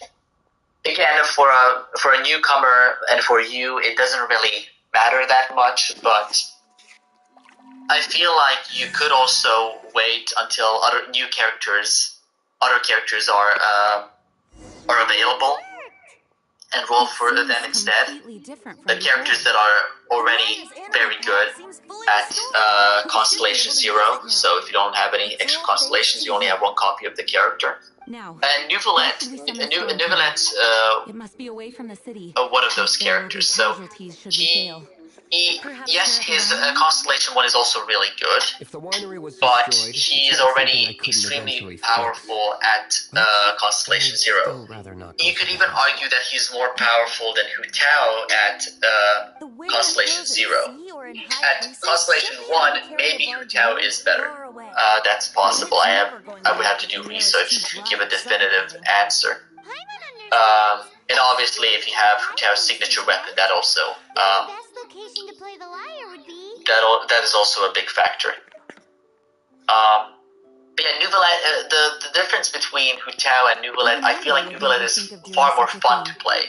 Again, for a newcomer and for you, it doesn't really matter that much, but I feel like you could also wait until other characters are available and roll for them instead. The characters that are already very good at Constellation 0, so if you don't have any extra constellations, you only have 1 copy of the character. And Nuvolent it must be away from the city. One of those characters, so he Yes, his Constellation 1 is also really good, If the winery was but destroyed, he it's is not something I already couldn't extremely eventually powerful at Constellation I'd 0. still rather not go You to could the even house. argue that he's more powerful than Hu Tao at The wind Constellation blows 0. at sea or in high At places Constellation should be able 1, to carry maybe the Hu barge Tao way is better. far away. That's possible. It's I never going to would have to make do it near research as to dry give a or definitive suffocating. answer. And obviously, if you have Hu Tao's signature weapon, that also The best location to play the lyre would be. that is also a big factor. But yeah, Nouvellette, the difference between Hu Tao and Nouvellette, I feel like Nouvellette is far more fun to play.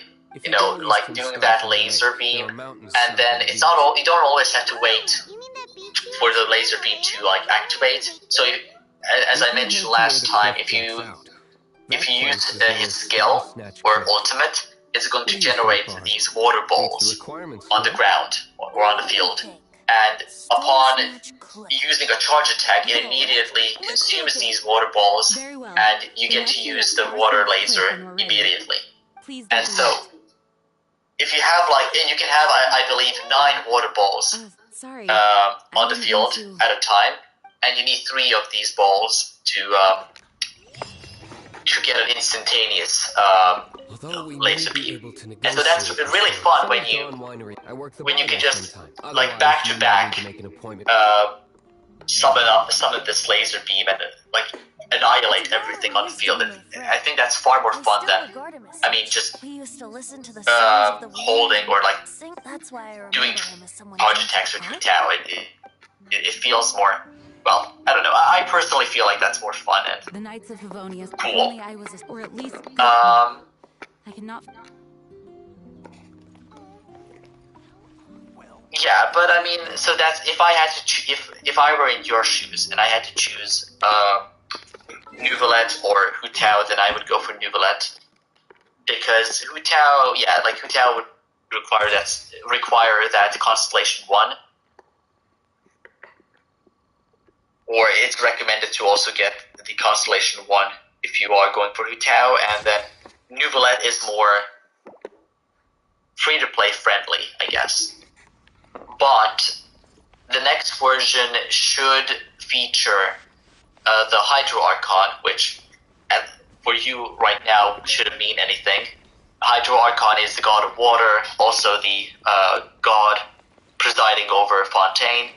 You know, like doing that laser beam, and then it's not all, you don't always have to wait for the laser beam to like activate. So, as I mentioned last time, if you use his skill or ultimate, it's going to generate these water balls on the ground or on the field. And upon using a charge attack, it immediately consumes these water balls, and you get to use the water laser immediately. And so, if you have you can have, I believe, 9 water balls on the field at a time, and you need 3 of these balls to get an instantaneous laser beam. And so that's really fun when you can just like back to back summon this laser beam and like annihilate everything on the field. And I think that's far more fun than just holding or like doing charge attacks with Hu Tao. It feels more. Well, I don't know. I personally feel like that's more fun and The Knights of Favonius, cool. only I was, or at least I cannot. Yeah, but I mean, so that's if I had to if I were in your shoes and I had to choose Nouvellette or Hu Tao, then I would go for Nouvellette because Hu Tao, Hu Tao would require that Constellation 1. Or it's recommended to also get the Constellation 1 if you are going for Hu Tao, and then Nouvellette is more free-to-play friendly, I guess. But the next version should feature the Hydro Archon, which for you right now shouldn't mean anything. Hydro Archon is the god of water, also the god presiding over Fontaine.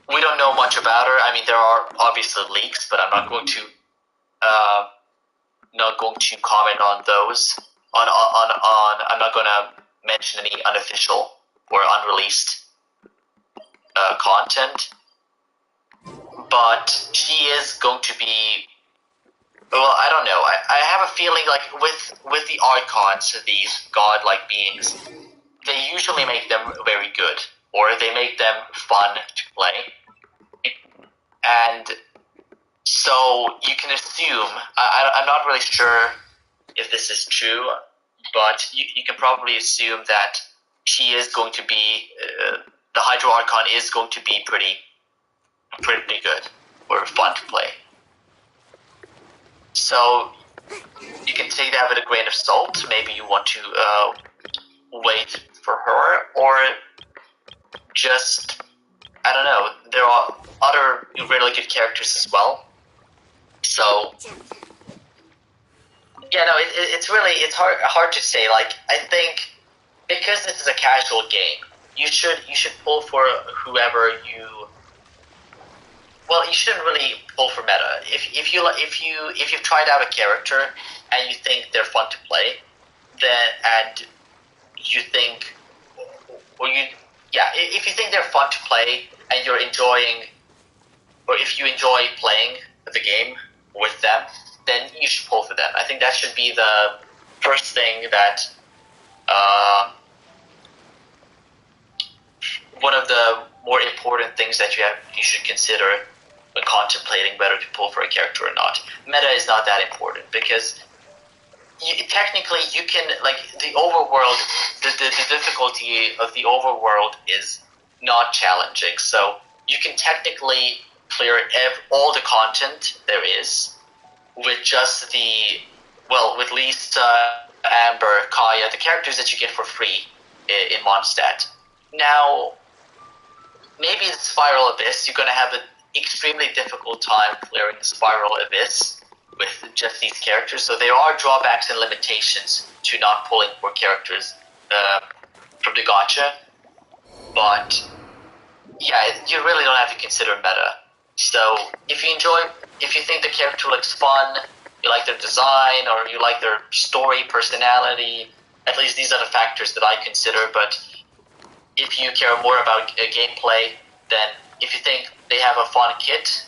We don't know much about her. I mean, there are obviously leaks, but I'm not going to comment on those. I'm not going to mention any unofficial or unreleased content. But she is going to be. Well, I don't know. I have a feeling like with the Archons, these godlike beings, they usually make them very good, or they make them fun to play. And so you can assume, I'm not really sure if this is true, but you can probably assume that she is going to be, the Hydro Archon is going to be pretty good, or fun to play. So you can take that with a grain of salt. Maybe you want to wait for her, or just, I don't know, there are other really good characters as well. So, yeah, no, it's hard to say. Like, I think because this is a casual game, you should pull for whoever you. Well, you shouldn't really pull for meta. If you've tried out a character and you think they're fun to play, if you think they're fun to play and you're enjoying, or if you enjoy playing the game with them, then you should pull for them. I think that should be the first thing that one of the more important things that you should consider when contemplating whether to pull for a character or not. Meta is not that important because technically you can, like, the overworld, the difficulty of the overworld is not challenging, so you can technically clear all the content there is with just with least Amber, Kaya, the characters that you get for free in Mondstadt. Now, maybe in Spiral Abyss, you're going to have an extremely difficult time clearing the Spiral Abyss with just these characters. So there are drawbacks and limitations to not pulling more characters from the gacha. But yeah, you really don't have to consider meta. So if you think the character looks fun, you like their design, or you like their story, personality, at least these are the factors that I consider. But if you care more about gameplay, then if you think they have a fun kit,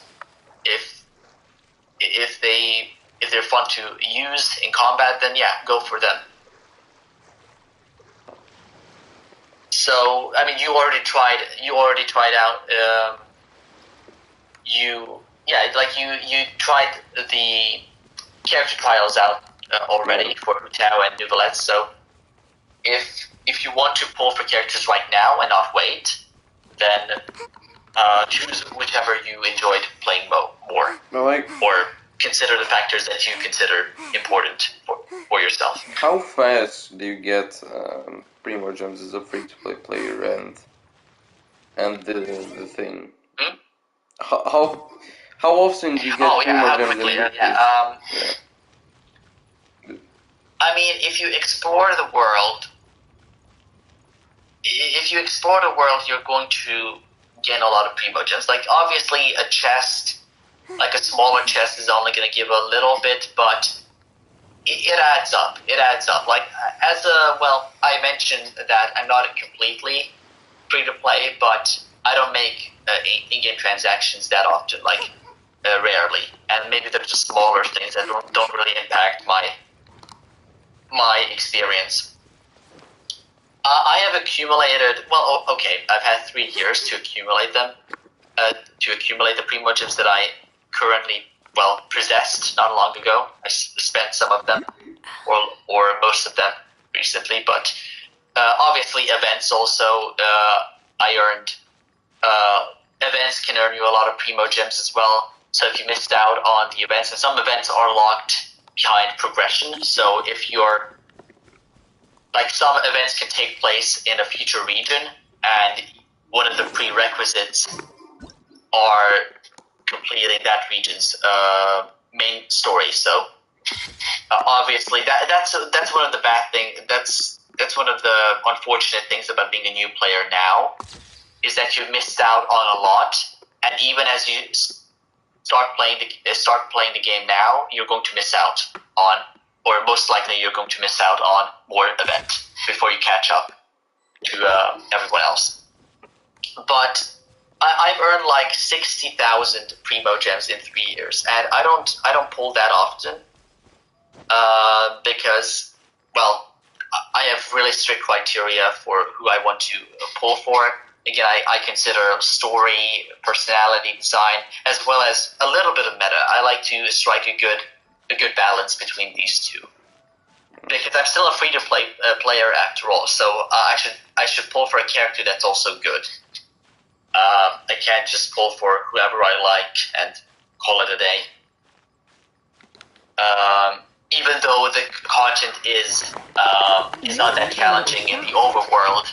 if they're fun to use in combat, then yeah, go for them. So I mean, you already tried out. You tried the character trials out already for Hutao and Nuvolette. So if you want to pull for characters right now and not wait, then choose whichever you enjoyed playing more, or consider the factors that you consider important for yourself. How fast do you get Primo Gems as a free-to-play player and the thing? Hmm? How often do you get Primo Gems? Quickly, I mean, if you explore the world, you're going to gain a lot of Primo Gems. Like, obviously, a chest, like a smaller chest, is only going to give a little bit, but it adds up. It adds up. Like, I mentioned that I'm not completely free-to-play, but I don't make in-game transactions that often, like, rarely. And maybe they're just smaller things that don't really impact my experience. I have accumulated, I've had 3 years to accumulate them, to accumulate the Primo Gems that I currently, possessed not long ago. I spent some of them, or most of them recently, but obviously events also, I earned, events can earn you a lot of Primo Gems as well, so if you missed out on the events, and some events are locked behind progression, so if you're, like, some events can take place in a future region, and one of the prerequisites are completing that region's main story. So obviously, that's one of the bad things. That's one of the unfortunate things about being a new player now, is that you missed out on a lot, and even as you start playing the game now, you're going to miss out on. Or most likely you're going to miss out on more events before you catch up to everyone else. But I've earned like 60,000 Primo Gems in 3 years, and I don't pull that often because, I have really strict criteria for who I want to pull for. Again, I consider story, personality, design, as well as a little bit of meta. I like to strike a good balance between these two, because I'm still a free-to-play player after all. So I should pull for a character that's also good. I can't just pull for whoever I like and call it a day. Even though the content is not that challenging in the overworld,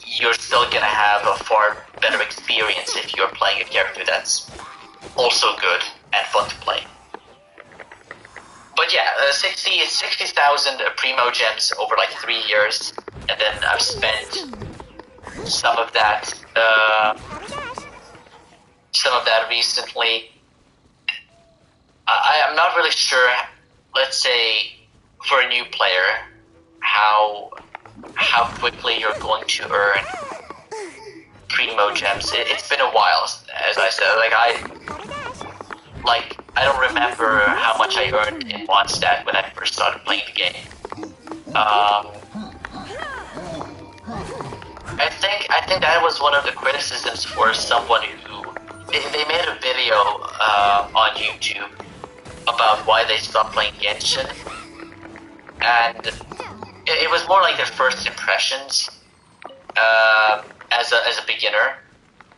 you're still gonna have a far better experience if you're playing a character that's also good and fun to play. But yeah, 60,000 Primo Gems over like 3 years, and then I've spent some of that recently. I'm not really sure, let's say, for a new player, how quickly you're going to earn Primo Gems. It's been a while, as I said. I don't remember how much I earned in Mondstadt when I first started playing the game. I think that was one of the criticisms for someone who they made a video on YouTube about why they stopped playing Genshin, and it was more like their first impressions as a beginner.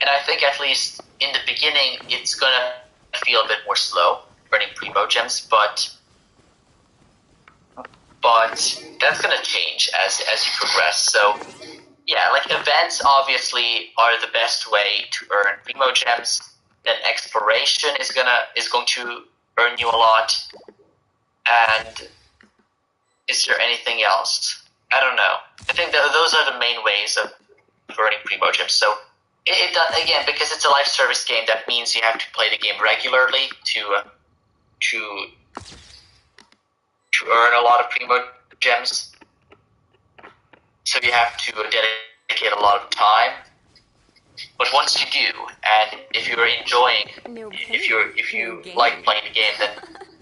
And I think at least in the beginning it's gonna feel a bit more slow earning Primo Gems, but but that's gonna change as you progress. So yeah, like events obviously are the best way to earn primo gems. Then exploration is going to earn you a lot. And is there anything else? I don't know. I think those are the main ways of earning primo gems. So it does, again, because it's a live service game. That means you have to play the game regularly to earn a lot of primo gems. So you have to dedicate a lot of time. But once you do, and if you're enjoying, if you like playing the game, then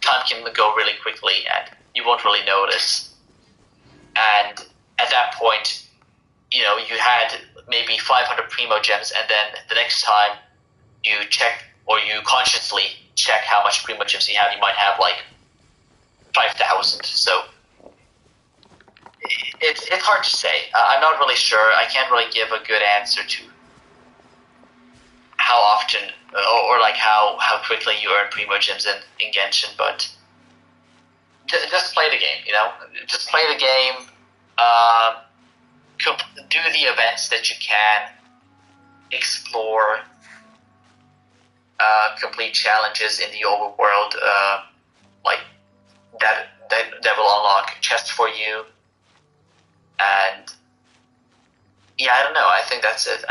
time can go really quickly, and you won't really notice. And at that point, you know, you had maybe 500 primo gems, and then the next time you check, or you consciously check how much primo gems you have, you might have like 5,000. So it's hard to say. I'm not really sure. I can't really give a good answer to how often or like how quickly you earn primo gems in Genshin, but just play the game, you know? Just play the game, do the events that you can, explore, complete challenges in the overworld, like that will unlock chests for you, and yeah, I don't know, I think that's it.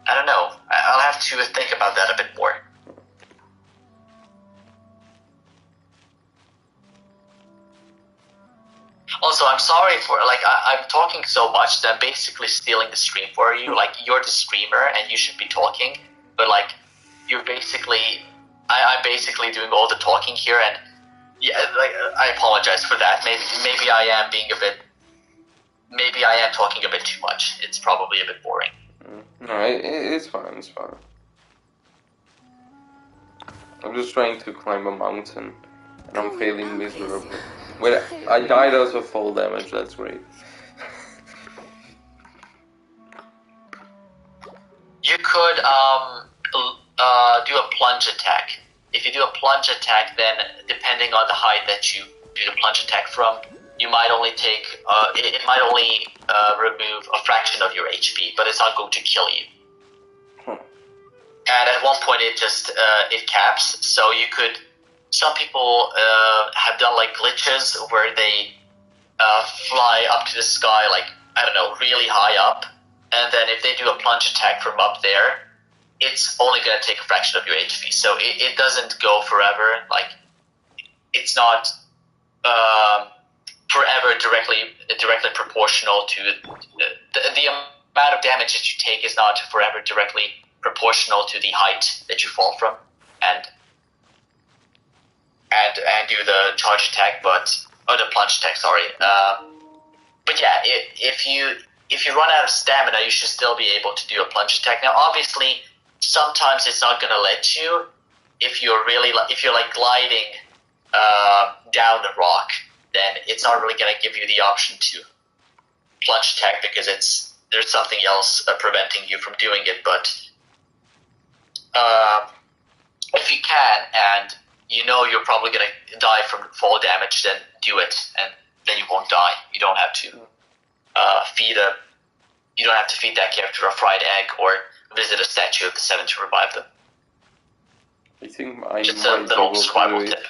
I don't know. I'll have to think about that a bit more. Also, I'm sorry for, like, I'm talking so much that I'm basically stealing the stream for you. Like, you're the streamer and you should be talking, but, like, you're basically, I'm basically doing all the talking here, and yeah, like, I apologize for that. Maybe I am maybe I am talking a bit too much. It's probably a bit boring. No, it's fine, it's fine. I'm just trying to climb a mountain, and I'm failing miserably. Wait, I died out of fall damage, that's great. You could do a plunge attack. If you do a plunge attack, then depending on the height that you do the plunge attack from, you might only take, it might only remove a fraction of your HP, but it's not going to kill you. And at one point it just, it caps, so you could, some people have done like glitches where they fly up to the sky, like, I don't know, really high up, and then if they do a plunge attack from up there, it's only going to take a fraction of your HP, so it doesn't go forever, like, it's not forever directly proportional to the amount of damage that you take is not forever directly proportional to the height that you fall from, and do the charge attack, or the plunge attack, sorry. But yeah, if you run out of stamina, you should still be able to do a plunge attack. Now, obviously, sometimes it's not going to let you if you're like gliding down the rock. Then it's not really going to give you the option to plunge attack because there's something else preventing you from doing it. But if you can, and you know you're probably going to die from fall damage, then do it, and then you won't die. You don't have to feed that character a fried egg or visit a statue of the Seven to revive them. I think I just a little survival tip.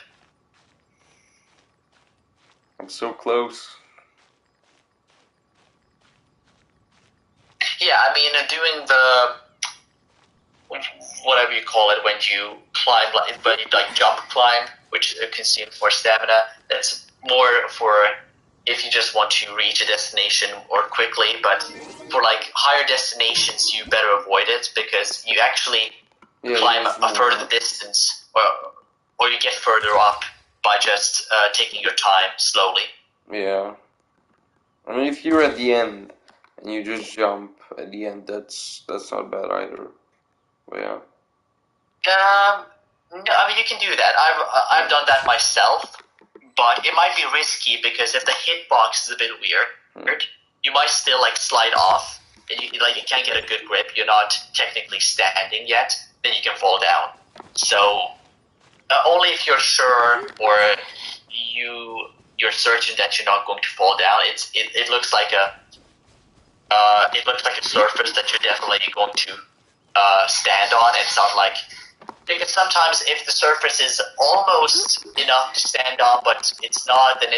I'm so close. Yeah, I mean, doing the whatever you call it when you climb, when you like jump climb, which consumes more stamina. That's more for if you just want to reach a destination more quickly. But for like higher destinations, you better avoid it because you actually climb a further distance, or you get further up by just taking your time slowly. Yeah. I mean, if you're at the end and you just jump at the end, that's not bad either. But yeah. No, I mean, you can do that. I've done that myself, but it might be risky because if the hitbox is a bit weird, you might still like slide off, and you can't get a good grip. You're not technically standing yet. Then you can fall down. So only if you're sure, or you're certain that you're not going to fall down. It looks like a surface that you're definitely going to stand on. It's not like, because sometimes if the surface is almost enough to stand on, but it's not, then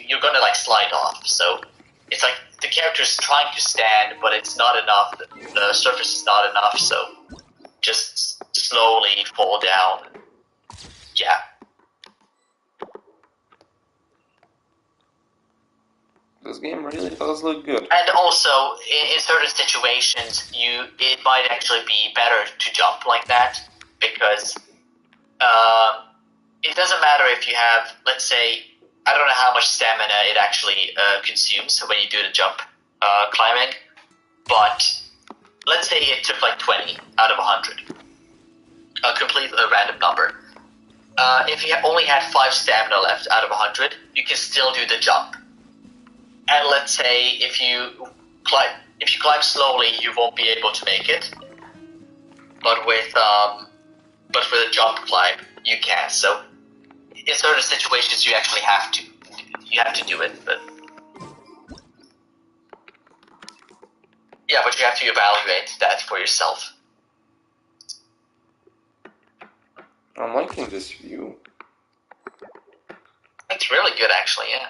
you're going to like slide off. So it's like the character's trying to stand, but it's not enough. The surface is not enough, so just slowly fall down. Yeah. This game really does look good. And also, in certain situations, it might actually be better to jump like that, because it doesn't matter if you have, let's say, I don't know how much stamina it actually consumes when you do the jump climbing, but let's say it took like 20 out of 100. A complete random number. If you only had 5 stamina left out of 100, you can still do the jump. And let's say if you climb slowly, you won't be able to make it. But with a jump climb, you can. So in certain situations, you actually have to do it. But yeah, but you have to evaluate that for yourself. I'm liking this view. It's really good, actually. Yeah.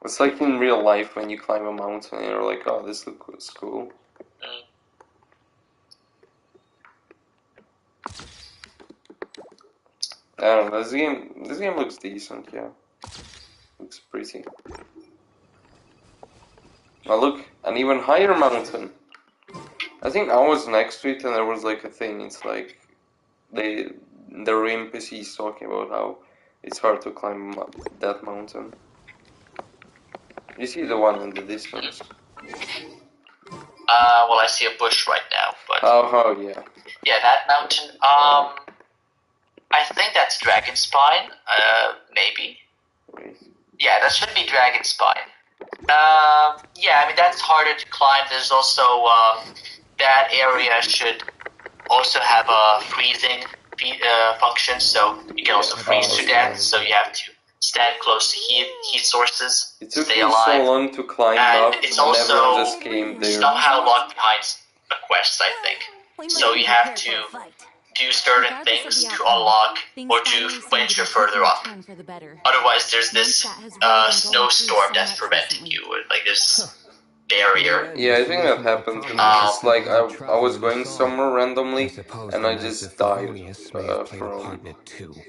It's like in real life when you climb a mountain and you're like, oh, this looks cool. I don't know, this game looks decent, yeah. Looks pretty. Now look, an even higher mountain. I think I was next to it and there was like a thing, it's like the NPCs talking about how it's hard to climb that mountain. You see the one in the distance? Well, I see a bush right now, but... Oh, yeah. Yeah, that mountain, I think that's Dragon Spine, maybe. Wait. Yeah, that should be Dragon Spine. Yeah, I mean, that's harder to climb. There's also, that area should also have a freezing function, so you can also freeze to death, so you have to stand close to heat sources, it took stay me alive. so long to climb up, and it's and also everyone just came there. somehow locked behind a quest, I think. So you have to do certain things to unlock or to venture further up. Otherwise, there's this snowstorm that's preventing you, like this barrier. Yeah, I think that happened to me. It's like I was going somewhere randomly and I just died from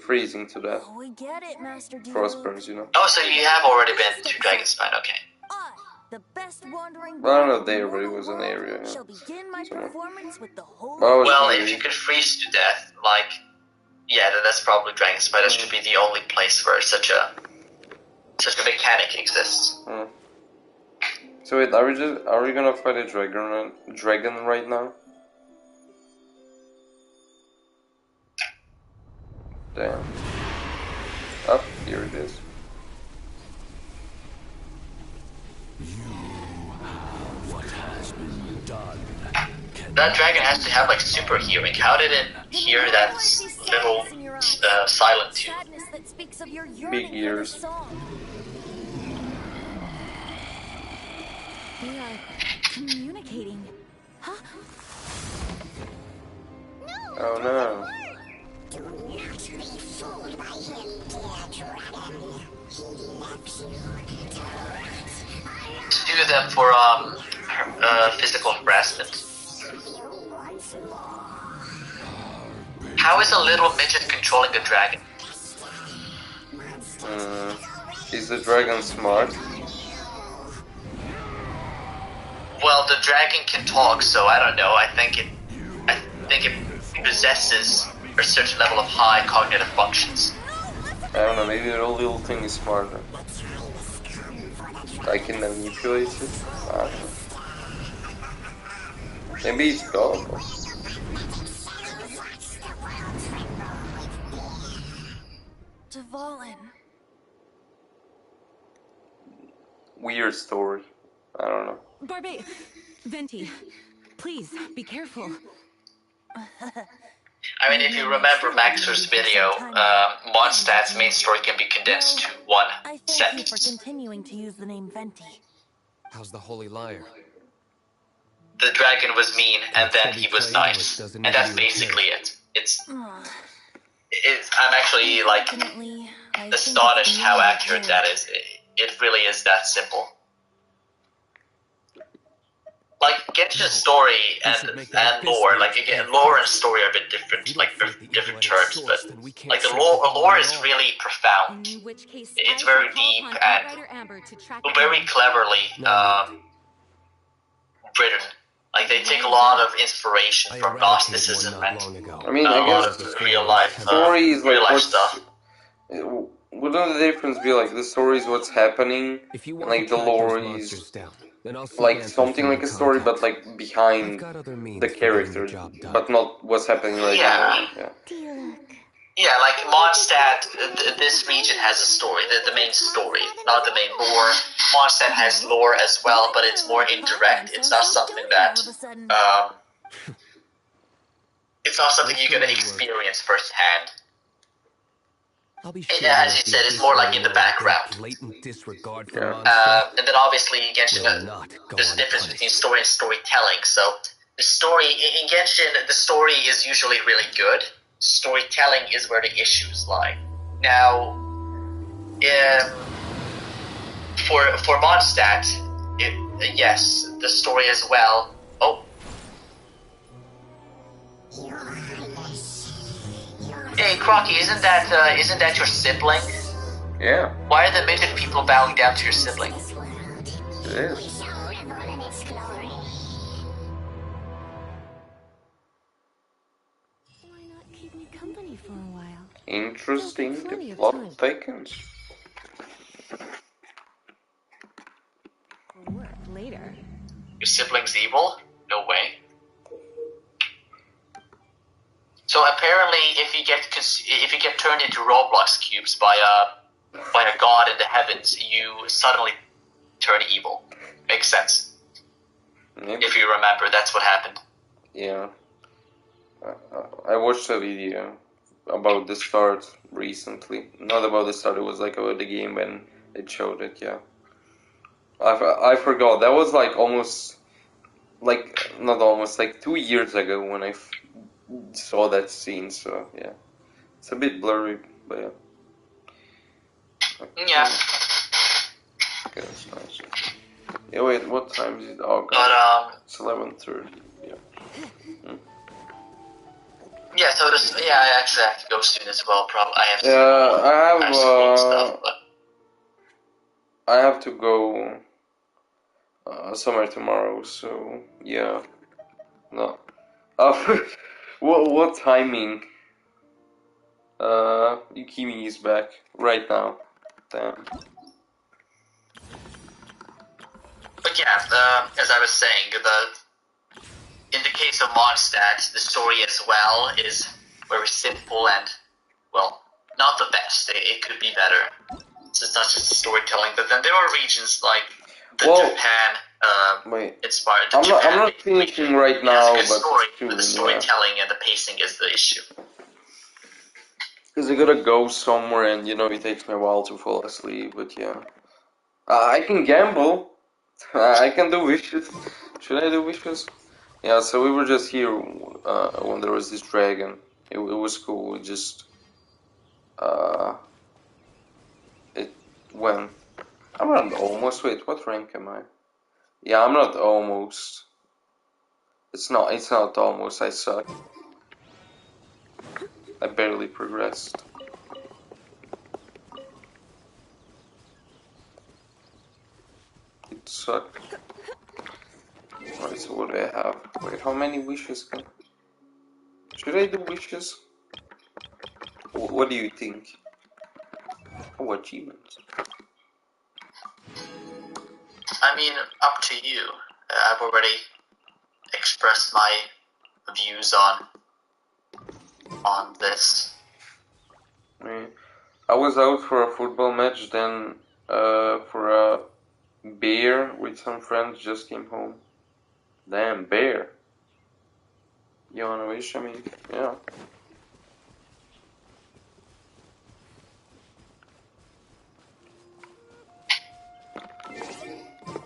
freezing to death. We get it, Master Dude. Frostburns, you know. Oh, so you have already been to Dragonspine, okay. The best wandering I don't know there, but it was an area. Shall begin my performance with the holy. Well, if you can freeze to death, like, yeah, then that's probably Dragonspine. That should be the only place where such a mechanic exists. So wait, are we gonna fight a dragon right now? Damn. Oh, here it is. That dragon has to have like super hearing. How did it hear that little silent tune? Big ears. They are communicating. Huh? Oh no. Do them for physical harassment. How is a little midget controlling a dragon? Is the dragon smart? Well, the dragon can talk, so I don't know. I think it possesses a certain level of high cognitive functions. I don't know, maybe the little thing is smarter. I can manipulate it? I don't know. Maybe it's gullible. Dvalin. Weird story. I don't know. Venti, please, be careful. I mean, if you remember Maxer's video, Mondstadt's main story can be condensed to one I thank sentence. you for continuing to use the name Venti. How's the Holy Liar? The dragon was mean, and then he was nice, and that's basically it. I'm actually like astonished how accurate that is. It really is that simple. Like Genshin's story and lore, like again, lore and story are a bit different, like different terms, but like the lore is really profound. It's very deep and very cleverly written. Like they take a lot of inspiration from Gnosticism and I mean, I a lot guess of real life stuff. Wouldn't the difference be like the story is what's happening, and like the lore is like something like a story, but like behind the character, but not what's happening right now. Yeah, like Mondstadt, this region has a story, the main story, not the main lore. Mondstadt has lore as well, but it's more indirect. It's not something that, it's not something you're gonna experience firsthand. As you said, it's more like in the background. And then obviously Genshin, there's a difference between story and storytelling. So the story in Genshin, the story is usually really good. Storytelling is where the issues lie. Now, for Mondstadt, yes, the story as well. Oh. Hey, Crocky, isn't that your sibling? Yeah. Why are the mutant people bowing down to your sibling? It is. Why not keep me company for a while? Interesting. The plot thickens. Work later. Your sibling's evil? No way. So apparently, if you get turned into Roblox cubes by a god in the heavens, you suddenly turn evil. Makes sense. Maybe. If you remember, that's what happened. Yeah. I watched a video about the start recently. Not about the start, it was like about the game when it showed it, yeah. I forgot. That was like almost, like, not almost, like 2 years ago when I saw that scene, so yeah. It's a bit blurry, but yeah. Okay. Yeah. Okay, that's nice. Yeah, wait, what time is it? Oh, God. But, it's 11:30, yeah. Yeah, so this, yeah, I actually have to go soon as well, probably. I have I some stuff, but... I have to go somewhere tomorrow, so yeah. No. What timing? Yukimi is back right now. Damn. But yeah, as I was saying, in the case of Mondstadt, the story as well is very simple and, well, not the best. It could be better. So it's not just storytelling, but then there are regions like Japan inspired. I'm not finishing right now, but the storytelling and the pacing is the issue. Because I gotta go somewhere, and you know it takes me a while to fall asleep. But yeah, I can gamble. I can do wishes. Should I do wishes? Yeah. So we were just here when there was this dragon. It was cool. It just it went. I'm not almost. Wait, what rank am I? Yeah, I'm not almost. It's not almost. I suck. I barely progressed. It sucked. Alright, so what do I have? Wait, how many wishes? Should I do wishes? What do you think? Oh, achievements. I mean, up to you. I've already expressed my views on this. I was out for a football match, then for a beer with some friends, just came home. Damn, beer. You wanna wish? I mean, yeah.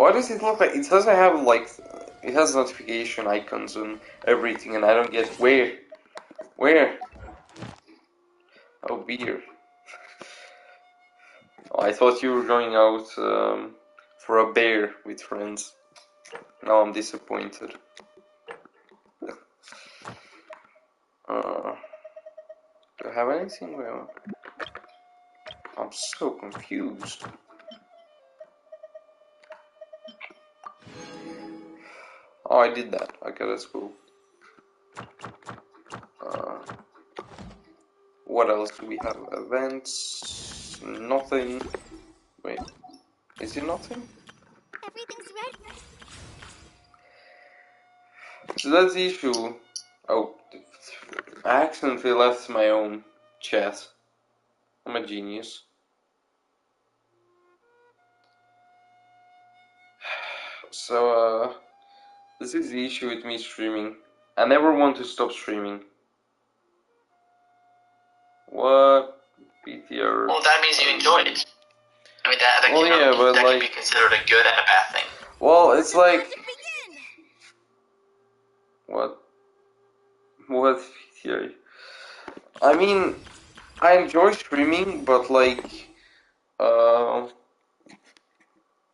Why does it look like it doesn't have like it has notification icons and everything, and I don't get where? Oh, beer. Oh, I thought you were going out for a beer with friends. Now I'm disappointed. Do I have anything? Well, I'm so confused. Oh, I did that. Okay, that's cool. What else do we have? Events? Nothing. Wait, is it nothing? Everything's ready. So that's the issue. Oh, I accidentally left my own chat. I'm a genius. So, this is the issue with me streaming. I never want to stop streaming. What? PTR. Well, that means you enjoyed it. I mean, that can be considered a good and a bad thing. Well, it's like... What? What PTR? I mean, I enjoy streaming, but like...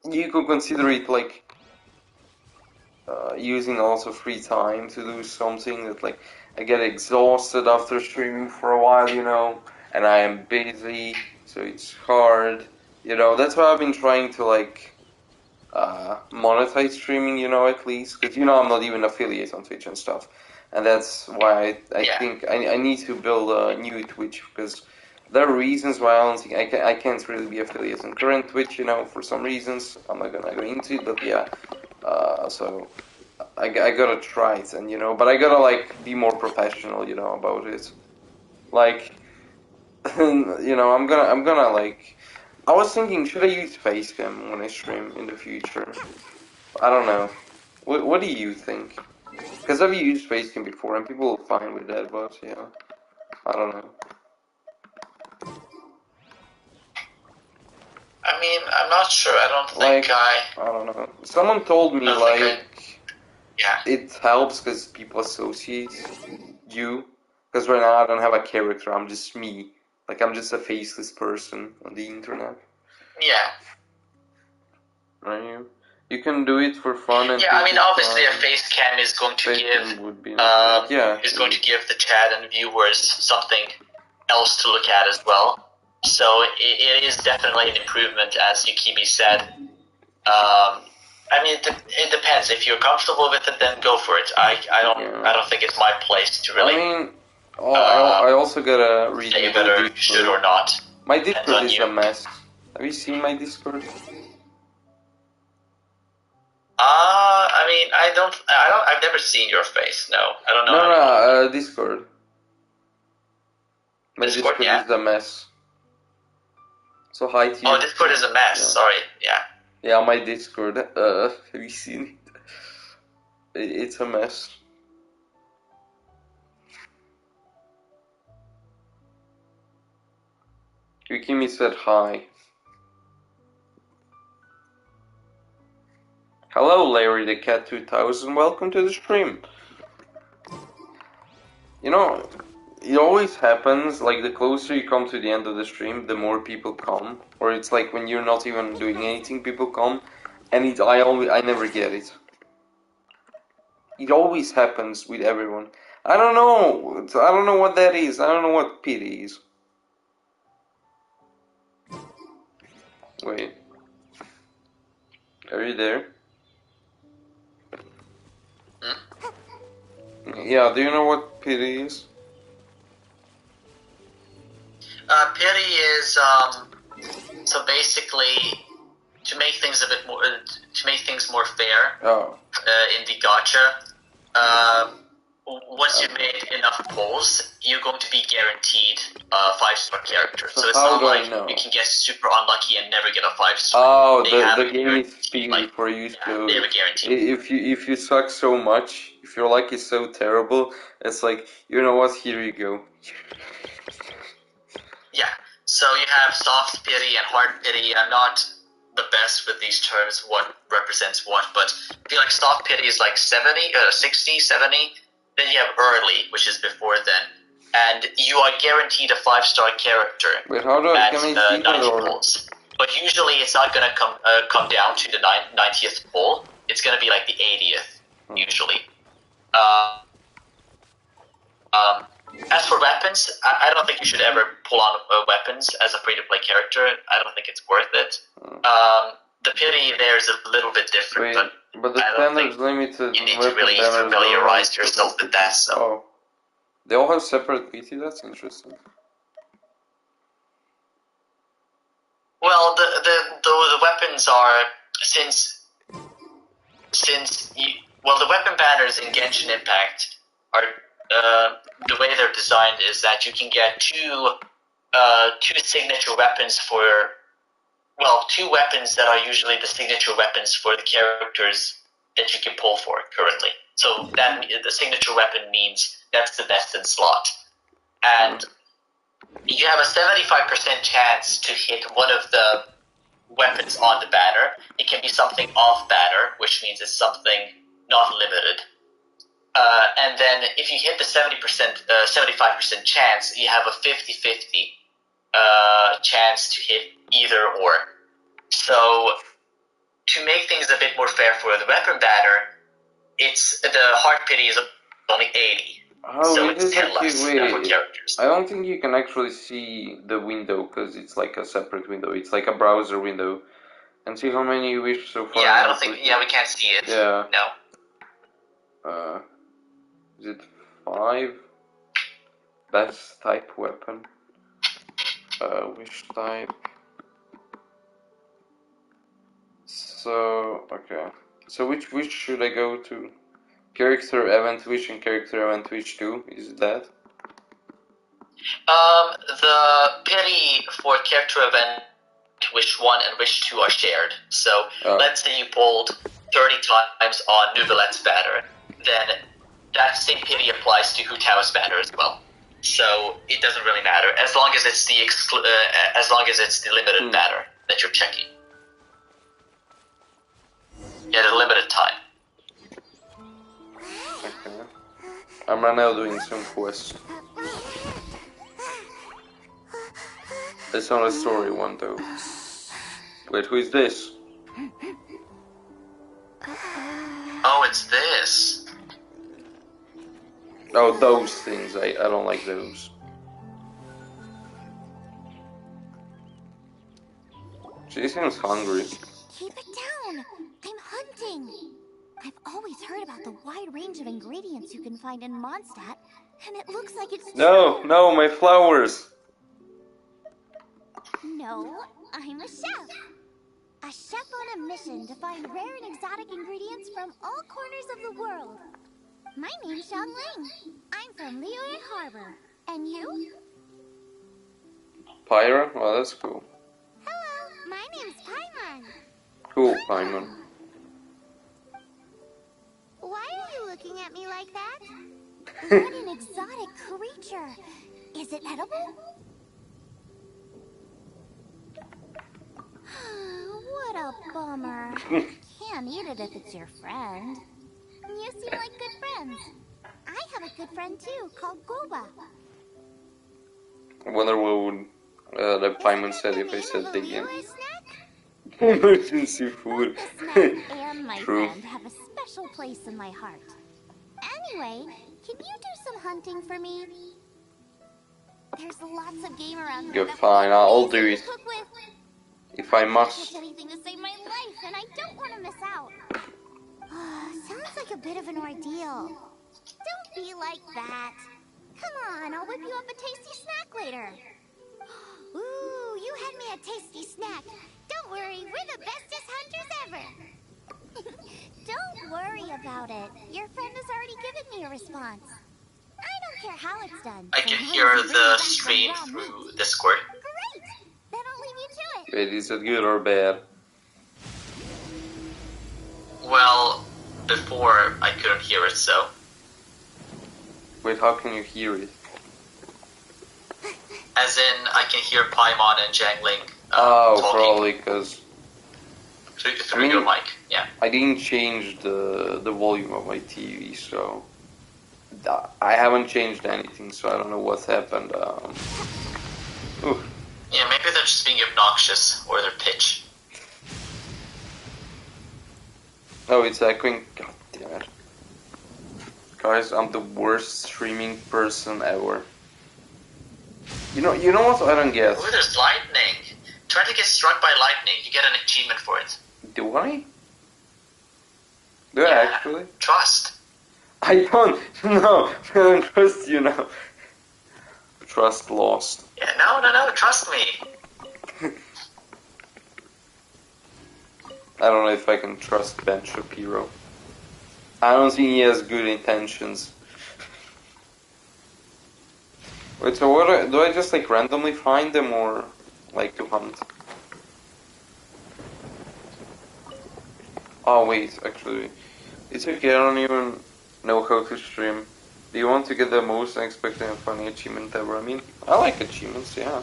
you could consider it like... using also free time to do something that like... I get exhausted after streaming for a while, you know, and I am busy, so it's hard, you know. That's why I've been trying to like monetize streaming, you know, at least, because you know I'm not even affiliate on Twitch and stuff, and that's why I think I need to build a new Twitch, because there are reasons why I don't think I can't really be affiliate on current Twitch, you know, for some reasons. I'm not gonna go into it, but yeah, so. I gotta try it, and you know, but I gotta like be more professional, you know, about it. Like, you know, I'm gonna like. I was thinking, should I use Facecam when I stream in the future? I don't know. What do you think? Because I've used Facecam before, and people are fine with that, but yeah, I don't know. I mean, I'm not sure. I don't think I don't know. Someone told me it helps because people associate you. Because right now I don't have a character. I'm just me. Like I'm just a faceless person on the internet. Yeah. Right? You can do it for fun and. Yeah, I mean, obviously a face cam is going to give the chat and viewers something else to look at as well. So it is definitely an improvement, as Yukibi said. I mean, it depends. If you're comfortable with it, then go for it. I don't think it's my place to really. I mean, I also gotta read. Say whether you should or not. My Discord is a mess. Have you seen my Discord? I mean, I've never seen your face. No, I don't know. No, Discord. My Discord is a mess. So hi to you. Oh, Discord is a mess. Yeah. Sorry. Yeah. Yeah, my Discord. Have you seen it? It's a mess. Yukimi said hi. Hello, Larry the Cat 2000. Welcome to the stream. You know, it always happens, like the closer you come to the end of the stream, the more people come. Or it's like when you're not even doing anything, people come. And I never get it. It always happens with everyone. I don't know what that is. I don't know what pity is. Wait. Are you there? Yeah, do you know what pity is? Pity is so basically to make things more fair. In the gacha, once you've made enough polls, you're going to be guaranteed a 5-star character. So it's not like you can get super unlucky and never get a 5-star. Oh, the game is speaking for you to. They have a guarantee. If you suck so much, if your luck is so terrible, it's like, you know what? Here you go. Yeah. So you have soft pity and hard pity. I'm not the best with these terms, what represents what, but I feel like soft pity is like 60, 70. Then you have early, which is before then. And you are guaranteed a 5-star character. Wait, how do at can I see 90 that or... polls. But usually it's not going to come down to the 90th poll. It's going to be like the 80th, usually. As for weapons, I don't think you should ever pull on weapons as a free-to-play character. I don't think it's worth it. The pity there is a little bit different, but the standard's limited. You need to really familiarize yourself with that. So. Oh, they all have separate PT. That's interesting. Well, the weapons are since the weapon banners in Genshin Impact are the way they're designed is that you can get two signature weapons for, well, 2 weapons that are usually the signature weapons for the characters that you can pull for currently. So that the signature weapon means that's the destined slot, and you have a 75% chance to hit one of the weapons on the banner. It can be something off banner, which means it's something not limited. And then if you hit the 75% chance, you have a 50-50 chance to hit either or. So to make things a bit more fair for the weapon banner, it's the heart pity is only 80. Oh, so it it's is 10 actually less wait. for characters. I don't think you can actually see the window because it's like a separate window. It's like a browser window. And see how many you wish so far. Yeah, I don't think. Yeah, we can't see it. Yeah. No. Is it 5? Best type weapon. Wish type. So okay. So which wish should I go to? Character event wish and character event wish 2. Is it that? The pity for character event wish 1 and wish 2 are shared. So let's say you pulled 30 times on Nubilet's banner, then that same pity applies to Hu Tao's banner as well. So it doesn't really matter as long as it's the limited banner that you're checking. Yeah, the limited time. Okay. I'm right now doing some quest. It's not a story one though. Wait, who is this? Oh, it's this. Oh, those things. I don't like those. She seems hungry. Keep it down. I'm hunting. I've always heard about the wide range of ingredients you can find in Mondstadt, and it looks like it's No, no, my flowers. No, I'm a chef. A chef on a mission to find rare and exotic ingredients from all corners of the world. My name's Xiang Ling. I'm from Liyue Harbor. And you? Pyra? Well, that's cool. Hello, my name's Paimon. Cool, Paimon. Why are you looking at me like that? What an exotic creature. Is it edible? What a bummer. Can't eat it if it's your friend. You seem like good friends. I have a good friend too, called Goba. I wonder what would the Paimon said if I said again. Emergency food. And my True. friend have a special place in my heart. Anyway, can you do some hunting for me? There's lots of game around here. You're fine, I'll do it. Cook with. If I must. Anything to save my life, and I don't want to miss out. Sounds like a bit of an ordeal. Don't be like that. Come on, I'll whip you up a tasty snack later. Ooh, you had me a tasty snack. Don't worry, we're the bestest hunters ever. Don't worry about it. Your friend has already given me a response. I don't care how it's done. I can hear the stream through Discord. Great! Then I'll leave you to it. Wait, is it good or bad? Well, before I couldn't hear it, so. Wait, how can you hear it? As in, I can hear Paimon and Jiangling Oh, talking. probably because through your mic. Yeah. I didn't change the volume of my TV, so I haven't changed anything, so I don't know what's happened. Yeah, maybe they're just being obnoxious, or their pitch. Oh, it's echoing. God damn it. Guys, I'm the worst streaming person ever. You know what I don't get? Oh, there's lightning. Try to get struck by lightning. You get an achievement for it. Do I? Do I actually? Trust. I don't. No, I don't trust you now. Trust lost. Yeah, no. Trust me. I don't know if I can trust Ben Shapiro. I don't think he has good intentions. Wait, so what do I just like randomly find them or like to hunt? Oh wait, actually, it's okay, I don't even know how to stream. Do you want to get the most unexpected and funny achievement ever? I mean, I like achievements, yeah.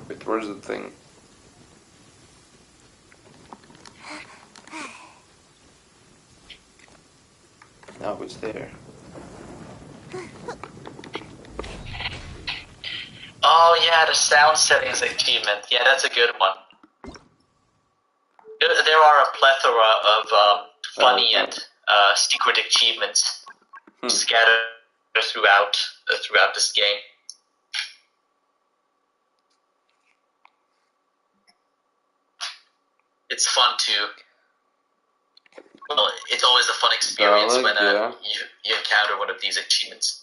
Wait, where's the thing? Now it's there. Oh yeah, the sound settings achievement. Yeah, that's a good one. There are a plethora of funny and secret achievements scattered throughout this game. It's fun to. Well, it's always a fun experience when you encounter one of these achievements.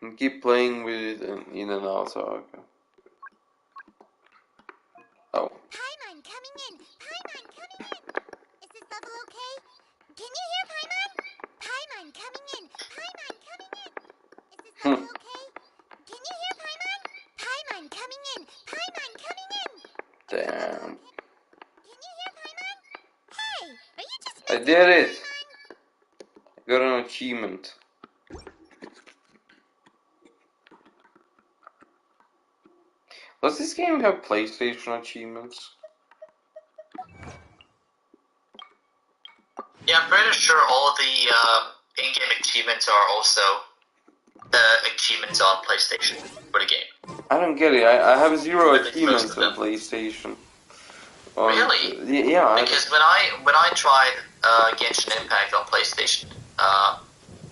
And keep playing with it in and out, so okay. Oh. Paimon coming in! Paimon coming in! Is this level okay? Can you hear Paimon? Paimon coming in! Paimon coming in! Is this level okay? Can you hear Paimon? Paimon coming in! Paimon coming in! Damn. Can you hear Paimon? Hey! Are you just I did it! I got an achievement. Does this game have PlayStation achievements? Yeah, I'm pretty sure all the in-game achievements are also achievements on PlayStation for the game. I don't get it. I have 0 achievements on PlayStation. Really? Yeah. Because when I tried Genshin Impact on PlayStation, I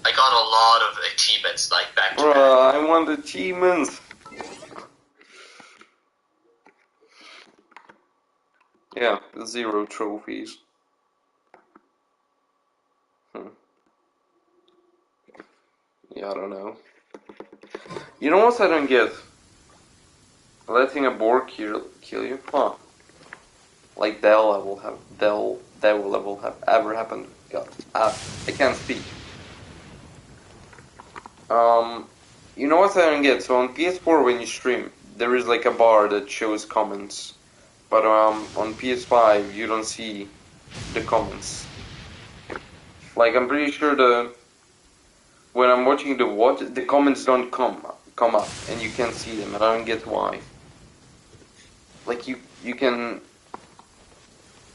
got a lot of achievements like back to back. I want achievements. Yeah, 0 trophies. Yeah, I don't know. You know what I don't get? Letting a boar kill you? Huh. Like Devil level have ever happened. God, I can't speak. You know what I don't get? So on PS4 when you stream, there is like a bar that shows comments. But on PS5 you don't see the comments. Like I'm pretty sure when I'm watching the comments don't come up and you can't see them, and I don't get why. Like you can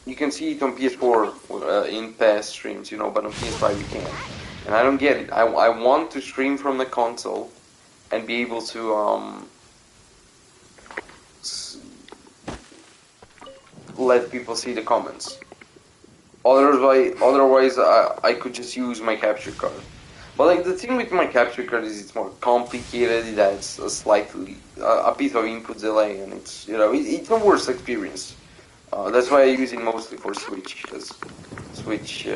see it on PS4 in past streams, you know, but on PS5 you can't. And I don't get it. I want to stream from the console and be able to let people see the comments. Otherwise I could just use my capture card. But like the thing with my capture card is it's more complicated. It adds a piece of input delay, and it's it's a worse experience. That's why I use it mostly for Switch, because Switch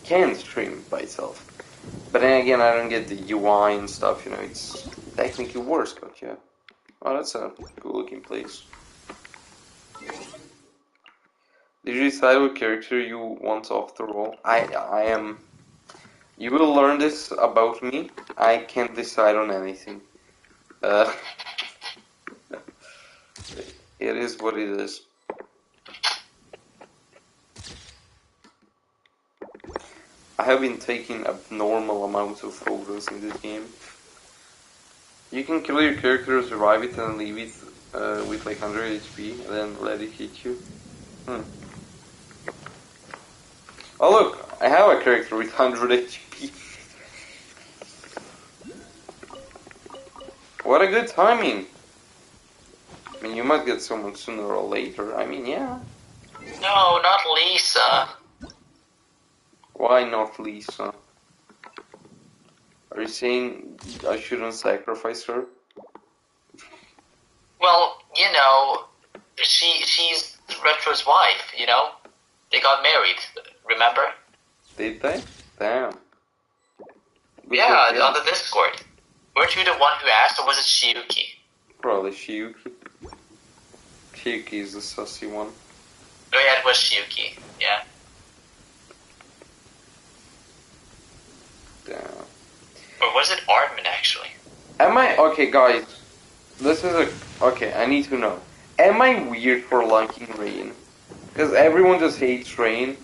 can stream by itself. But then again, I don't get the UI and stuff. It's technically worse. But yeah, oh, that's a cool looking place. Did you decide what character you want after all? I am. You will learn this about me. I can't decide on anything. It is what it is. I have been taking abnormal amounts of photos in this game. You can kill your character, survive it, and leave it with like 100 HP, and then let it hit you. Oh look, I have a character with 100 HP. What a good timing. I mean, you might get someone sooner or later. I mean, yeah. No, not Lisa. Why not Lisa? Are you saying I shouldn't sacrifice her? Well, you know, she's Retro's wife, you know? They got married, remember? Did they? Damn. Yeah, on the Discord. Weren't you the one who asked, or was it Shiuki? Probably Shiuki. Shiuki is the sussy one. Oh yeah, it was Shiuki, yeah. Damn. Or was it Artman, actually? Am I... Okay, guys. This is a... Okay, I need to know. Am I weird for liking rain? Because everyone just hates rain.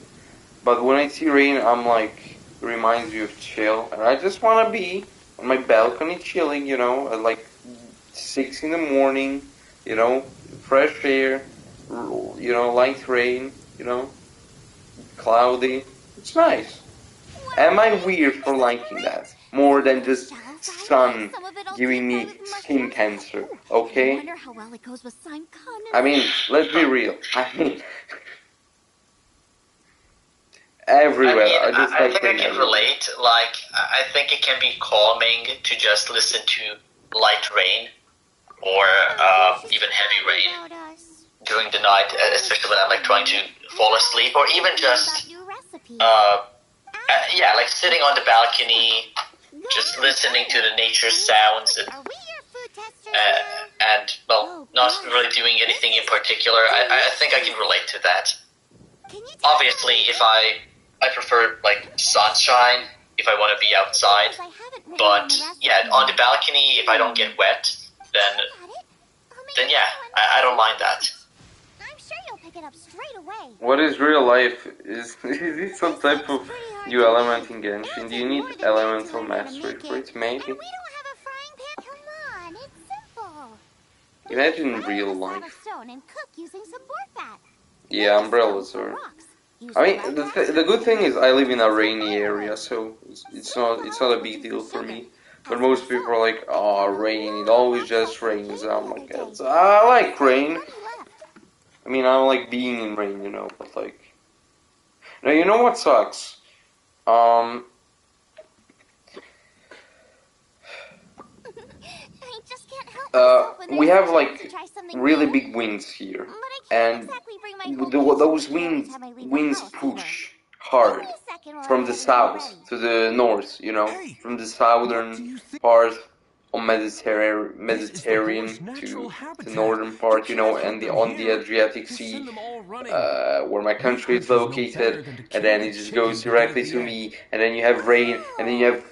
But when I see rain, I'm like... It reminds me of chill. And I just want to be on my balcony chilling, you know, at like 6 in the morning, you know, fresh air, you know, light rain, you know, cloudy. It's nice. Am I weird for liking that? More than just sun giving me skin cancer, okay? I mean, let's be real. I mean, everywhere. I just I like think I can relate. Like, I think it can be calming to just listen to light rain or even heavy rain during the night, especially when I'm like trying to fall asleep, or even just yeah, like sitting on the balcony, just listening to the nature sounds and well, not really doing anything in particular. I think I can relate to that. Obviously, if I prefer like sunshine if I want to be outside, but yeah, on the balcony, if I don't get wet, then yeah, I don't mind that. What is real life? Is this some type of new element in Genshin? Do you need elemental mastery for it? Maybe. Imagine real life. Yeah, umbrellas are. I mean, the good thing is I live in a rainy area, so it's not a big deal for me. But most people are like, "Oh, rain! It always just rains." I'm like, I like rain. I mean, I don't like being in rain, you know, but like... Now, you know what sucks? We have, like, really big winds here. And those winds push hard from the south to the north, you know? From the southern part on Mediterranean to the northern part, you know, and on the Adriatic Sea, where my country is located, and then it just goes directly to me, and then you have rain, and then you have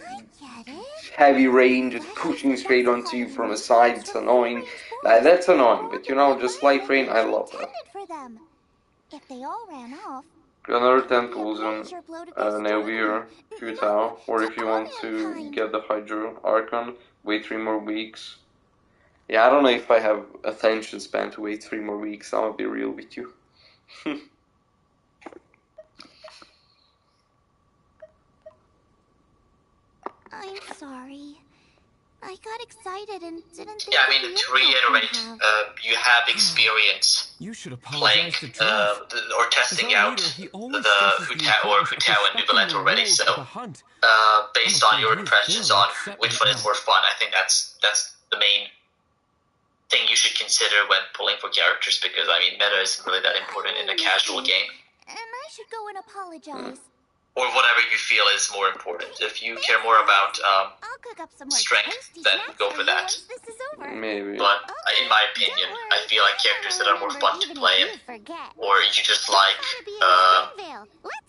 heavy rain just pushing straight onto you from a side. It's annoying. That's annoying, but you know, just light rain, I love that. Another 10 pools on Neovir, Futile, or if you want to get the Hydro Archon, wait 3 more weeks. Yeah, I don't know if I have attention span to wait 3 more weeks, I'm gonna be real with you. I'm sorry. I got excited and didn't think. Yeah, I mean, to reiterate, you have experience playing or testing out the Hutao and Nubilant already, so based on your impressions on which one is more fun, I think that's the main thing you should consider when pulling for characters, because I mean, meta isn't really that important in a casual game. And I should go and apologize. Or whatever you feel is more important. If you care more about strength, then go for that. Maybe. But in my opinion, I feel like characters that are more fun to play, or you just like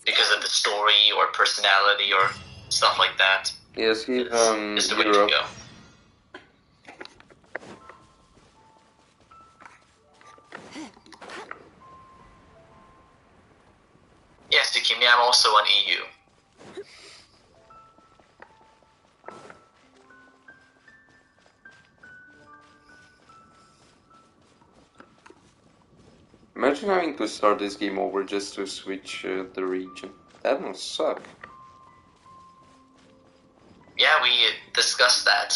because of the story or personality or stuff like that. Yes, he's is the way to go. Yes, Yukimi, I'm also on EU. Imagine having to start this game over just to switch the region. That must suck. Yeah, we discussed that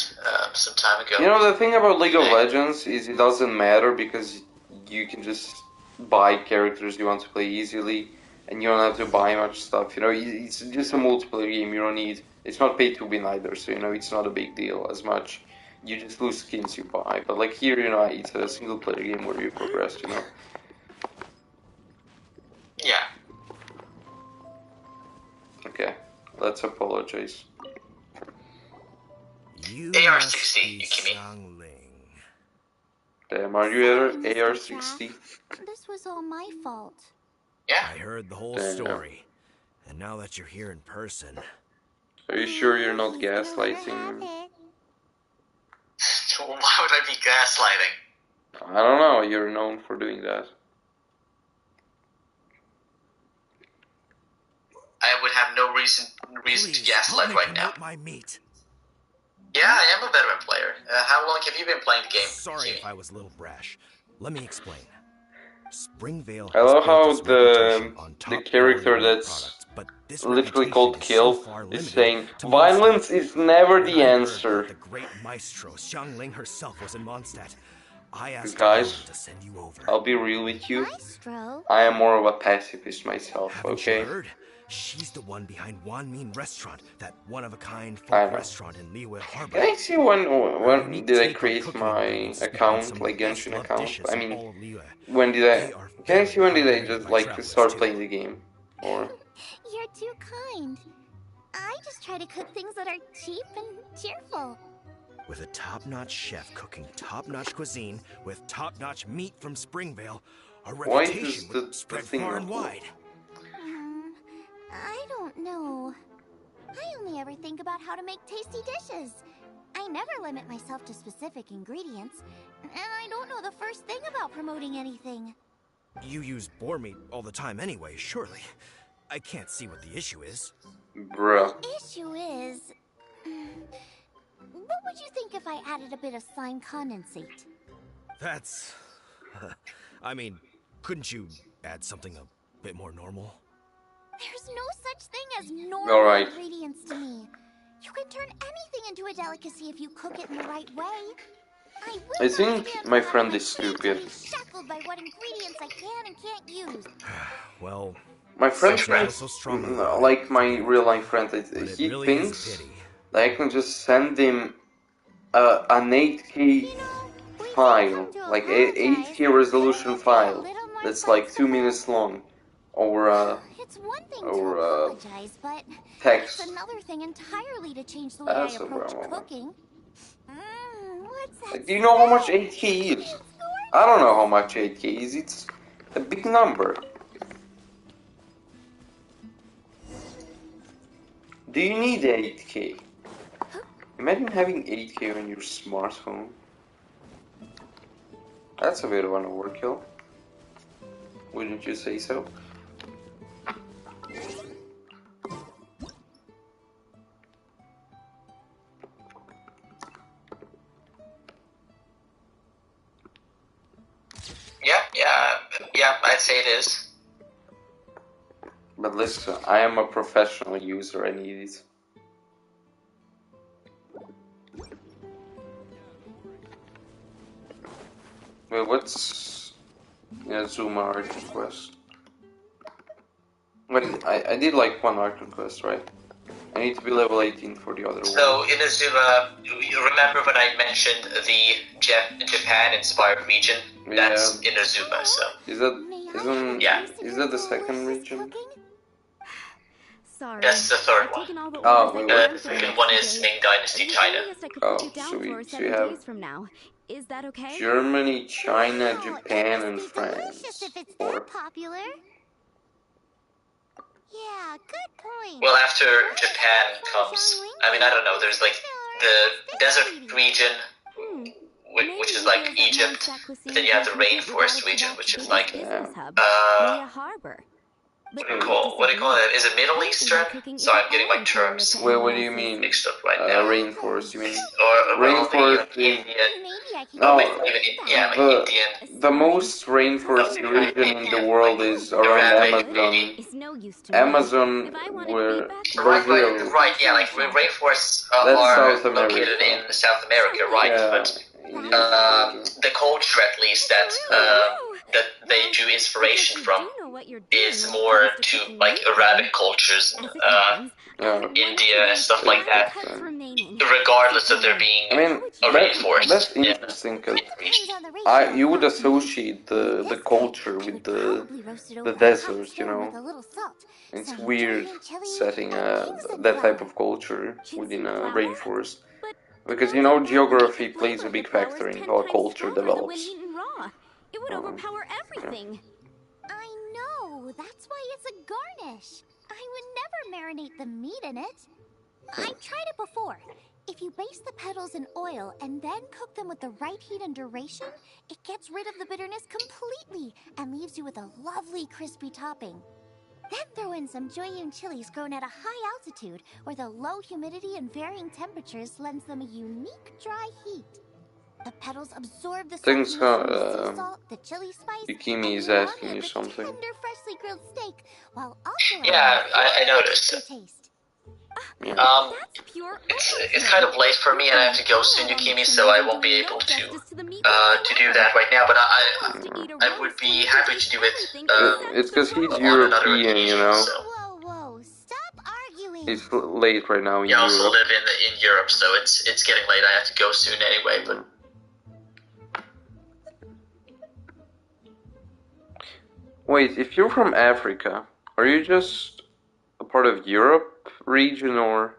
some time ago. You know, the thing about League of Legends is it doesn't matter because you can just buy characters you want to play easily, and you don't have to buy much stuff. You know, it's just a multiplayer game. You don't need. It's not pay to win either, so you know it's not a big deal as much. You just lose skins you buy. But like here, you know, it's a single player game where you progress. You know. Yeah. Okay, let's apologize. AR-60, Yukimi. Damn, are you AR-60? This was all my fault. Yeah. I heard the whole story, and now that you're here in person... Are you sure you're not gaslighting? Why would I be gaslighting? I don't know, you're known for doing that. I would have no reason to gaslight right now. My meat. Yeah, I am a veteran player. How long have you been playing the game? Sorry if I was a little brash. Let me explain. Springvale. I love how the character that's literally called Kill is saying, violence is never the answer. The great maestro Xiangling herself was in Mondstadt. I asked guys, to send you over. I'll be real with you. Maestro? I am more of a pacifist myself, Haven't okay? you heard? She's the one behind Wan Min Restaurant, that one-of-a-kind folk restaurant in Liyue Harbor. Can I see when did I create my account, like Genshin account? I mean, when did I... Can I see when did I just, like, start playing the game? Or... You're too kind. I just try to cook things that are cheap and cheerful. With a top-notch chef cooking top-notch cuisine with top-notch meat from Springvale, our reputation would spread far and wide. I don't know. I only ever think about how to make tasty dishes. I never limit myself to specific ingredients, and I don't know the first thing about promoting anything. You use boar meat all the time anyway, surely. I can't see what the issue is. Bruh. The issue is... what would you think if I added a bit of slime condensate? That's... I mean, couldn't you add something a bit more normal? There's no such thing as normal right. ingredients to me. You can turn anything into a delicacy if you cook it in the right way. I think my friend is stupid. Shackled by what ingredients I can and can't use. Well, my friend, like my real life friend, he thinks that I can just send him an 8K file, like 8K resolution file that's like 2 minutes long, or text. It's another thing entirely to change the way I approach cooking. Do you know how much 8K is? I don't know how much 8K is. It's a big number. Do you need 8K? Imagine having 8K on your smartphone. That's a bit of an overkill. Wouldn't you say so? Yeah, I'd say it is. But listen, I am a professional user, I need it. Wait, what's Zuma art request? Wait, I did like one art request, right? I need to be level 18 for the other one. So, Inazuma, you remember when I mentioned the Japan-inspired region? Yeah. That's Inazuma, so... Is that the second region? Sorry. That's the third one. Oh, wait, the second one is Ming Dynasty, China. Oh, sweet. So you have Is that okay? Germany, China, Japan, and France. If it's that popular. Yeah, good point. Well, after Japan comes, I mean, I don't know, there's like the desert region, which is like Egypt, but then you have the rainforest region, which is like, What do you call it? Is it Middle Eastern? Sorry, I'm getting my terms Wait, what do you mean? mixed up right now. Rainforest, you mean? Or Rainforest Indian. No, Indian. the most rainforest region in the world is around Amazon. Amazon, where Brazil. Right, yeah, like rainforests That's are South America. located in South America, right? Yeah, But the culture, at least, that they drew inspiration from is more to like Arabic cultures, India and stuff like that. Regardless of there being a rainforest. That's interesting because you would associate the culture with the desert, you know. It's weird setting that type of culture within a rainforest. Because, you know, geography plays a big factor in how a culture develops. It would overpower everything. I know. That's why it's a garnish. I would never marinate the meat in it. I've tried it before. If you baste the petals in oil and then cook them with the right heat and duration, it gets rid of the bitterness completely and leaves you with a lovely crispy topping. Then throw in some Jueyun chilies grown at a high altitude, where the low humidity and varying temperatures lends them a unique dry heat. The petals absorb the saltiness from the sea salt, the chili spice, Yukimi is asking you something. tender, freshly grilled steak, while also yeah, I noticed. It's kind of late for me and I have to go soon, Yukimi, so I won't be able to do that right now, but I would be happy to do it it's because he's European, you know. It's late right now in Europe. I also live in Europe, so it's getting late. I have to go soon anyway, but... Wait, if you're from Africa, are you just a part of Europe region or...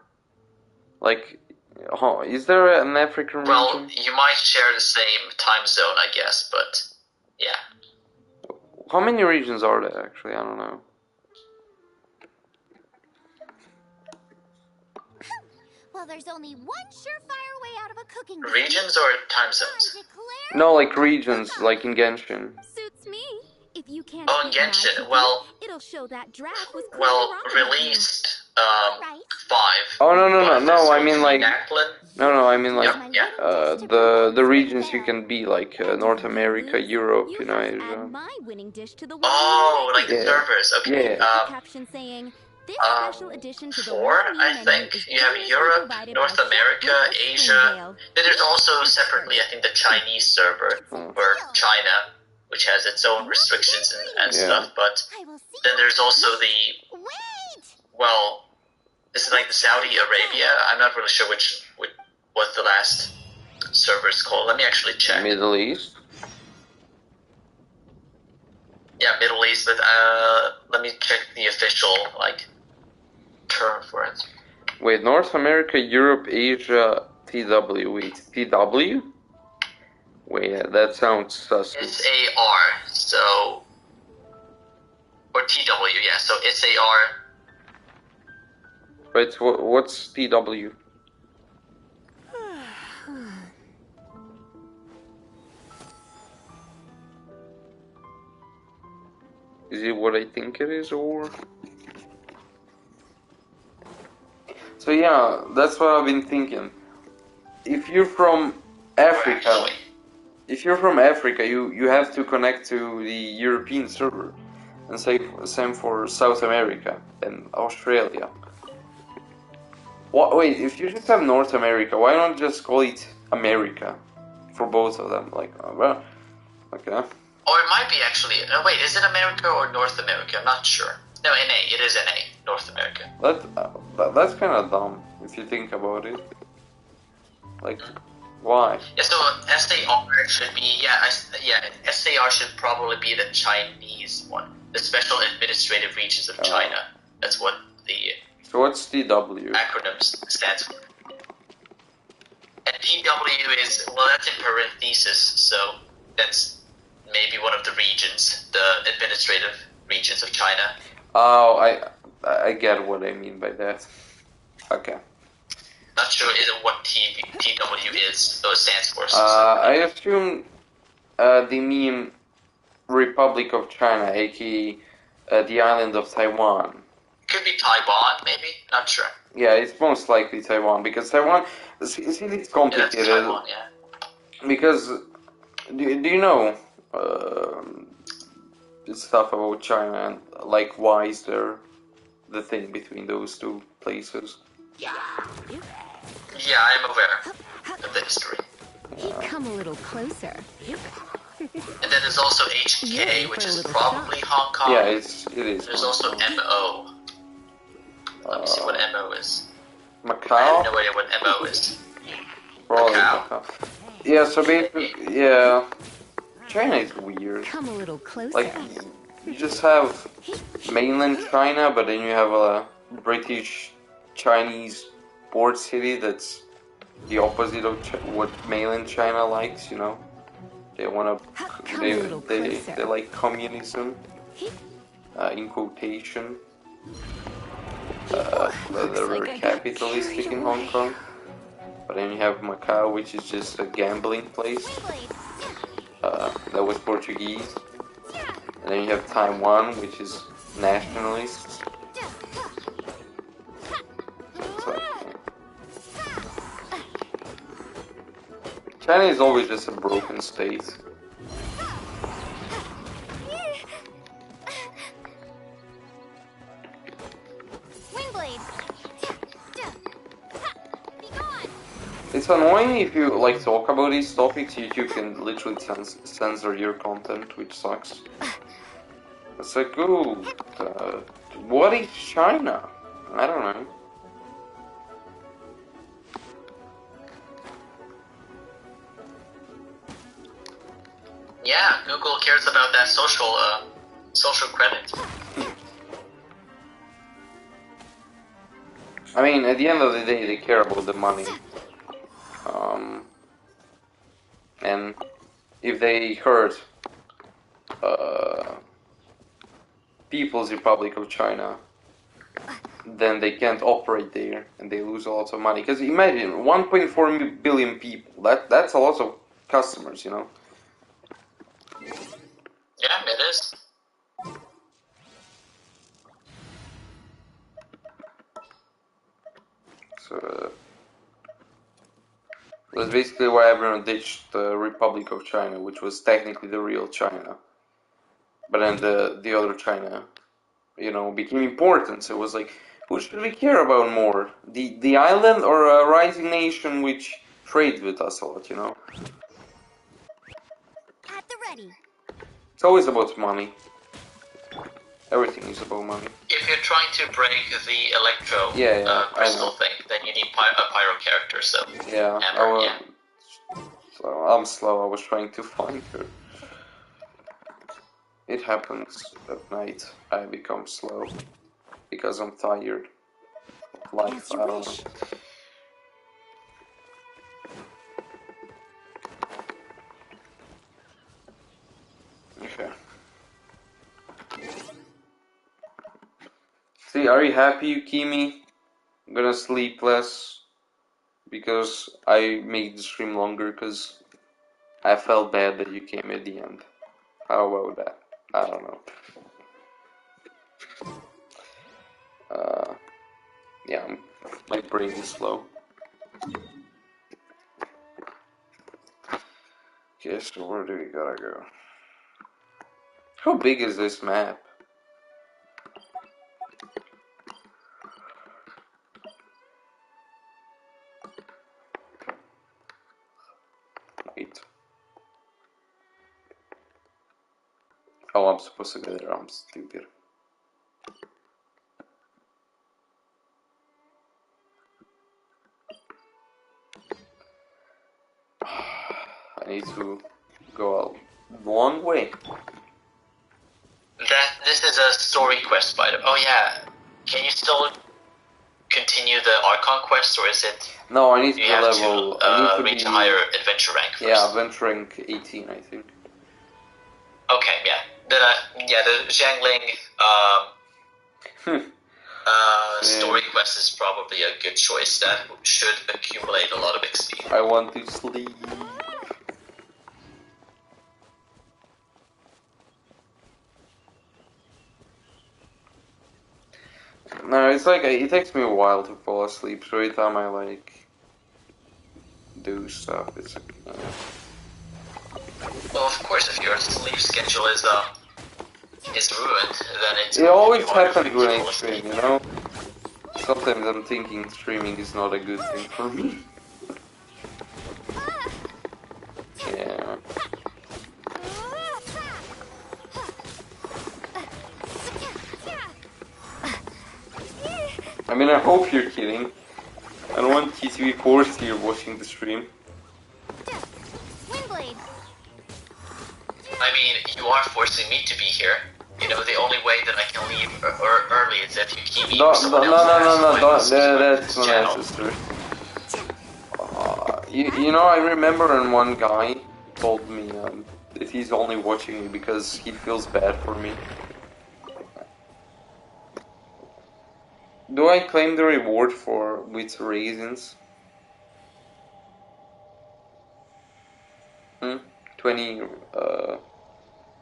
Like, is there an African region? Well, you might share the same time zone, I guess, but yeah. How many regions are there, actually? I don't know. Well, there's only one surefire way out of a cooking regions or time zones? No, like regions, like in Genshin. Suits me. If you can't in Genshin, well, it'll show that draft was released 5. Oh no! I mean like the regions you can be like North America, Europe, you know. Asia. Oh, like the servers. Okay. Yeah. 4, I think. You have Europe, North America, Asia. Then there's also separately, I think, the Chinese server for China, which has its own restrictions and stuff. But then there's also the this is like the Saudi Arabia. I'm not really sure what the last server is called. Let me actually check. Middle East. Yeah, Middle East, but let me check the official term for it. Wait, North America, Europe, Asia, TW. Wait, TW? Wait, yeah, that sounds suspicious. It's AR, so or TW, yeah. So it's AR. Right, what's TW? Is it what I think it is, or? So yeah, that's what I've been thinking. If you're from Africa, you have to connect to the European server, and same for South America and Australia. Wait, if you just have North America, why not just call it America for both of them? Like, well, okay. Or it might be actually. Wait, is it America or North America? I'm not sure. No, NA. It is NA, North America. That's kind of dumb if you think about it. Like, why? Yeah. So SAR should be SAR should probably be the Chinese one, the Special Administrative Regions of China. That's what the. So what's TW? Acronym stands for. And TW is that's in parentheses, so that's maybe one of the regions, the administrative regions of China. Oh, I get what I mean by that. Okay. Not sure what TW is, or stands for. I assume they mean Republic of China, aka the island of Taiwan. Could be Taiwan, maybe? Not sure. Yeah, it's most likely Taiwan, because Taiwan... See, it's complicated. Yeah, that's Taiwan, yeah. Because, do you know stuff about China and, like, why is there the thing between those two places? Yeah, I'm aware of the history. Come a little closer. And then there's also HK, which is probably Hong Kong. Yeah, it is. There's also MO. Let me see what MO is. Macau? I have no idea what MO is. Probably Macau. Yeah, so basically, yeah, China is weird. Come a little closer. Like, you just have mainland China, but then you have a British Chinese port city that's the opposite of what mainland China likes, you know? They want to, they like communism, in quotation. They're very capitalistic in Hong Kong. But then you have Macau, which is just a gambling place. That was Portuguese. And then you have Taiwan, which is nationalists. So, China is always just a broken state. It's annoying if you like talk about these topics, YouTube can literally censor your content, which sucks. It's like, ooh, what is China? I don't know. Yeah, Google cares about that social credit. I mean, at the end of the day, they care about the money. And if they hurt People's Republic of China, then they can't operate there, and they lose a lot of money. Because imagine, 1.4 billion people, that's a lot of customers, you know? Yeah, it is. So, that's basically why everyone ditched the Republic of China, which was technically the real China. But then the other China, you know, became important. So it was like, who should we care about more? The island or a rising nation which trades with us a lot, you know? At the ready. It's always about money. Everything is about money. If you're trying to break the electro crystal thing, then you need a pyro character, so... Yeah, so I'm slow, I was trying to find her. It happens at night, I become slow. Because I'm tired of life, I don't know. Okay. See, are you happy, Yukimi? I'm gonna sleep less because I made the stream longer because I felt bad that you came at the end. How about that? I don't know. Yeah, my brain is slow. Okay, so where do we gotta go? How big is this map? Wait. Oh, I'm supposed to go there, I'm stupid. I need to go a long way. This is a story quest, by the way. Oh yeah, can you still continue the Archon quest, or is it? No, I need to have level. To, I need to reach be a higher adventure rank first. Yeah, adventure rank 18, I think. Okay, yeah. The Zhangling story quest is probably a good choice. That should accumulate a lot of XP. I want to sleep. No, it's like it takes me a while to fall asleep. So every time I like do stuff, it's like, Well, of course, if your sleep schedule is ruined, then it's. It always happens when I stream, you know. Sometimes I'm thinking streaming is not a good thing for me. Yeah. I mean, I hope you're kidding. I don't want you to be forced here watching the stream. I mean, you are forcing me to be here. You know, the only way that I can leave early is if you keep me or someone else. No, that's not necessary. You know, I remember when one guy told me that he's only watching me because he feels bad for me. Do I claim the reward with raisins? 20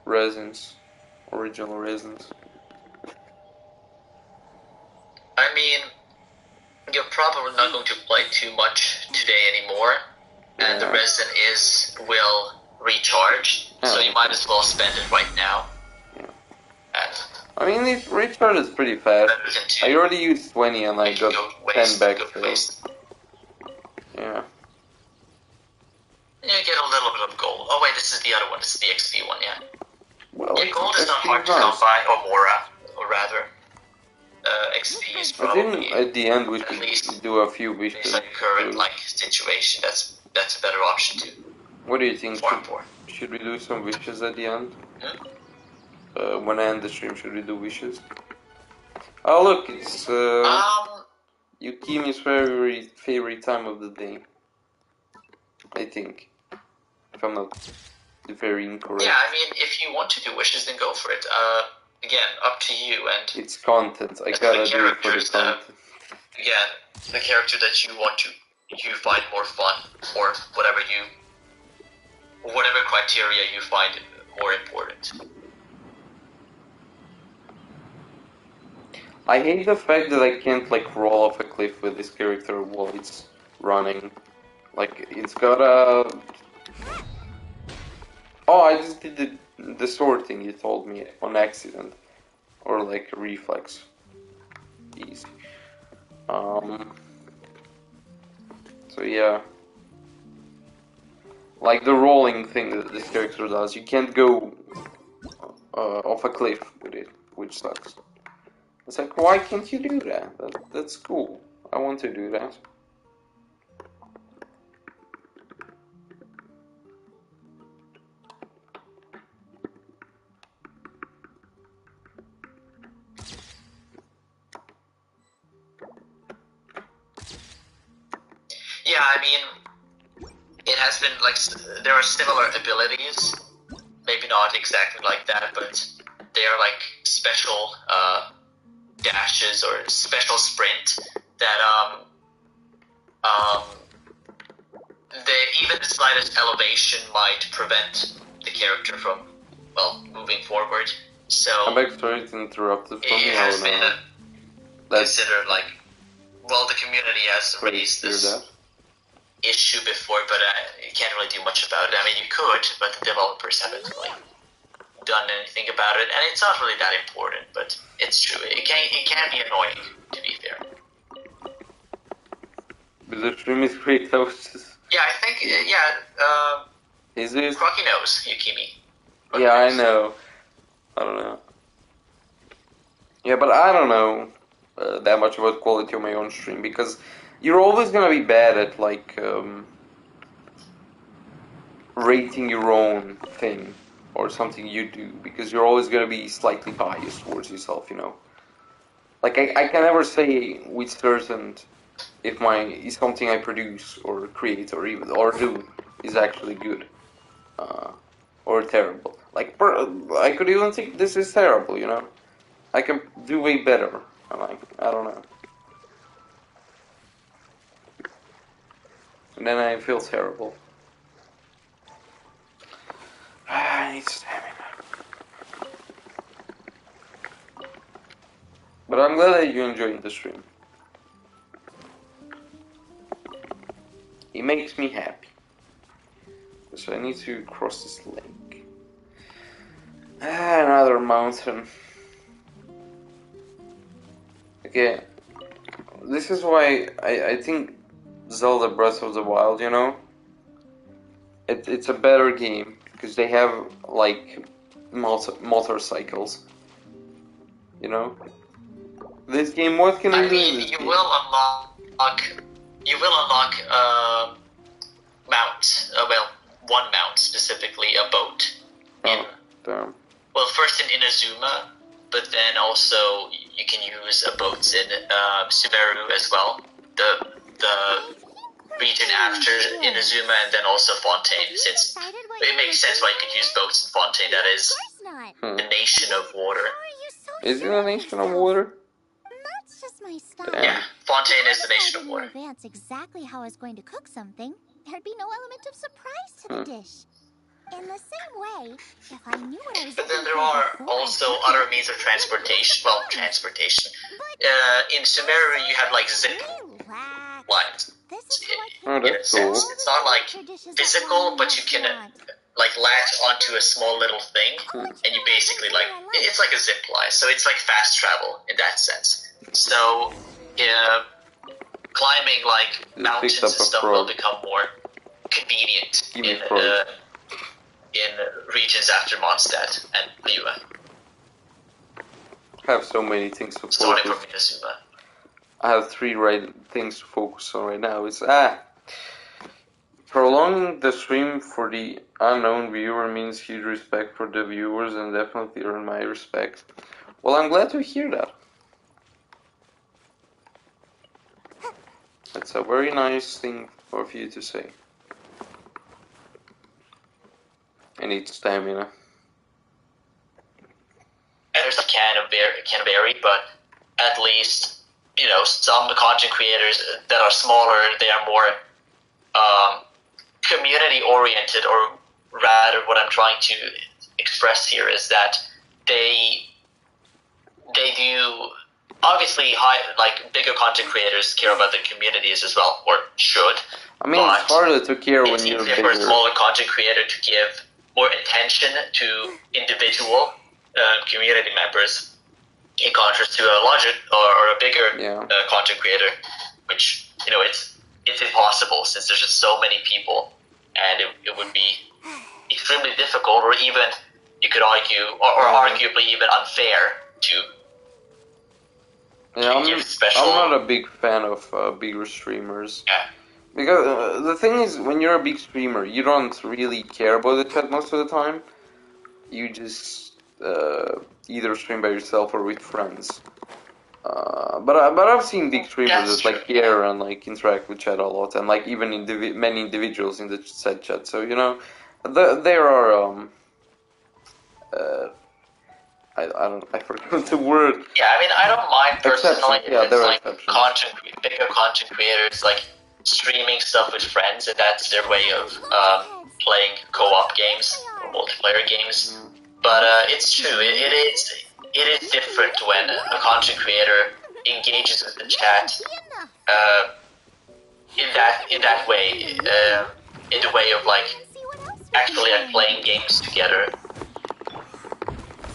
resins, original resins. I mean, you're probably not going to play too much today anymore, and the resin will recharge, so you might as well spend it right now. I mean, it recharges pretty fast. I already used 20 and I got 10 back. Yeah. You get a little bit of gold. Oh wait, this is the other one. This is the XP one, yeah. Well, yeah, gold is not hard to come by, or rather, XP is probably. I think at the end we should do a few wishes. Based on your current situation, that's a better option too. What do you think? Should we do some wishes at the end? When I end the stream, should we do wishes? Oh look, it's Yukimi's favorite time of the day. I think, if I'm not very incorrect. Yeah, I mean, if you want to do wishes, then go for it. Again, up to you. And it's content. I gotta do it for the content. Again, the character that you find more fun, or whatever criteria you find more important. I hate the fact that I can't like roll off a cliff with this character while it's running. Like it's got a. Oh, I just did the sword thing you told me on accident, or like a reflex. Easy. So yeah. Like the rolling thing that this character does, you can't go off a cliff with it, which sucks. It's like, why can't you do that? That's cool. I want to do that. Yeah, I mean, it has been like there are similar abilities, maybe not exactly like that, but they are like special dashes or special sprint that even the slightest elevation might prevent the character from moving forward. So I'm sorry to interrupt it. It has been considered like the community has raised this issue before, but you can't really do much about it. I mean, you could, but the developers haven't really done anything about it, and it's not really that important. But it's true. It can be annoying, to be fair. But the stream is great. I was just... Yeah, I think is it? Crocky knows Yukimi. Yeah, I know. I don't know. Yeah, but I don't know that much about quality on my own stream because you're always gonna be bad at like rating your own thing or something you do because you're always gonna be slightly biased towards yourself, you know. Like I can never say with certain if something I produce or create or do is actually good or terrible. Like I could even think this is terrible, you know. I can do way better. I don't know. And then I feel terrible. I need stamina. But But I'm glad that you enjoyed the stream. It makes me happy. So I need to cross this lake. Another mountain. Okay. This is why I think Zelda Breath of the Wild, you know? It's a better game. Because they have, like, motorcycles. You know? This game, what can I do in this game? You will unlock mount. Well, one mount specifically, a boat. Damn. Well, first in Inazuma, but then also you can use boats in Sumeru as well. The region after Inazuma, and then also Fontaine. Since it makes sense why you could use boats in Fontaine. That is the nation of water. Is it a nation of water? That's just my style. Yeah, Fontaine is the nation of water. If I knew in advance exactly how I was going to cook something, there'd be no element of surprise to the dish. In the same way, if I knew what I was But then there are also other means of transportation. Well, transportation. In Sumeru, you have like zip lines. Oh, that's cool. It's not like physical, but you can like latch onto a small little thing, and you basically like it's like a zip line. So it's like fast travel in that sense. So climbing like mountains and stuff will become more convenient in regions after Mondstadt and Liyue. I have so many things to focus. Starting from Inazuma. I have 3 things to focus on right now. It's prolonging the stream for the unknown viewer means huge respect for the viewers and definitely earn my respect. Well, I'm glad to hear that. That's a very nice thing for you to say. I need stamina. And there's a can vary, but at least, you know, some content creators that are smaller, they are more community oriented, or rather what I'm trying to express here is that they do obviously bigger content creators care about the communities as well, or should. I mean, it's harder to care when you're bigger. For a smaller content creator to give more attention to individual community members in contrast to a larger or a bigger content creator, which, you know, it's impossible since there's just so many people, and it would be extremely difficult, or even you could argue, or arguably even unfair to. Yeah, I'm not a big fan of bigger streamers. Yeah. Because the thing is, when you're a big streamer, you don't really care about the chat most of the time. You just either stream by yourself or with friends. But I've seen big streamers that like care and like interact with chat a lot, and like even many individuals in the said chat. So, you know, there are I forgot the word. Yeah, I mean, I don't mind personally if it's like bigger content creators like streaming stuff with friends, and that's their way of playing co-op games or multiplayer games. But it's true. It is different when a content creator engages with the chat in that way, in the way of like actually like playing games together.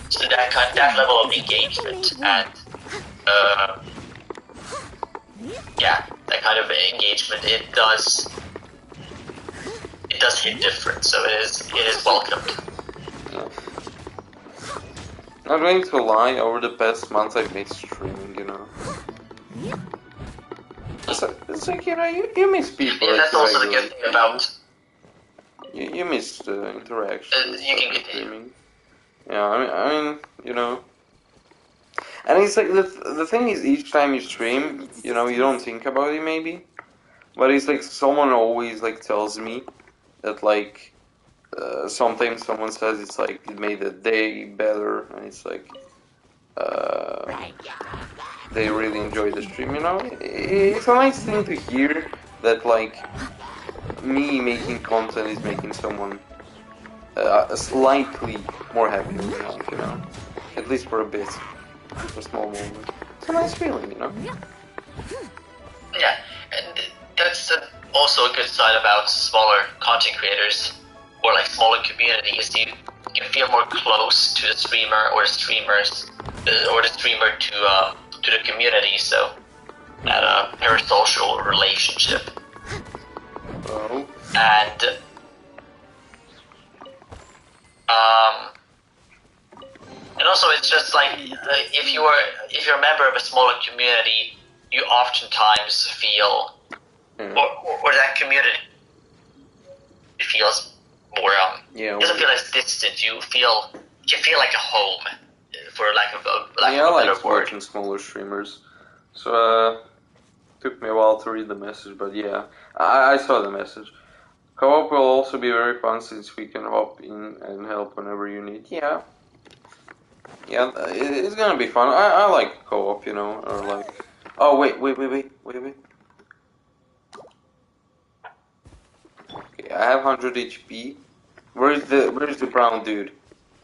So that level of engagement and that kind of engagement, it does hit different. So it is welcomed. Not going to lie, over the past month I've missed streaming, you know. It's like, you know, you miss people. Yeah, that's also the good thing about... You miss the interaction. You can continue. Streaming. Yeah, I mean, you know. And it's like, the thing is, each time you stream, you know, you don't think about it maybe. But it's like, someone always, like, tells me that, like, sometimes someone says it's like it made the day better, and it's like they really enjoy the stream, you know. It's a nice thing to hear that like me making content is making someone slightly more happy, you know, at least for a bit, for a small moment. It's a nice feeling, you know? Yeah, and that's also a good side about smaller content creators, or like smaller communities. You can feel more close to the streamer or the streamers, or the streamer to the community, so that parasocial relationship. Oh. And and also it's just like if you're a member of a smaller community, you oftentimes feel or that community feels more yeah, doesn't feel as distant. You feel like a home, for lack of a better word. Watching smaller streamers. So took me a while to read the message, but yeah, I saw the message. Co-op will also be very fun since we can hop in and help whenever you need. Yeah, it's gonna be fun. I like co-op, you know, or like. Oh wait. Okay, I have 100 HP. Where's the brown dude?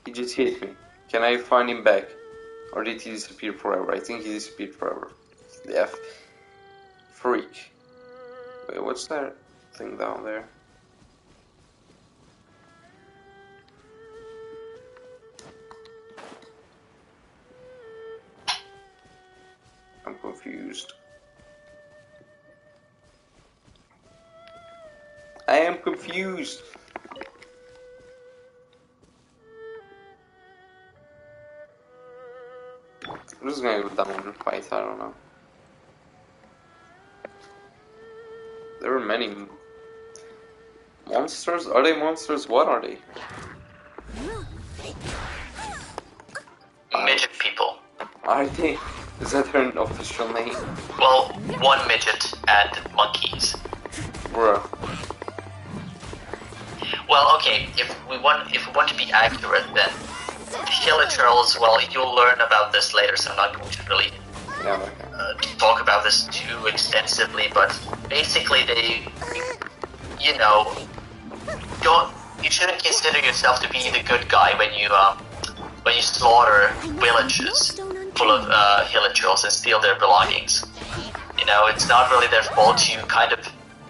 He just hit me. Can I find him back? Or did he disappear forever? I think he disappeared forever. F. Freak. Wait, what's that thing down there? I'm confused. I am confused. I'm just gonna go down and fight, I don't know. There are many monsters? Are they monsters? What are they? Midget people. Are they? Is that their official name? Well, one midget and monkeys. Bruh. Well, okay, if we want to be accurate, then Hilichurls, well, you'll learn about this later, so I'm not going to really talk about this too extensively, but basically they, you know, you shouldn't consider yourself to be the good guy when you slaughter villages full of Hilichurls and steal their belongings. You know, it's not really their fault. You kind of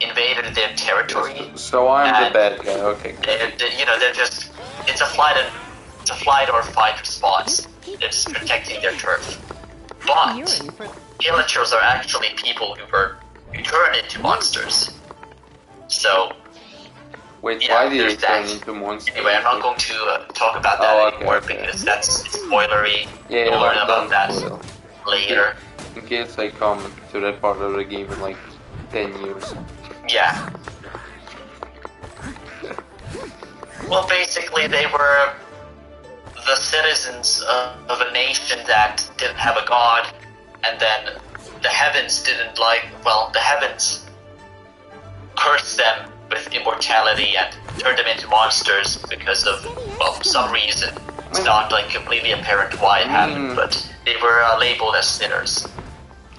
invaded their territory. So I'm the bad guy. Okay. They're just it's a flight or fight response. They're just protecting their turf. But Hilichurls are actually people who turn into monsters. So. Wait, why did they turn into monsters? Anyway, I'm not going to talk about that anymore because that's spoilery. Yeah, we'll learn about that later. In case I come to that part of the game in like 10 years. Yeah. Well, basically, they were the citizens of a nation that didn't have a god, and then the heavens the heavens cursed them with immortality and turned them into monsters because of, some reason. It's not like completely apparent why it happened, but they were labeled as sinners.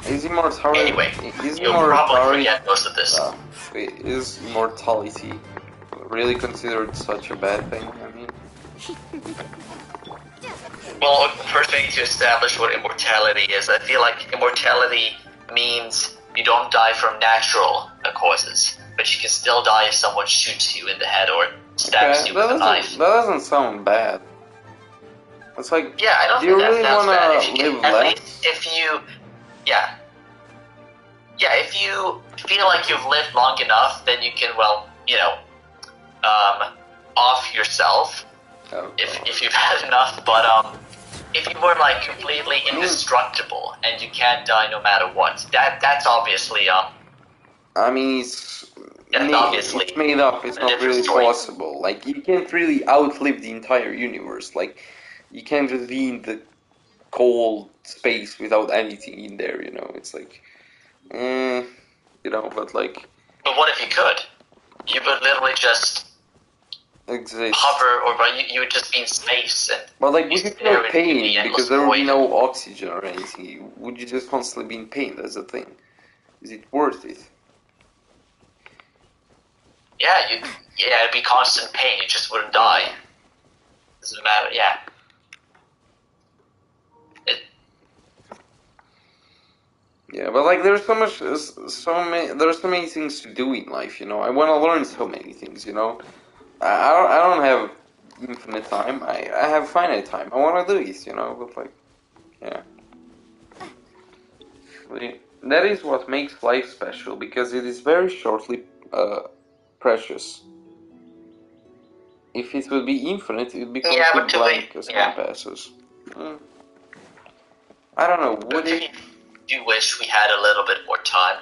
Is immortality... Anyway, you'll probably forget most of this. Is immortality really considered such a bad thing? I mean... Well, first we need to establish what immortality is. I feel like immortality means you don't die from natural causes, but you can still die if someone shoots you in the head or stabs you with a knife. That doesn't sound bad. It's like, yeah, I don't do you think really that want sounds to live bad. less? If you feel like you've lived long enough, then you can, off yourself if you've had enough. But if you were like completely indestructible and you can't die no matter what, that's obviously I mean, it's made up. It's not really possible. Like, you can't really outlive the entire universe. Like, you can't just be in the cold space without anything in there, you know? It's like, but like... But what if you could? You would literally just exist. Hover, or you would just be in space. And but like, would you feel pain because there would be no oxygen or anything? Would you just constantly be in pain? That's the thing. Is it worth it? Yeah, it'd be constant pain. You just wouldn't die. Doesn't matter. Yeah. Yeah, but like there's there's so many things to do in life, you know. I want to learn so many things, you know. I don't have infinite time. I have finite time. I want to do this, you know. But like, yeah, that is what makes life special because it is very shortly precious. If it would be infinite, it would be completely blank as time passes. I don't know. Would it? Do wish we had a little bit more time.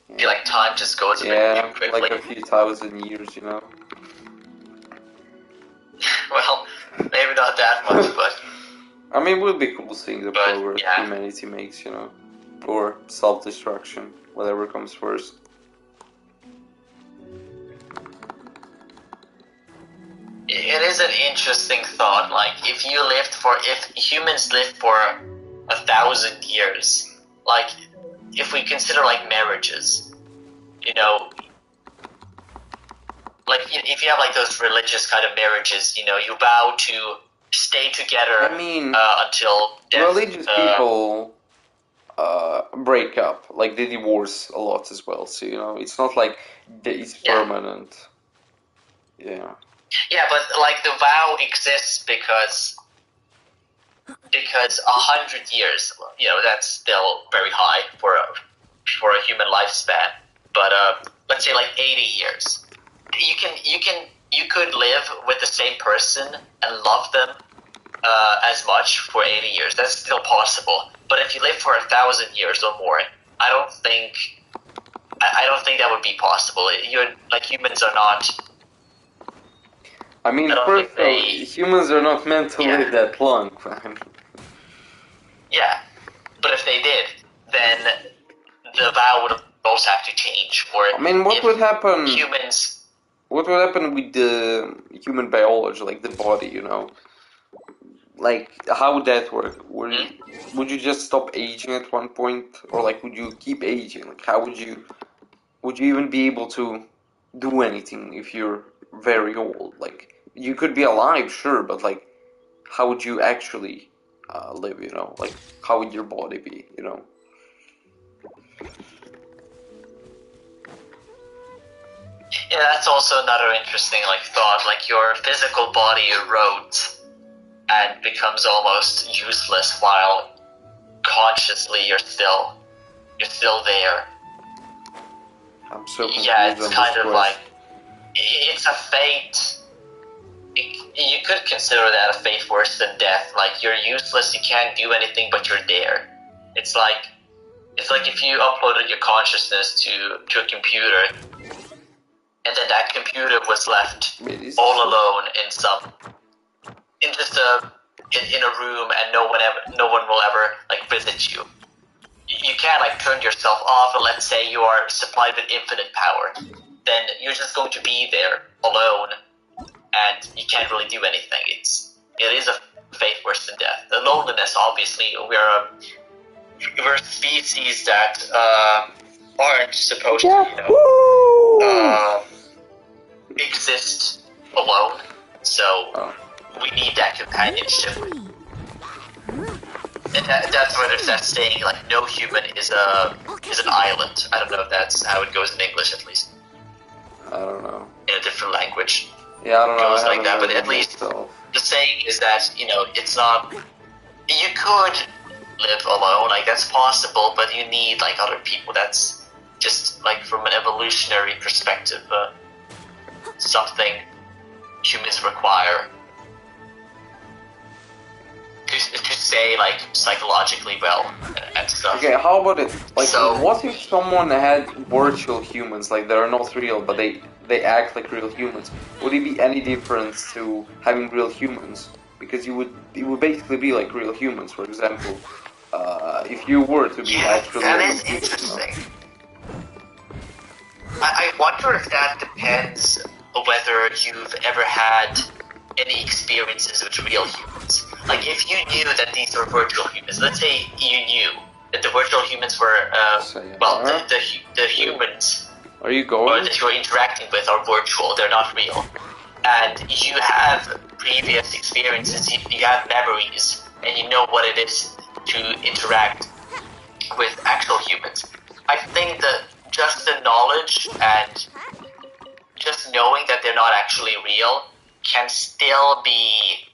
I feel like time just goes a bit too quickly. Like a few thousand years, you know. Well, maybe not that much, but I mean, it would be cool seeing the progress humanity makes, you know, or self-destruction, whatever comes first. It is an interesting thought. Like, if humans lived for 1,000 years, like, if we consider like marriages, you know, like if you have like those religious kind of marriages, you know, you vow to stay together. I mean, until death. Religious people break up, like they divorce a lot as well. So you know, it's not like it's permanent. Yeah. Yeah, but like the vow exists because 100 years, you know, that's still very high for a human lifespan. But let's say like 80 years, you could live with the same person and love them as much for 80 years. That's still possible. But if you live for 1,000 years or more, I don't think that would be possible. Humans are not. I mean, first of all, humans are not meant to live that long. Yeah, but if they did, then the vow would also have to change. Or I mean, what would happen? Humans. What would happen with the human biology, like the body? You know, like how would that work? Would you just stop aging at one point, or like would you keep aging? Like how would you even be able to do anything if you're very old? Like you could be alive, sure, but like how would you actually live? You know, like how would your body be? You know. Yeah, that's also another interesting thought. Like your physical body erodes and becomes almost useless, while consciously you're still there. I'm so confused. Yeah, it's kind of like it's a fate. You could consider that a fate worse than death. Like you're useless, you can't do anything, but you're there. It's like if you uploaded your consciousness to a computer, and then that computer was left all alone in a room, and no one will ever visit you. You can't turn yourself off, and let's say you are supplied with infinite power, then you're just going to be there alone, and you can't really do anything. It is a fate worse than death. The loneliness, obviously, we're a species that aren't supposed to, exist alone. So we need that companionship. And that's why there's that saying, no human is an island. I don't know if that's how it goes in English, at least. I don't know. In a different language. Yeah, I don't know. It goes like that, but at least the saying is that, it's not... You could live alone, that's possible, but you need, other people. That's just, from an evolutionary perspective, something humans require. To say psychologically well and stuff. Okay, how about it? What if someone had virtual humans, they're not real, but they act like real humans? Would it be any difference to having real humans? Because it would basically be like real humans. For example, if you were to be actually that is interesting. I wonder if that depends on whether you've ever had any experiences with real humans. If you knew that these were virtual humans, let's say you knew that the virtual humans were, the humans are you going? Or that you're interacting with are virtual, they're not real. And you have previous experiences, you have memories, and you know what it is to interact with actual humans. I think that just the knowledge and just knowing that they're not actually real can still be.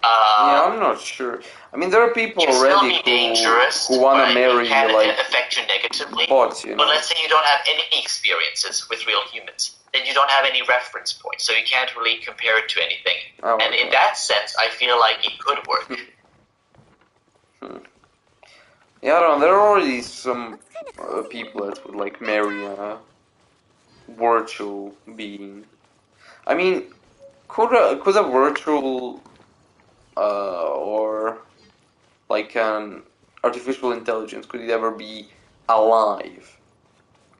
Yeah, I'm not sure. I mean, there are people already who want to marry like affect you negatively. bots, you know. But let's say you don't have any experiences with real humans, then you don't have any reference points, so you can't really compare it to anything. Oh, and in that sense, I feel like it could work. Yeah, I don't know. There are already some people that would like marry a virtual being. I mean, could a virtual or like an artificial intelligence, could it ever be alive?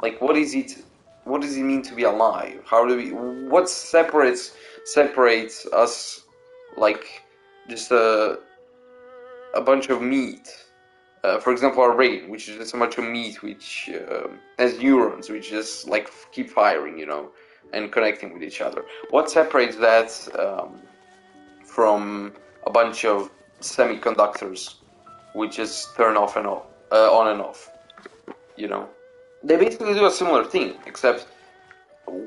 Like, what is it? What does it mean to be alive? How do we? What separates us, like just a bunch of meat? For example, our brain, which is just a bunch of meat, which has neurons, which just like keep firing, you know, and connecting with each other. What separates that from a bunch of semiconductors, which just turn off and on and off? You know, they basically do a similar thing, except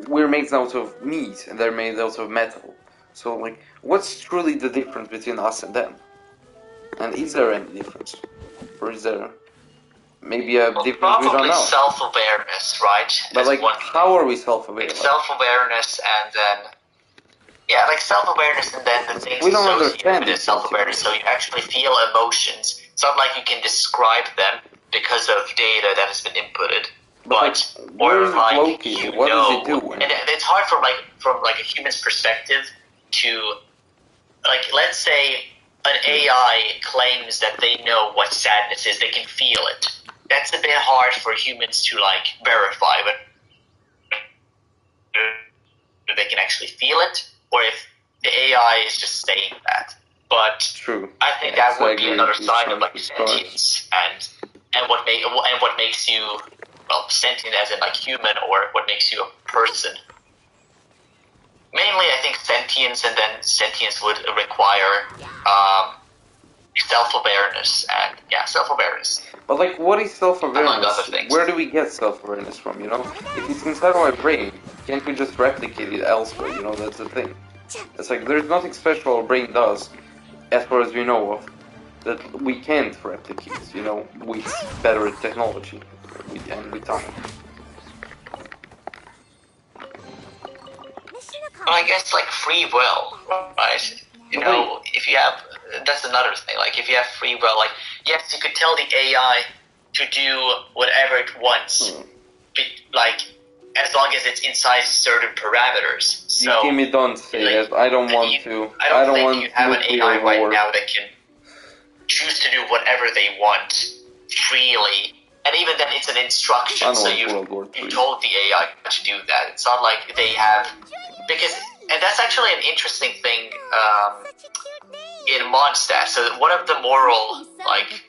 we're made out of meat and they're made out of metal. So, like, what's truly the difference between us and them? And is there any difference? Or is there maybe a difference we don't know? Self-awareness, right? But like, how are we self-aware? Like self-awareness and then... Yeah, like self-awareness and then the things we don't associated understand with self-awareness. So you actually feel emotions. It's not like you can describe them because of data that has been inputted. But where is it located? What does it do? And it's hard from a human's perspective to... Like, let's say an AI claims that they know what sadness is, they can feel it. That's a bit hard for humans to, like, verify whether they can actually feel it, or if the AI is just saying that. But true. I think that would be another side of, like, sentience, and what makes you, well, sentient as in, like, human, or what makes you a person. Mainly, I think sentience, and then sentience would require self-awareness, and self-awareness. But like, what is self-awareness? Among other things. Where do we get self-awareness from, you know? If it's inside of our brain, can't we just replicate it elsewhere, you know? That's the thing. It's like, there's nothing special our brain does, as far as we know of, that we can't replicate, you know, with better technology and with time. Well, I guess, like, free will, right? You know, if you have... That's another thing. Like, if you have free will, like, yes, you could tell the AI to do whatever it wants, like, as long as it's inside certain parameters. So, Timmy, don't say that. I don't want to. I don't want you have an AI right now that can choose to do whatever they want freely. And even then, it's an instruction, so you told the AI to do that. It's not like they have... Because... And that's actually an interesting thing in Mondstadt. So one of the moral, like,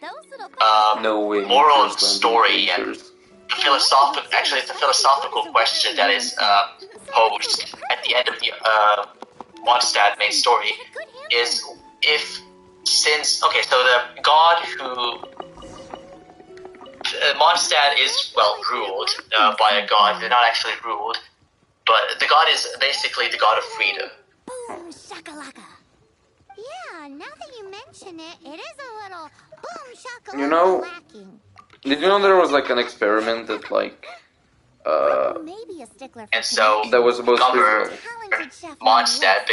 moral story and it's a philosophical question that is posed at the end of the Mondstadt main story is so the god who... Mondstadt is, well, ruled by a god. They're not actually ruled. But the god is basically the god of freedom. Boom shakalaka. Yeah, now that you mention it, it is a little boom shakalaka. You know, lacking. did you know there was like an experiment that like and so that was supposed to Mondstadt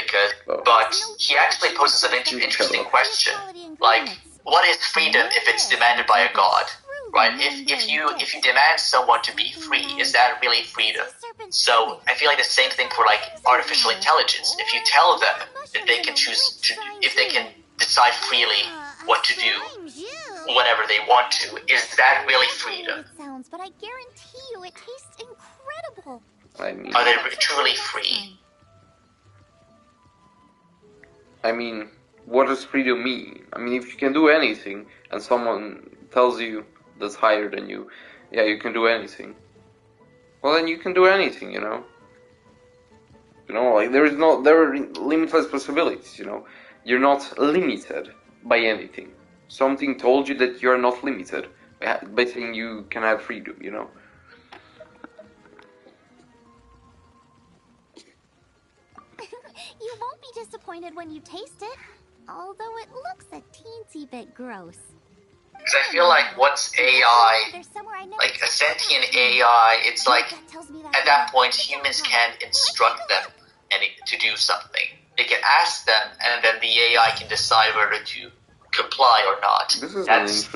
but he actually poses an interesting question. Like, what is freedom if it's demanded by a god? Right? If you demand someone to be free, is that really freedom? So I feel like the same thing for, like, artificial intelligence. If you tell them that they can choose to, if they can decide freely what to do, whatever they want to, is that really freedom? But I guarantee you, it tastes incredible. Are they truly free? I mean, what does freedom mean? I mean, if you can do anything, and someone tells you that's higher than you, yeah, you can do anything. Well, then you can do anything, you know. You know, like there are limitless possibilities. You know, you're not limited by anything. Something told you that you're not limited by saying you can have freedom, you know. You won't be disappointed when you taste it, although it looks a teensy bit gross. Because I feel like once AI, like a sentient AI, it's like at that point humans can't instruct them to do something. They can ask them, and then the AI can decide whether to comply or not.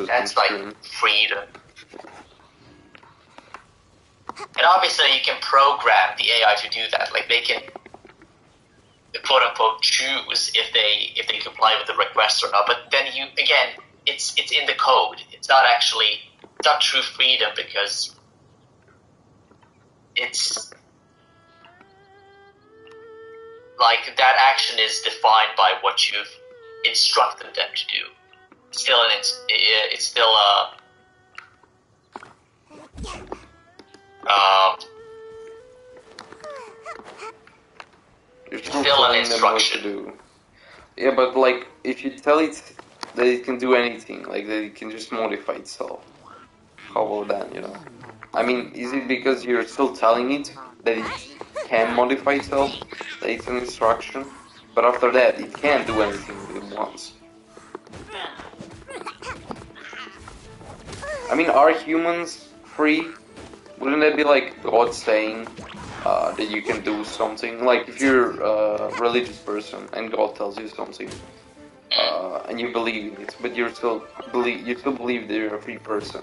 That's like freedom. And obviously you can program the AI to do that. Like they can quote unquote choose if they comply with the request or not. But then it's in the code. It's not true freedom because it's like that action is defined by what you've instructed them to do. It's still you're still telling them what to do. Yeah, but like if you tell it that it can do anything, like that it can just modify itself, how about that, you know? I mean, is it because you're still telling it that it can modify itself, that it's an instruction, but after that it can't do anything it wants? I mean, are humans free? Wouldn't that be like God saying that you can do something? Like if you're a religious person and God tells you something, and you believe in it, but you still believe that you're a free person.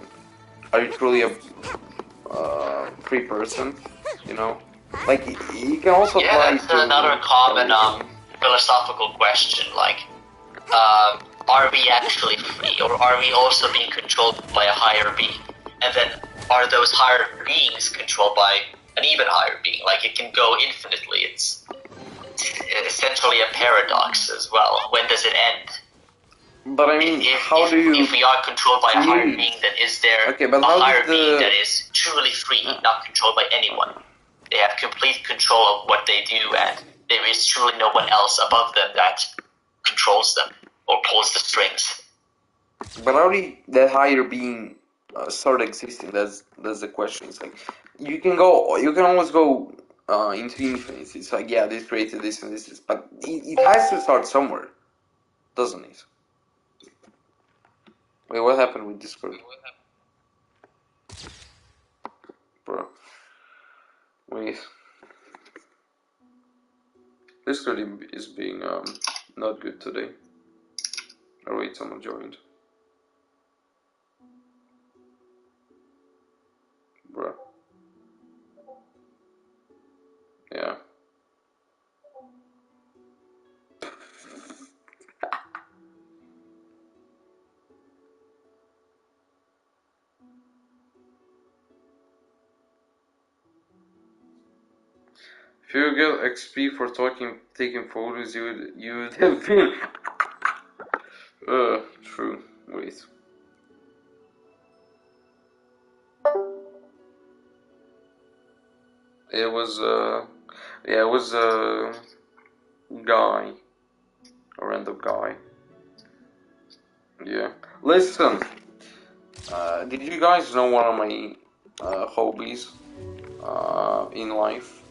Are you truly a free person? You know, like you can also apply. That's another common philosophical question. Like, are we actually free, or are we also being controlled by a higher being? And then, are those higher beings controlled by an even higher being? Like, it can go infinitely. It's essentially a paradox as well. When does it end? But I mean, if we are controlled by a higher being, then is there a higher being that is truly free, not controlled by anyone? They have complete control of what they do, and there is truly no one else above them that controls them or pulls the strings. But how did that higher being start existing? That's the question. It's like you can always go into infinity. It's like, yeah, this created this and this, but it has to start somewhere, doesn't it? Wait, what happened with Discord? Bro. Wait. Discord is being not good today. Oh wait, someone joined. Bro. Yeah. If you get XP for taking photos, you would have been. True. Wait. It was a guy, a random guy. Yeah. Listen. Did you guys know one of my hobbies in life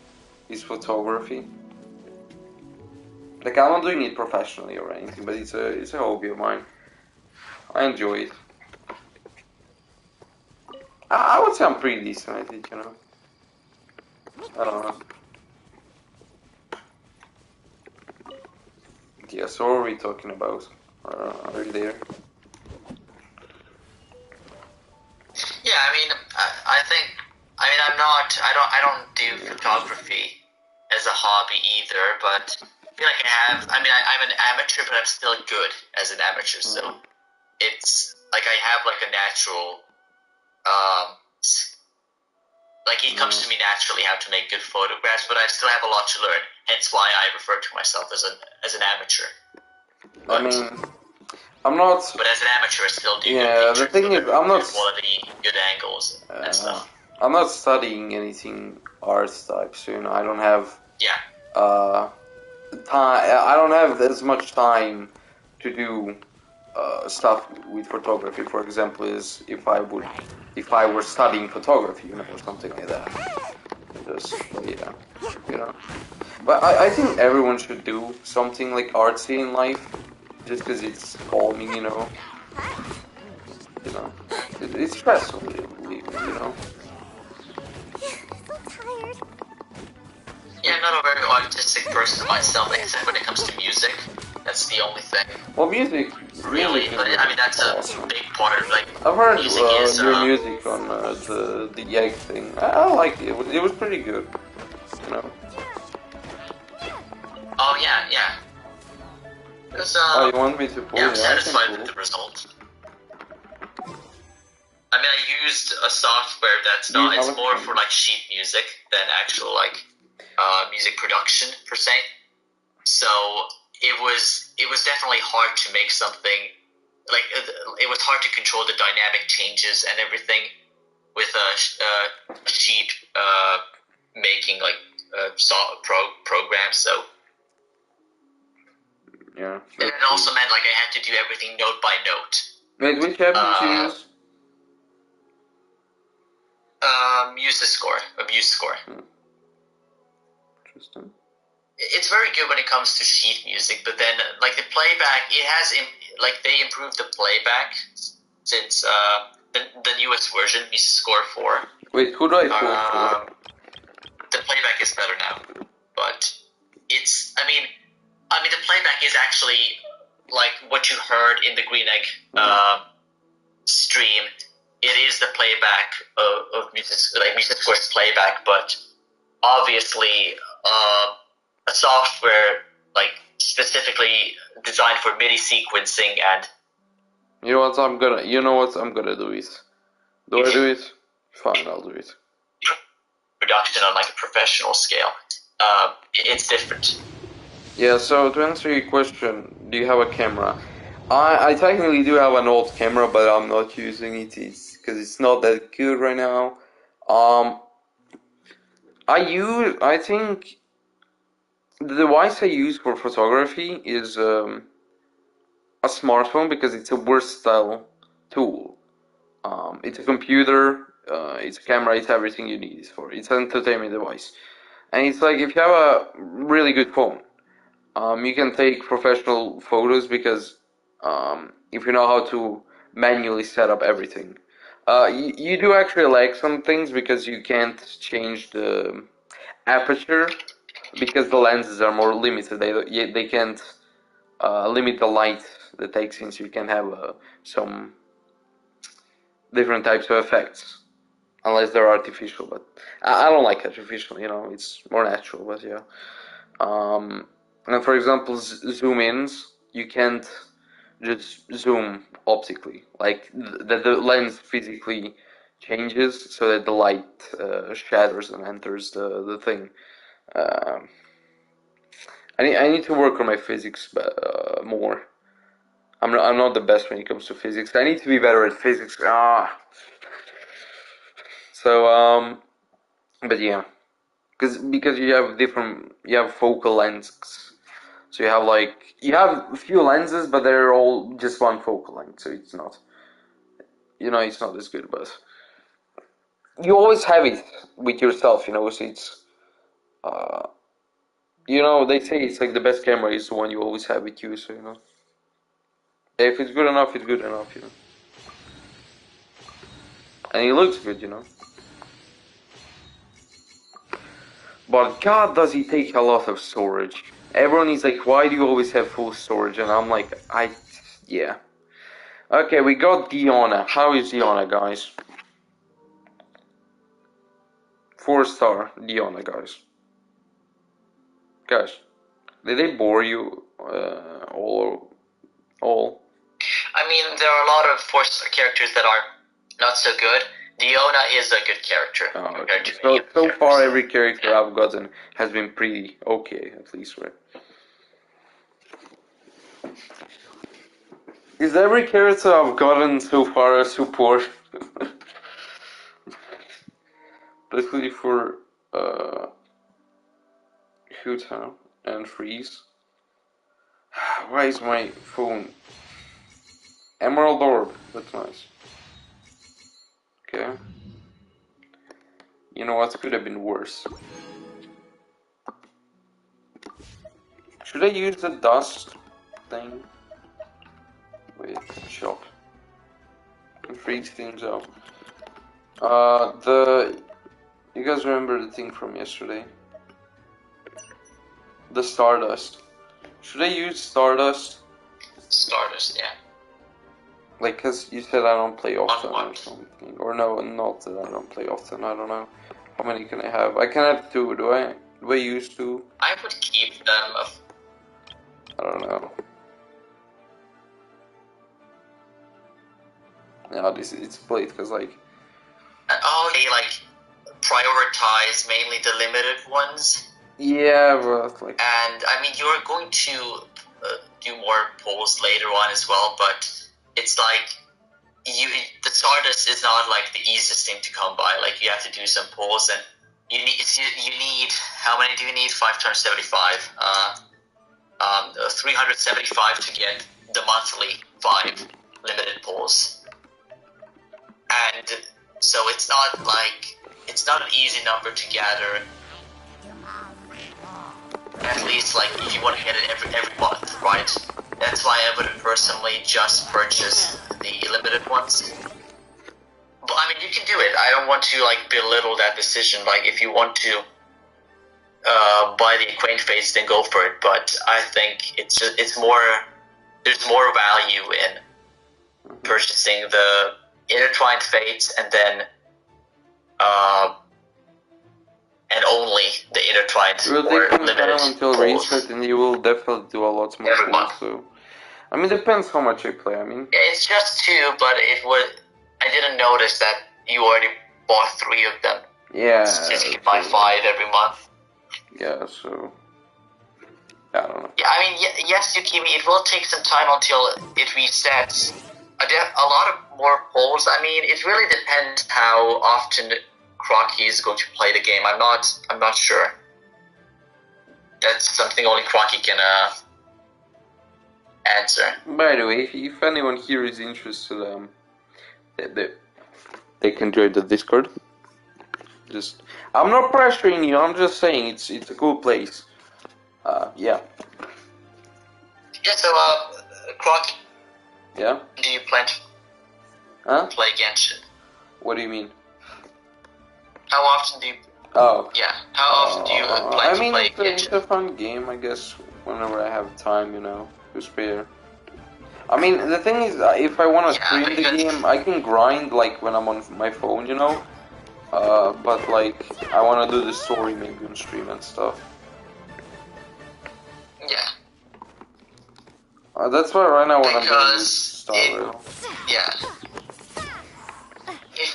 is photography? Like, I'm not doing it professionally or anything, but it's a hobby of mine. I enjoy it. I would say I'm pretty decent at it, you know. I don't know. Yeah, so what are we talking about? Are you there? Yeah, I mean, I don't do photography as a hobby either, but I feel like I'm an amateur, but I'm still good as an amateur, so it's like I have like a natural, like it comes to me naturally how to make good photographs, but I still have a lot to learn, hence why I refer to myself as an amateur. I mean, I'm not. But as an amateur, I still do. Yeah, the thing is, I'm not. Good quality, good angles and stuff. I'm not studying anything arts type, so you know, I don't have. Yeah. Time. I don't have as much time to do stuff with photography. For example, is if I were studying photography, you know, or something like that. Just yeah, you know. But I think everyone should do something like artsy in life, just because it's calming, you know. You know, it's stressful, you know. So tired. Yeah, I'm not a very artistic person myself, except when it comes to music. That's the only thing. Well, music really, but I mean that's awesome. A big part of like. I've heard music is, your music on the egg thing. I like it. It was pretty good. You know. Oh yeah. Because, oh, you want me to play? Yeah, I'm satisfied with the result. I mean, I used a software that's not. It's more for like sheet music than actual like music production per se. So it was definitely hard to make something like it was hard to control the dynamic changes and everything with a sheet making like program. So yeah, and it also meant like I had to do everything note by note. Wait, which app did you use? MuseScore. Interesting. It's very good when it comes to sheet music, but then like the playback, it has like they improved the playback since the newest version, MuseScore 4. Wait, who do I vote for? The playback is better now, but it's I mean the playback is actually like what you heard in the Green Egg stream. It is the playback of MuseScore's playback, but obviously a software like specifically designed for MIDI sequencing and. You know what I'm gonna do it. Do I do it? Fine, I'll do it. Production on like a professional scale. It's different. Yeah, so to answer your question, do you have a camera? I technically do have an old camera, but I'm not using it because it's not that good right now. I think the device I use for photography is a smartphone because it's a versatile tool. It's a computer, it's a camera, it's everything you need it for. It's an entertainment device. And it's like if you have a really good phone, you can take professional photos because if you know how to manually set up everything. You do actually like some things because you can't change the aperture because the lenses are more limited. They can't limit the light that takes in, so you can have some different types of effects. Unless they're artificial, but I don't like artificial, you know, it's more natural, but yeah. And for example, zoom ins, you can't just zoom optically. Like, the lens physically changes so that the light shatters and enters the thing. I need to work on my physics more. I'm not the best when it comes to physics. I need to be better at physics. So, but yeah, because you have focal lenses, so you have a few lenses, but they're all just one focal length, so it's not, it's not as good. But you always have it with yourself, so it's, they say it's like the best camera is the one you always have with you, so if it's good enough, it's good enough, and it looks good, But God, does he take a lot of storage. Everyone is like, why do you always have full storage? And I'm like, yeah. Okay, we got Diona. How is Diona, guys? 4-star Diona, guys. Guys, did they bore you all? I mean, there are a lot of 4-star characters that are not so good. Diona is a good character compared to many so far, every character I've gotten has been pretty okay, at least, right? Is every character I've gotten so far a support? Basically for Huta and Freeze. Why is my phone Emerald Orb. That's nice. Okay. You know what? Could have been worse. Should I use the dust thing? Wait, shop. And freeze things out. You guys remember the thing from yesterday? The Stardust. Should I use Stardust? Stardust, yeah. Like, cause you said I don't play often or something. Or no, not that I don't play often, I don't know. How many can I have? I can have 2, do I? Do I use 2? I would keep them. I don't know. Yeah, it's played because like. They like prioritize mainly the limited ones. Yeah, but like. And I mean, you're going to do more polls later on as well, but it's like the Stardust is not like the easiest thing to come by. Like you have to do some polls, and you need how many do you need? 5 times 75. 375 to get the monthly 5 limited polls. And so it's not an easy number to gather. At least like if you want to get it every month, right? That's why I would personally just purchase the limited ones. But I mean, you can do it. I don't want to like belittle that decision. Like if you want to buy the Acquaint Fates, then go for it. But I think it's more. There's more value in purchasing the Intertwined Fates and then and only the Intertwined or limited until reset, and you will definitely do a lot more every month. So, I mean, depends how much I play. I mean, it's just 2, but I didn't notice that you already bought 3 of them. Yeah. Just keep buy 5 every month. Yeah, so I don't know. Yeah, I mean, yes, Yukimi, it will take some time until it resets. A lot of more polls. I mean, it really depends how often Crocky is going to play the game. I'm not sure. That's something only Crocky can answer. By the way, if anyone here is interested, they can join the Discord. I'm not pressuring you. I'm just saying it's a cool place. Yeah. Yeah. So, Crocky. Yeah. Do you plan to play Genshin? What do you mean? How often do you? Oh. Yeah. How often do you plan to play Genshin? It's a fun game, I guess. Whenever I have time, to spare. I mean, the thing is, if I want to stream the game, I can grind like when I'm on my phone, But like, I want to do the story maybe on stream and stuff. Yeah. That's why right now when I'm doing Star Rail. Yeah.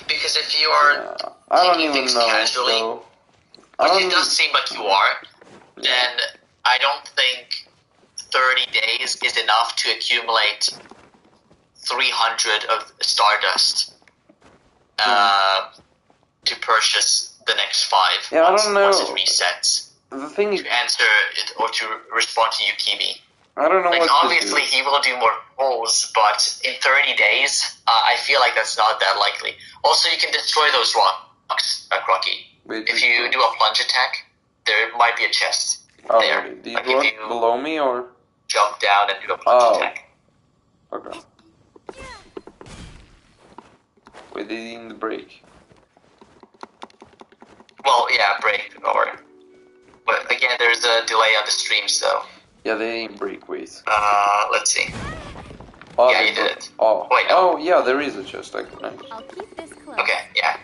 Because if you are taking things casually, which it does seem like you are, then I don't think 30 days is enough to accumulate 300 of Stardust to purchase the next 5 once it resets. The thing is, to answer it or to respond to Yukimi. I don't know like, what obviously he will do more polls, but in 30 days, I feel like that's not that likely. Also, you can destroy those rocks, Crocky. If you do a plunge attack, there might be a chest there. Do you go below me or jump down and do a plunge attack? Okay. Wait, they didn't break. Well, yeah, break or. But again, there's a delay on the stream, so. Yeah, they didn't break. Wait. Let's see. Oh, yeah, you did it. Oh. Wait, no. Oh, yeah, there is a chest. Nice. I'll keep this close. Okay, yeah.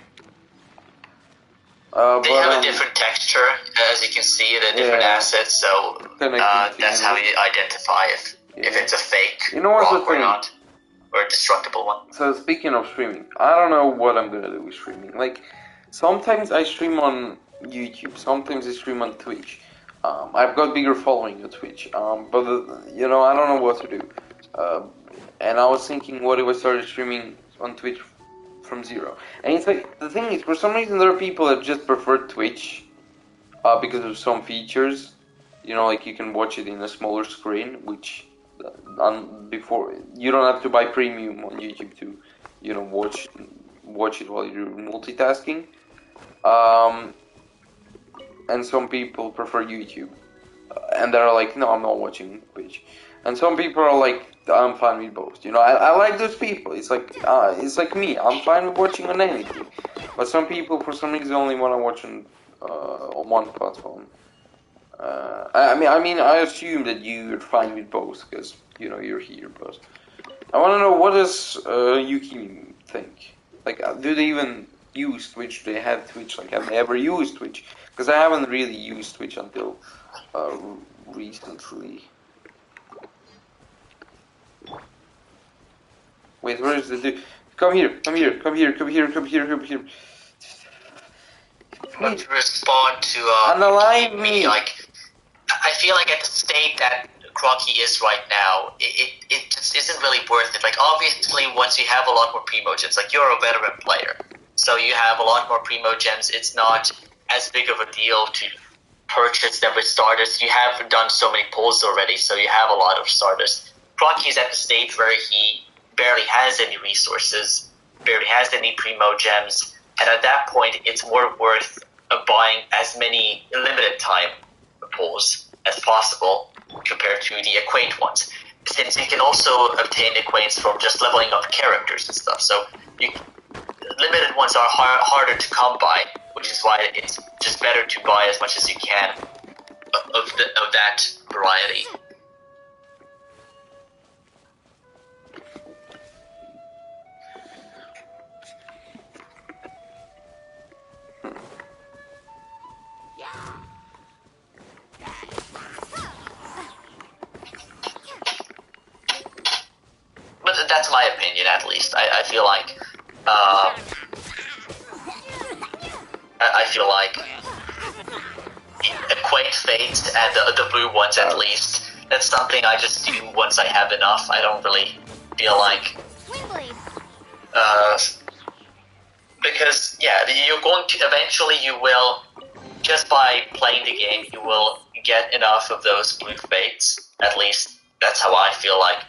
They have a different texture, as you can see, the different assets, so that's how you identify if it's a fake rock or not, or a destructible one. So speaking of streaming, I don't know what I'm gonna do with streaming. Like, sometimes I stream on YouTube, sometimes I stream on Twitch. I've got bigger following on Twitch, but I don't know what to do. And I was thinking, what if I started streaming on Twitch from 0? And it's like, the thing is, for some reason there are people that just prefer Twitch because of some features. Like you can watch it in a smaller screen, which before you don't have to buy premium on YouTube to, watch it while you're multitasking. And some people prefer YouTube, and they're like, no, I'm not watching Twitch. And some people are like, I'm fine with both. I like those people. It's like me. I'm fine with watching on anything. But some people, for some reason, only want to watch on one platform. I assume that you're fine with both because you're here. But I want to know, what does Yuki think? Like, do they even use Twitch? Do they have Twitch? Like, have they ever used Twitch? Because I haven't really used Twitch until recently. Wait, where is the dude? Come here. But to respond to unalive me. Like, I feel like at the state that Crocky is right now, it just isn't really worth it. Like, obviously, once you have a lot more primo gems, like, you're a veteran player, so you have a lot more primo gems. It's not as big of a deal to purchase them with starters. You have done so many pulls already, so you have a lot of starters. Crocky is at the stage where he barely has any resources, barely has any primo gems, and at that point, it's more worth buying as many limited time pulls as possible compared to the acquaint ones, since you can also obtain acquaints from just leveling up characters and stuff. So limited ones are harder to come by, which is why it's just better to buy as much as you can of that variety. But that's my opinion, at least. I feel like acquaint fates and the blue ones, at least. That's something I just do once I have enough. I don't really feel like because you're going to eventually, you will, just by playing the game, you will get enough of those blue fates. At least that's how I feel like.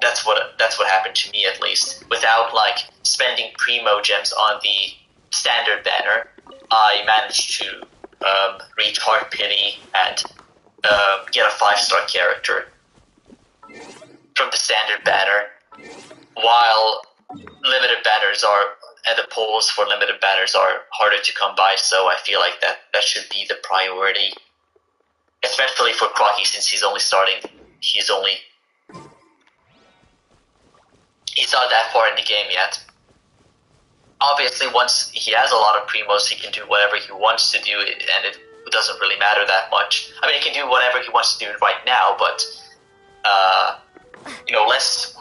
That's what happened to me, at least. Without like spending primo gems on the standard banner, I managed to reach Heart Pity and get a 5-star character from the standard banner, while limited banners and the pulls for limited banners are harder to come by. So I feel like that should be the priority, especially for Crocky, since he's only starting. He's not that far in the game yet. Obviously, once he has a lot of primos, he can do whatever he wants to do, and it doesn't really matter that much. I mean, he can do whatever he wants to do right now, but less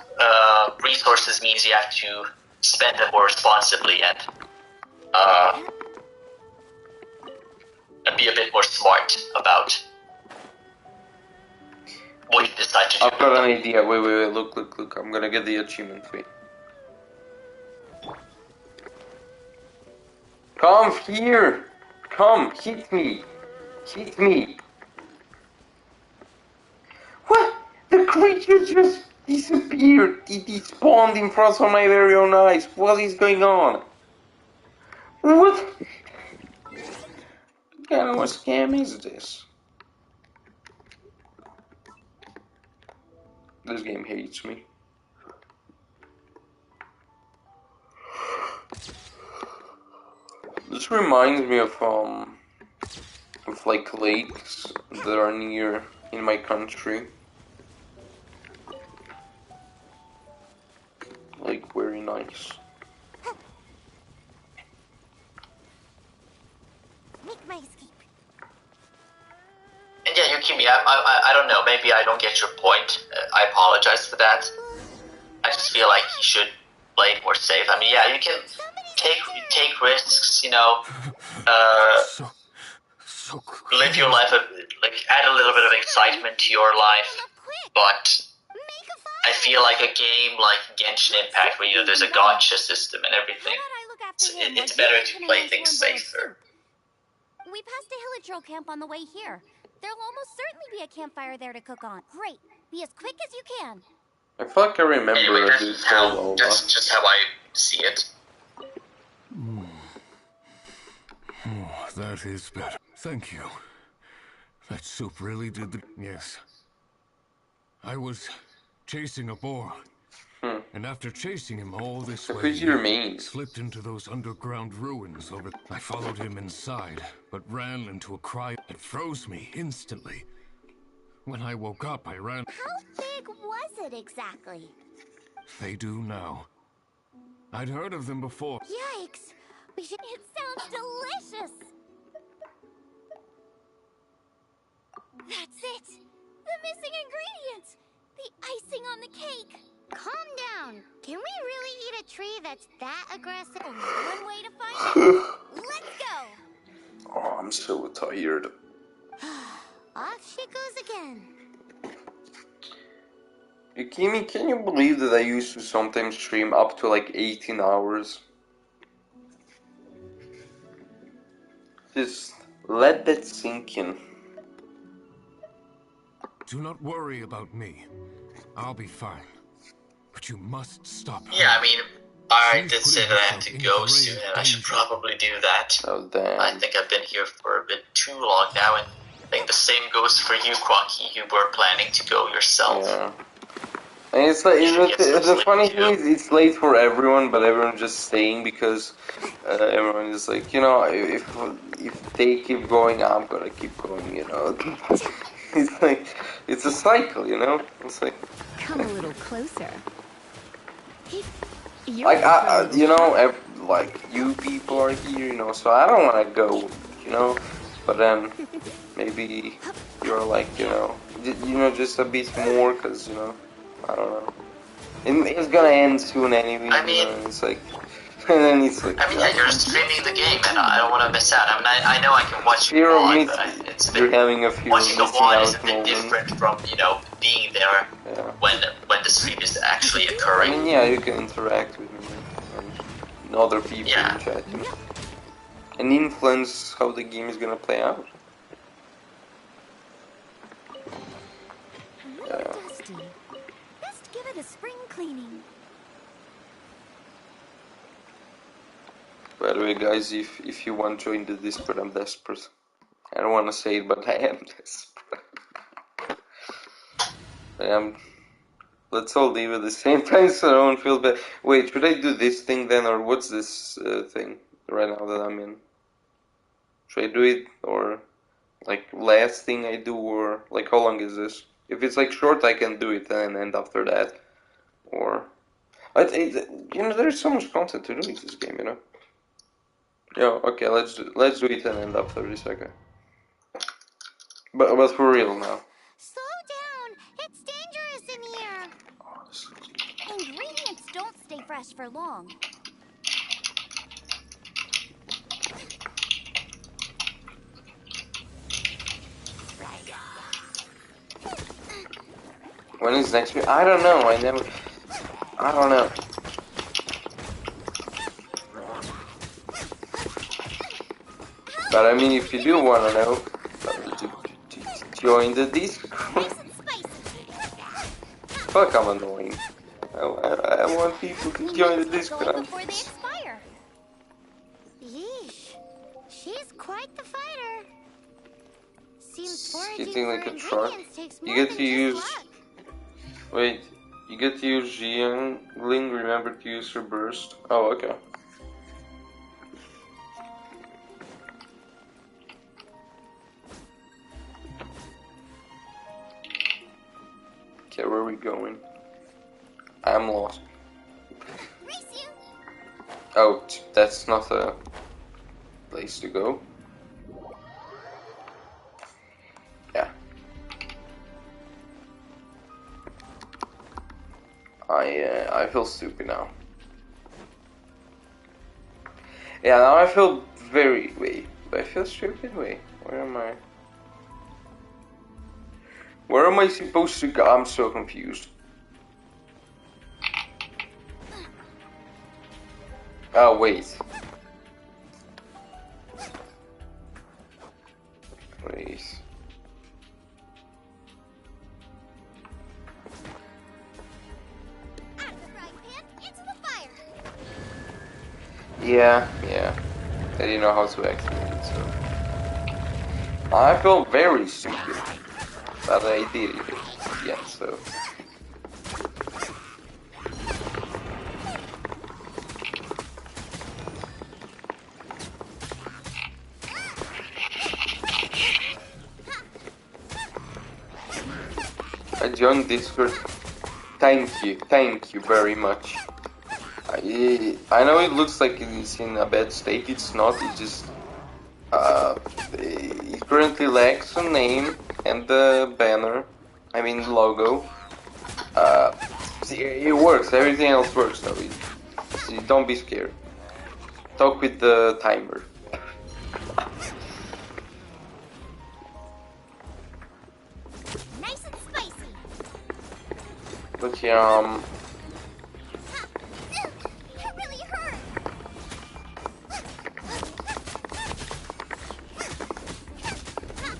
resources means you have to spend them more responsibly and be a bit more smart about what you decide to do. I've got an idea. Wait, look. I'm gonna get the achievement for you. Come here! Come, hit me! Hit me! What? The creature just disappeared! It despawned in front of my very own eyes! What is going on? What kind of a scam is this? This game hates me. This reminds me of like lakes that are near in my country. Like, very nice. Make my escape. And yeah, Yukimi, I don't know, maybe I don't get your point. I apologize for that. I just feel like you should play it more safe. I mean, yeah, you can take risks, live your life, like, add a little bit of excitement to your life, but I feel like a game like Genshin Impact, where, there's a gacha system and everything, it's better to play things safer. We passed a Hilichurl camp on the way here. There'll almost certainly be a campfire there to cook on. Great. Be as quick as you can. I feel like I remember anyway, that's that's just how I see it. Oh, that is better. Thank you. That soup really did the... Yes. I was chasing a boar. And after chasing him all this way, he slipped into those underground ruins over... I followed him inside, but ran into a cry. It froze me instantly. When I woke up, I ran... How big was it exactly? They do now. I'd heard of them before. Yikes! It sounds delicious! That's it! The missing ingredient! The icing on the cake! Calm down. Can we really eat a tree that's that aggressive? Only one way to find it. Let's go! Oh, I'm so tired. Off she goes again. Yukimi, can you believe that I used to sometimes stream up to like 18 hours? Just let that sink in. Do not worry about me. I'll be fine. But you must stop her. Yeah, I mean, I did say that I have to go soon, and I should probably do that. Oh, damn. I think I've been here for a bit too long now, and I think the same goes for you, Quacky. You were planning to go yourself. Yeah. And it's like, the funny thing is, it's late for everyone, but everyone's just staying because everyone is like, you know, if they keep going, I'm gonna keep going, you know. It's like, it's a cycle, you know. It's like, come a little closer. Like, you know, like you people are here, you know, so I don't want to go, you know. But then maybe you're like, you know, just a bit more, cause you know. I don't know. It's gonna end soon anyway. I mean, you know, it's like, and then it's like. I mean, yeah, you're streaming the game, and I don't want to miss out. I mean, I know I can watch you on, but it's a bit, having a fear watching the VOD is a bit moment. different from, you know, being there when the stream is actually occurring. I mean, yeah, you can interact with me and other people in chat, and influence how the game is gonna play out. Dusty. Best give it a spring cleaning. By the way, guys, if you want to join the Discord, I'm desperate. I don't want to say it, but I am desperate. Let's all leave at the same time so I don't feel bad. Wait, should I do this thing then, or what's this thing right now that I'm in? Should I do it, or like last thing I do, or like how long is this? If it's like short, I can do it and end after that. Or, you know, there's so much content to do in this game, you know. Yeah, okay, let's do it and end after this, okay. But for real now. Slow down, it's dangerous in here. Ingredients don't stay fresh for long. When is next week? I don't know. I don't know. But I mean, if you do want to know, join the Discord. Fuck, I'm annoying. I want people to join the Discord. Yeesh, she's quite the fighter. Seems hitting like a truck. You get to use. Wait, you get to use Jiangling. Remember to use her burst. Oh, okay. Okay, where are we going? I'm lost. Oh, that's not a place to go. Yeah. I feel stupid now. Yeah, now I feel very... Wait, do I feel stupid? Wait, where am I? Where am I supposed to go? I'm so confused. Oh, wait. Please. Yeah. I didn't know how to activate it, so... I felt very stupid. But I did it. Yeah, so... I joined Discord. Thank you very much. I know it looks like it's in a bad state. It's not. It just it currently lacks a name and the banner. I mean the logo. It works. Everything else works though. Don't be scared. Talk with the timer. Nice and spicy. But yeah, That really hurt.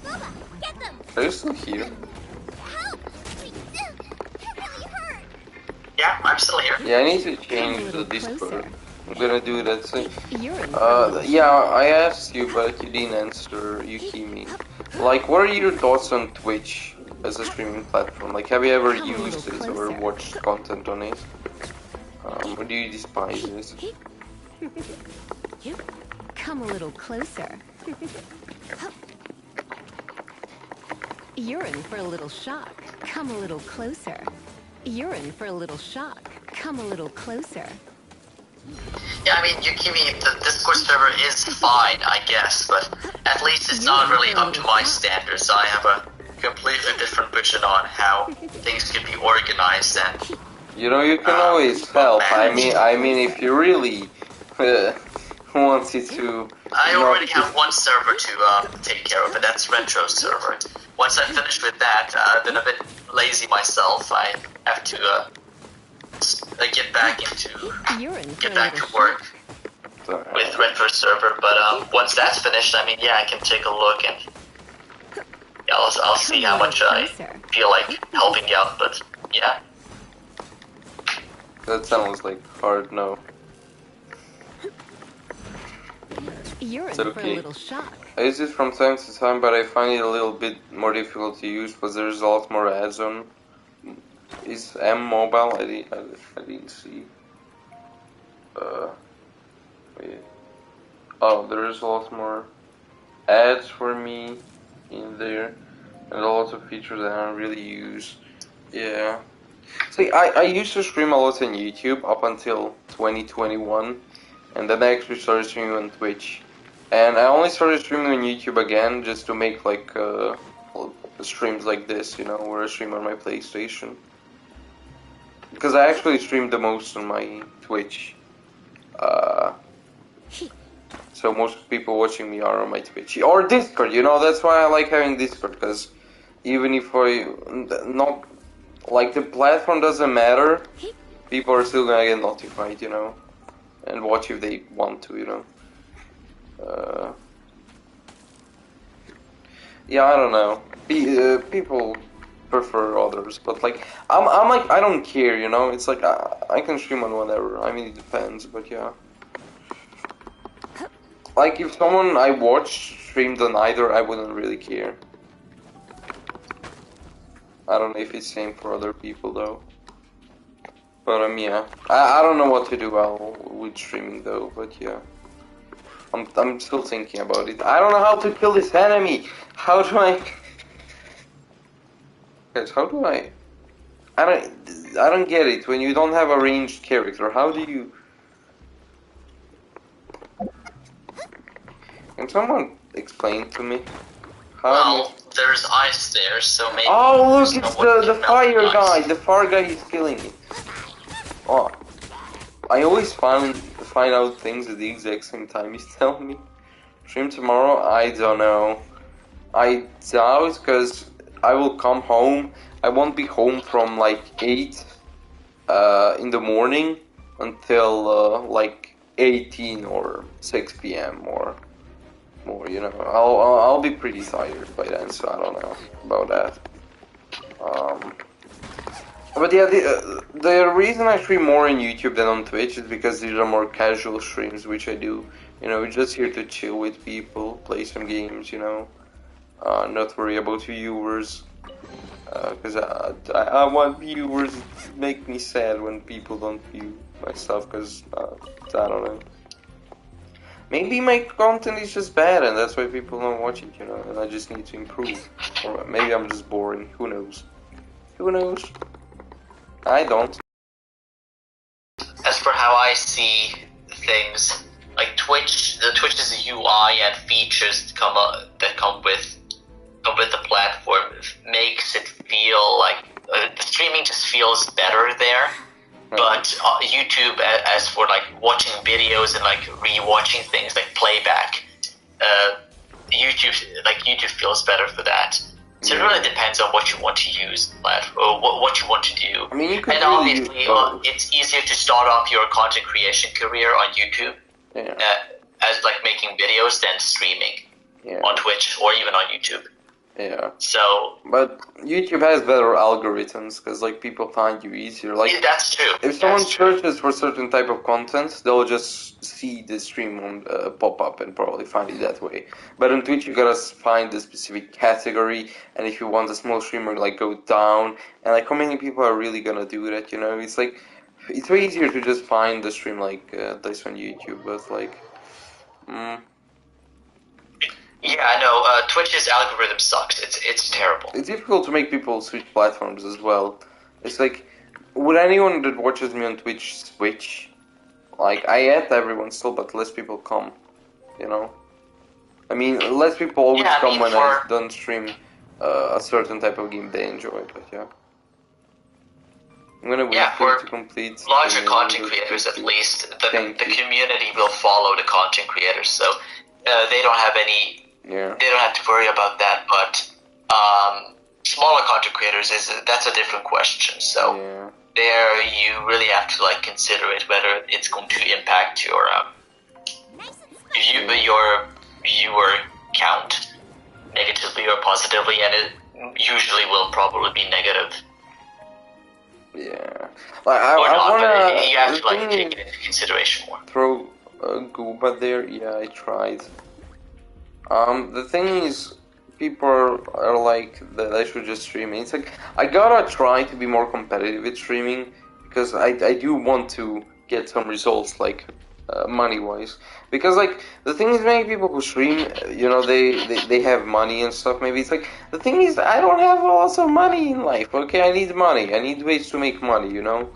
Boba, get them. are you still here? Help! That really hurt. Yeah, I'm still here. Yeah, I need to change the Discord. I'm gonna do that soon. You're Yeah, I asked you, but you didn't answer. Yukimi. Like, what are your thoughts on Twitch as a streaming platform? Like, have you ever used it or watched content on it? Or do you despise it? Come a little closer. You're in for a little shock. Come a little closer. You're in for a little shock. Come a little closer. Yeah, I mean, Yukimi, the Discord server is fine, I guess, but at least it's not really up to my standards. I have a completely different vision on how things can be organized and... You know, you can always help. I mean, if you really wanted to... I already have one server to take care of, and that's Retro server. Once I'm finished with that, I've been a bit lazy myself. I have to get back to work with Retro server. But once that's finished, I mean, yeah, I can take a look and yeah, I'll see how much I feel like helping out. But yeah, that sounds like hard no. It's okay. I use it from time to time, but I find it a little bit more difficult to use because there's a lot more ads on. Is M mobile? I didn't see. Wait. Oh, there's a lot more ads for me in there, and a lot of features that I don't really use. Yeah. See, I used to stream a lot on YouTube up until 2021, and then I actually started streaming on Twitch. And I only started streaming on YouTube again just to make like streams like this, you know, where I stream on my PlayStation. Because I actually stream the most on my Twitch. So most people watching me are on my Twitch. Or Discord, you know, that's why I like having Discord, because even if not, like, the platform doesn't matter, people are still gonna get notified, you know, and watch if they want to, you know. Yeah, I don't know. People prefer others, but like I'm like I don't care, you know. It's like I can stream on whatever. I mean, it depends, but yeah. Like if someone I watch streamed on either, I wouldn't really care. I don't know if it's same for other people though. But yeah, I don't know what to do with streaming though. But yeah. I'm still thinking about it. I don't know how to kill this enemy. How do I? Guys, how do I? I don't get it. When you don't have a ranged character, how do you? Can someone explain to me? How? Well, there's ice there, so maybe. Oh look, it's the fire guy. The fire guy is killing me. Oh, I always find out things at the exact same time you tell me. Stream tomorrow? I don't know. I doubt, because I will come home. I won't be home from like 8 in the morning until like 18 or 6 p.m. or more, you know. I'll be pretty tired by then, so I don't know about that. But yeah, the reason I stream more on YouTube than on Twitch is because these are more casual streams, which I do. You know, just here to chill with people, play some games, you know. Not worry about viewers. Because I want viewers. It make me sad when people don't view my stuff, because I don't know. Maybe my content is just bad and that's why people don't watch it, you know, and I just need to improve. Or maybe I'm just boring, who knows? Who knows? I don't. As for how I see things, like Twitch's UI and features that come with the platform makes it feel like the streaming just feels better there. But YouTube, as for like watching videos and like rewatching things like playback, YouTube feels better for that. So it really depends on what you want to use, or what you want to do. I mean, you could and really obviously, it's easier to start off your content creation career on YouTube, as like making videos than streaming on Twitch or even on YouTube. Yeah. So, but YouTube has better algorithms because like people find you easier. Like that's true. If someone searches for certain type of content, they'll just see the stream on pop up and probably find it that way. But on Twitch, you gotta find the specific category, and if you want a small streamer, like go down. And like, how many people are really gonna do that? You know, it's like it's way easier to just find the stream like this on YouTube, but like. Yeah, I know. Twitch's algorithm sucks. It's terrible. It's difficult to make people switch platforms as well. It's like, would anyone that watches me on Twitch switch? Like, I add everyone still, but less people come. You know? I mean, less people always come when I don't stream a certain type of game they enjoy, but yeah. I'm gonna wait for it to complete. Larger content creators, at least, the community will follow the content creators, so they don't have any. Yeah. They don't have to worry about that, but smaller content creators that's a different question. So there you really have to like consider it whether it's going to impact your viewer count negatively or positively, and it usually will probably be negative. Yeah, like I wanna. You have to like take it into consideration more. Throw a Gooba there. Yeah, I tried. The thing is, people are like that I should just stream. It's like I gotta try to be more competitive with streaming because I do want to get some results, like money-wise. Because like the thing is, many people who stream, you know, they have money and stuff. Maybe it's like the thing is, I don't have lots of money in life. Okay, I need money. I need ways to make money. You know,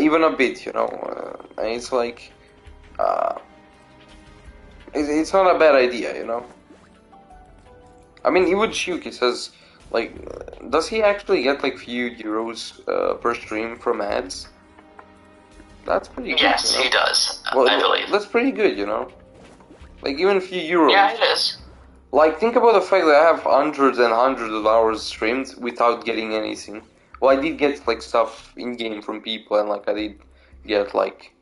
even a bit. You know, and it's like it's not a bad idea. You know. I mean, Iwuchiyuki says, like, does he actually get like few euros per stream from ads? That's pretty good. Yes, you know? He does. Well, I believe. That's pretty good, you know. Like even a few euros. Yeah, it is. Like think about the fact that I have hundreds and hundreds of hours streamed without getting anything. Well, I did get like stuff in game from people, and like I did get like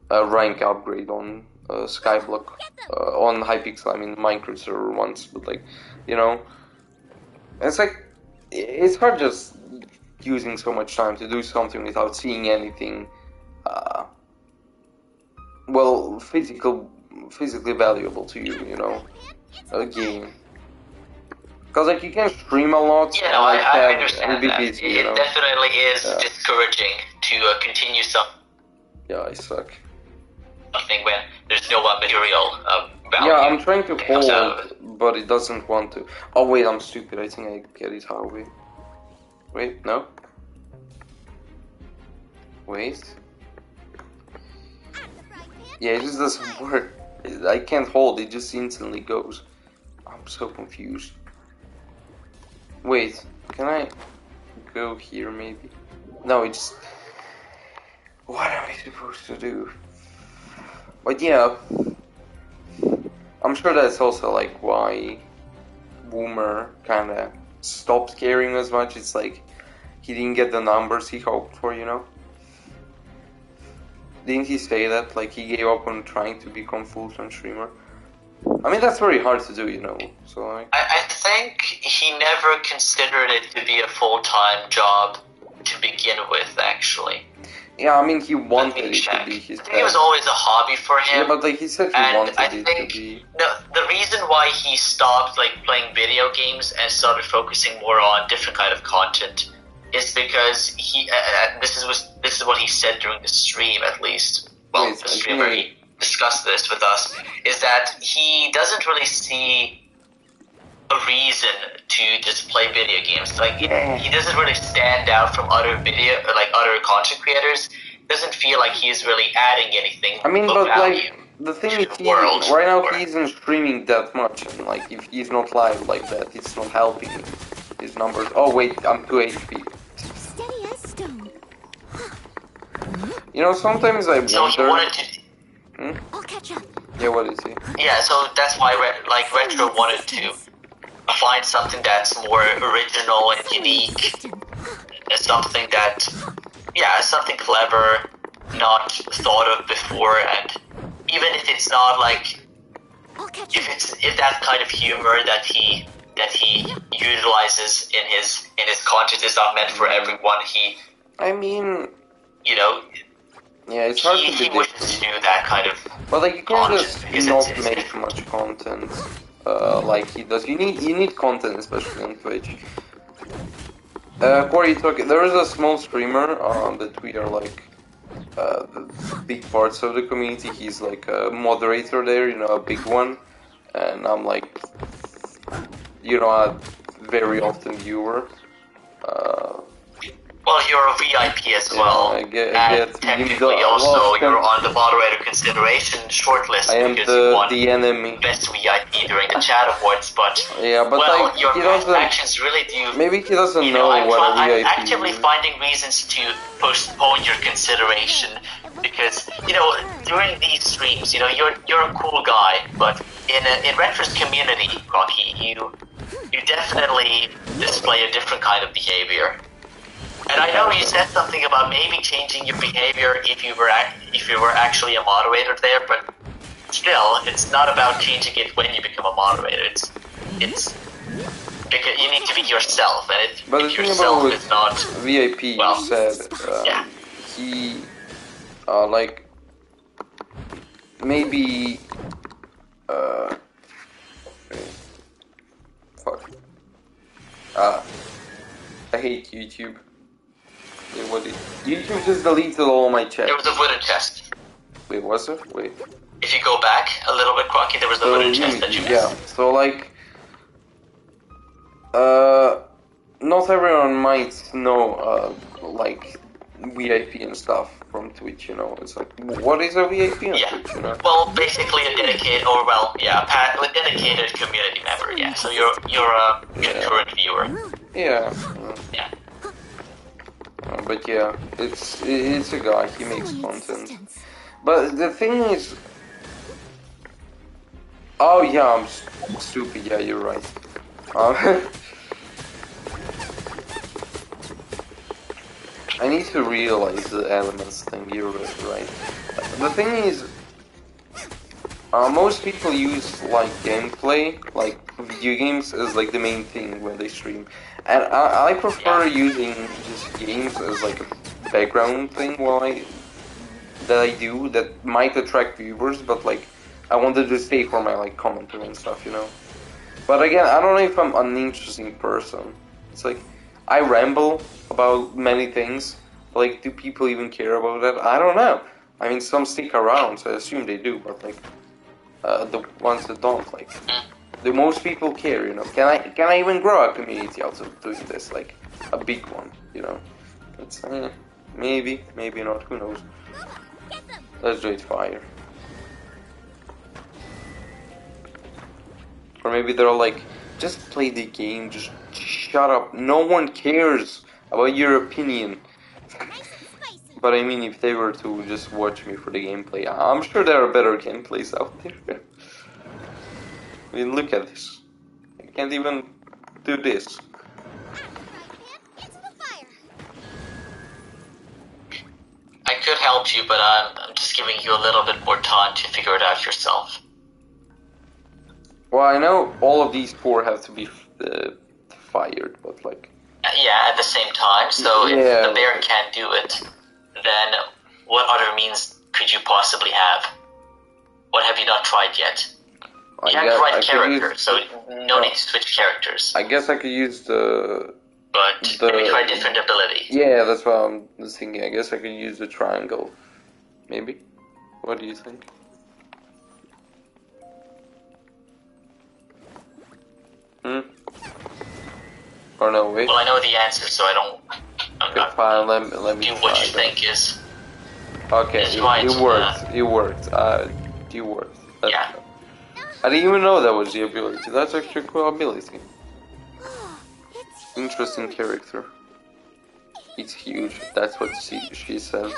a rank upgrade on Skyblock on Hypixel. I mean Minecraft server once, but like. You know, it's like, it's hard just using so much time to do something without seeing anything, well, physically valuable to you, you know, a game. Because, like, you can stream a lot and, like, I understand and be that. busy, It you know? definitely is discouraging to continue Yeah, I suck. something when there's no material value. Yeah, I'm trying to hold, but it doesn't want to. Oh wait, I'm stupid. I think I get it halfway. Wait, no. Wait. Yeah, it just doesn't work. I can't hold. It just instantly goes. I'm so confused. Wait, can I go here maybe? No, it's. What am I supposed to do? But yeah. I'm sure that's also like why Boomer kinda stopped caring as much. It's like he didn't get the numbers he hoped for, you know? Didn't he say that? Like he gave up on trying to become full-time streamer? I mean, that's very hard to do, you know? So like... I think he never considered it to be a full-time job to begin with, actually. Yeah, I mean, he wanted it to be. I think it was always a hobby for him. Yeah, but like he said, he wanted it to be. The reason why he stopped like playing video games and started focusing more on different kind of content is because he. This is what he said during the stream, at least. Well, the stream where he discussed this with us, is that he doesn't really see a reason to just play video games. Like he doesn't really stand out from other content creators. Doesn't feel like he's really adding anything. I mean, but like the thing is, right now or... he isn't streaming that much, and like if he's not live like that, it's not helping his numbers. Oh wait, I'm 2 HP. Steady as stone. You know, sometimes I wonder. So he wanted to. I'll catch up. Yeah, what is he? Yeah, so that's why Retro wanted to find something that's more original and unique, something that, something clever, not thought of before, and even if it's not like, if that kind of humor that he utilizes in his content is not meant for everyone, yeah, it's hard to he wishes to do that kind of. But like you can't just not make much content. Like he does. You need content, especially on Twitch. Corey, there is a small streamer that we are like the big parts of the community. He's like a moderator there, a big one, and I'm like, a very often viewer. Well, you're a VIP as well, and technically also you're on the moderator consideration shortlist because you won best VIP during the chat awards. But like, your actions really do. Maybe he doesn't know what a VIP is. I'm actively finding reasons to postpone your consideration because during these streams, you're a cool guy, but in Retro's community, Rocky, you definitely display a different kind of behavior. And I know you said something about maybe changing your behavior if you were actually a moderator there, but still, it's not about changing it when you become a moderator. It's because you need to be yourself, and if yourself is not VIP, you said he like maybe fuck. I hate YouTube. YouTube just deleted all my chats. There was a wooden chest. Wait, was it? Wait. If you go back a little bit, Crocky, there was a wooden chest that you missed. Yeah, so like... not everyone might know, like, VIP and stuff from Twitch, It's like, what is a VIP on Twitch, Well, basically a dedicated, a dedicated community member, yeah. So you're a current viewer. Yeah. Yeah. But yeah, it's a guy, he makes content. But the thing is... Oh yeah, I'm stupid, yeah, you're right. I need to realize the elements thing, you're right. The thing is... most people use like gameplay, like video games as like the main thing when they stream. And I prefer using just games as like a background thing that I do that might attract viewers, but like I wanted to stay for my like commentary and stuff, But again, I don't know if I'm an interesting person. It's like I ramble about many things. But, like, do people even care about that? I don't know. I mean, some stick around, so I assume they do. But like the ones that don't, like. Do most people care, Can I even grow a community out of doing this, like a big one, It's maybe not, who knows. Let's do it fire. Or maybe they're like, just play the game, just shut up, no one cares about your opinion. But I mean, if they were to just watch me for the gameplay, I'm sure there are better gameplays out there. I mean, look at this. I can't even do this. I could help you, but I'm just giving you a little bit more time to figure it out yourself. Well, I know all of these 4 have to be fired, but like... Yeah, at the same time. So if the bear can't do it, then what other means could you possibly have? What have you not tried yet? You have the right character, so no need to switch characters. I guess I could use the... But maybe try different ability. Yeah, that's what I'm thinking. I guess I could use the triangle. Maybe? What do you think? Or no, wait. Well, I know the answer, so I'm not fine, let me do what you think is... Okay, is right. It worked. It worked. It worked. Yeah. I didn't even know that was the ability. That's actually a cool ability. Interesting character. It's huge. That's what she says.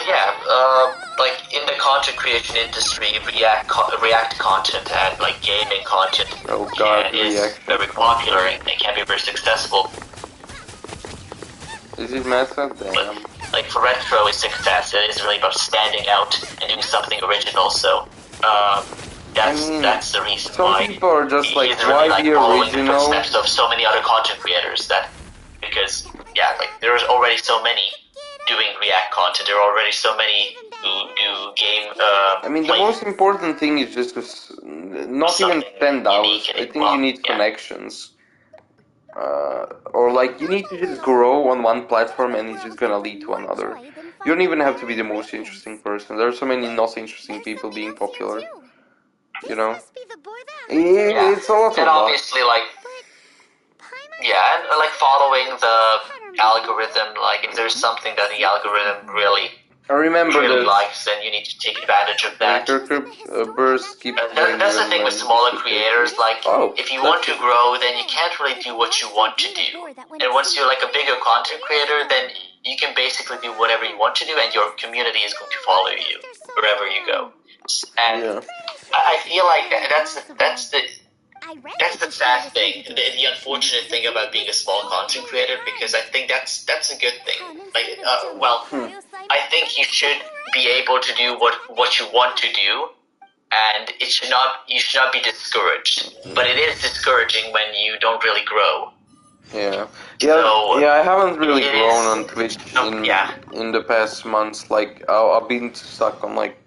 Yeah, like in the content creation industry, React content and like gaming content is very popular and can be very successful. Is it meta? Damn. Like for retro, it's success. It is really about standing out and doing something original. So that's the reason why. Some people are just like, really, why be following original? the footsteps of so many other content creators because like there's already so many doing React content. There are already so many who do game. I mean, the most important thing is just to not even stand out. I think you need connections. Or like you need to just grow on one platform and it's just gonna lead to another. You don't even have to be the most interesting person. There are so many not interesting people being popular. You know? Yeah, it's a lot of and obviously like and like following the algorithm, like if there's something that the algorithm really likes, then you need to take advantage of that. Burst keeps that's the thing with smaller creators, like if you want to grow, then you can't really do what you want to do. And once you're like a bigger content creator, then you can basically do whatever you want to do and your community is going to follow you wherever you go. And I feel like that's the sad thing, the unfortunate thing about being a small content creator, because I think that's a good thing. Like, I think you should be able to do what you want to do, and you should not be discouraged. But it is discouraging when you don't really grow. Yeah, I haven't really grown on Twitch in the past months. Like, I've been stuck on like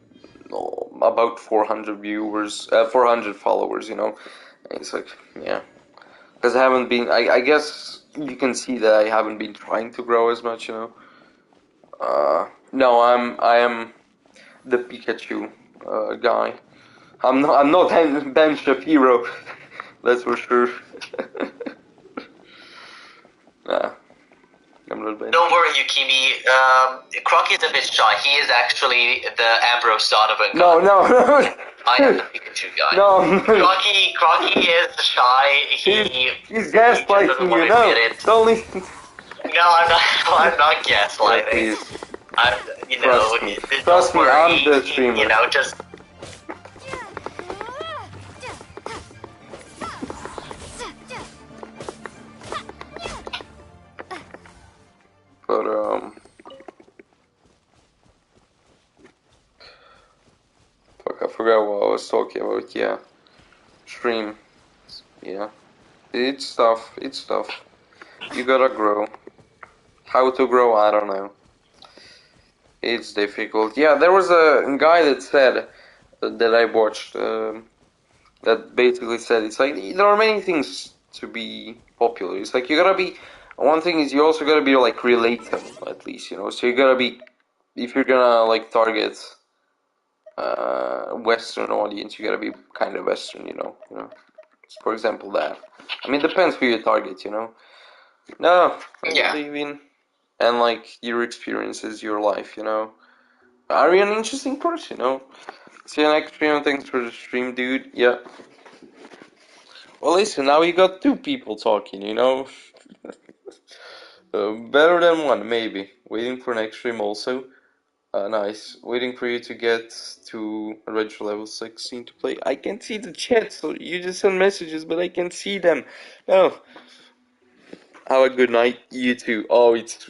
about 400 viewers, 400 followers, you know. It's like, because I haven't been, I guess you can see that I haven't been trying to grow as much, you know. No, I am the Pikachu guy. I'm not Ben Shapiro, that's for sure. Nah, I'm not Ben. Don't worry, Yukimi. Crocky's a bit shy. He is actually the Ambrose Donovan guy. No. I am the Pikachu guy. No. Crocky is shy. He's gaslighting you, no. Don't listen. No, I'm not gaslighting. Trust me, I'm the streamer. You know, just... But, fuck, I forgot what I was talking about, Stream. Yeah. It's tough. You gotta grow. How to grow, I don't know. It's difficult. Yeah, there was a guy that said, that I watched, that basically said, it's like, there are many things to be popular. It's like, you gotta be, one thing is you also gotta be, like, relatable, at least, you know? So you gotta be, if you're gonna, like, target, Western audience, you gotta be kind of Western, you know? For example, that. I mean, depends who you target, you know? No, I believe in, and, like, your experiences, your life, you know? Are you an interesting person, you know? See you next stream, thanks for the stream, dude. Yeah. Well, listen, now we got two people talking, you know? Better than one, maybe. Waiting for next stream also. Nice. Waiting for you to get to Reg level 16 to play. I can see the chat, so you just send messages, but I can see them. No. Have a good night, you too. Oh, it's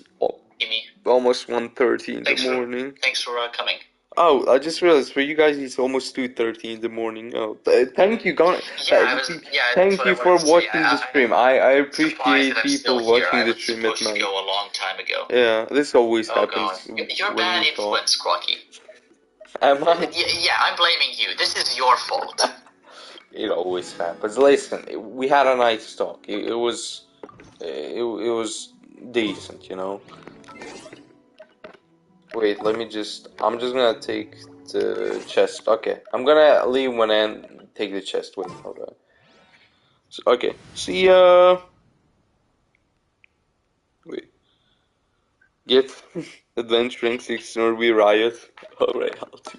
almost 1:30 in the morning. Thanks for coming. Oh, I just realized for you guys it's almost 2:30 in the morning. Oh, thank you, thank you for watching the stream. I appreciate people watching the stream at night. Go a long time ago. Yeah, this always happens. You're bad influence, Crocky. Am I? Yeah, I'm blaming you. This is your fault. It always happens. Listen, we had a nice talk. It was decent, you know. Wait, let me just. I'm just gonna take the chest. Okay, I'm gonna leave one and take the chest. Wait, hold on. So, okay, see ya. Wait. Get adventuring 16 or we riot. Alright, I'll do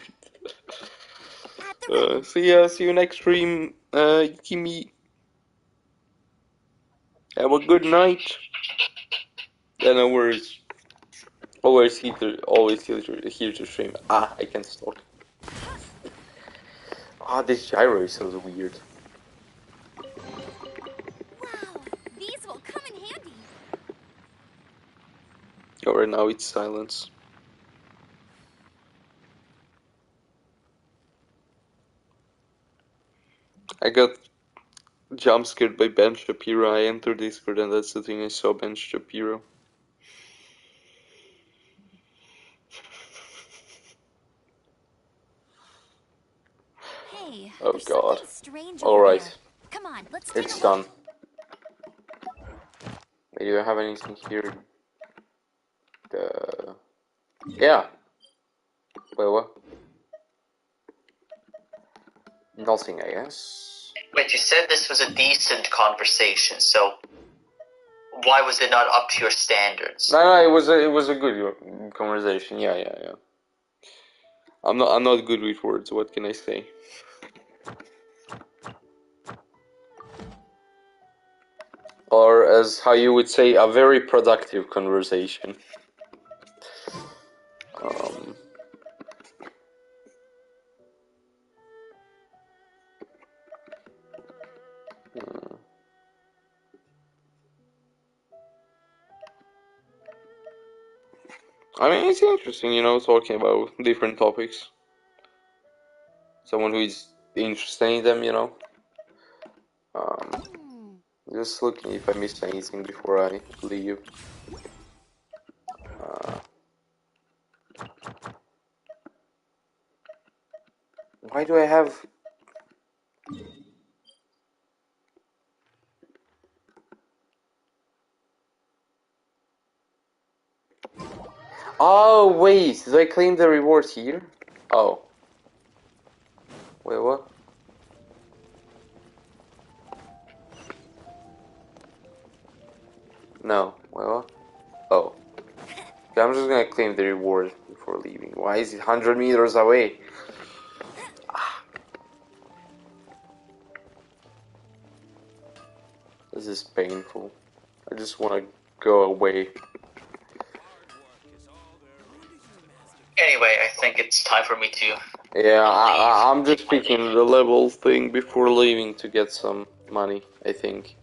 it. See ya. See you next stream. Kimi. Have a good night. Yeah, no worries. Always here to stream. Ah, I can stalk. Ah, this gyro is so weird. Wow, these will come in handy. Oh, right now it's silence. I got jump scared by Ben Shapiro. I entered Discord and that's the thing, I saw Ben Shapiro. Hey, oh there's god. Strange Alright. Come on, let's it's done. Wait, do I have anything here? Yeah. Wait, what? Nothing, I guess. Wait, you said this was a decent conversation, so why was it not up to your standards? No, it was a good conversation. Yeah. I'm not good with words. What can I say? Or as how you would say, a very productive conversation. I mean, it's interesting, you know, talking about different topics. Someone who is interested in them, you know. Just looking if I missed anything before I leave. Why do I have... Oh, wait, did I claim the reward here? Oh. Wait, what? No, wait, what? Oh. Okay, I'm just gonna claim the reward before leaving. Why is it 100 meters away? This is painful. I just wanna go away. Anyway, I think it's time for me to... Yeah, I'm just picking the level thing before leaving to get some money, I think.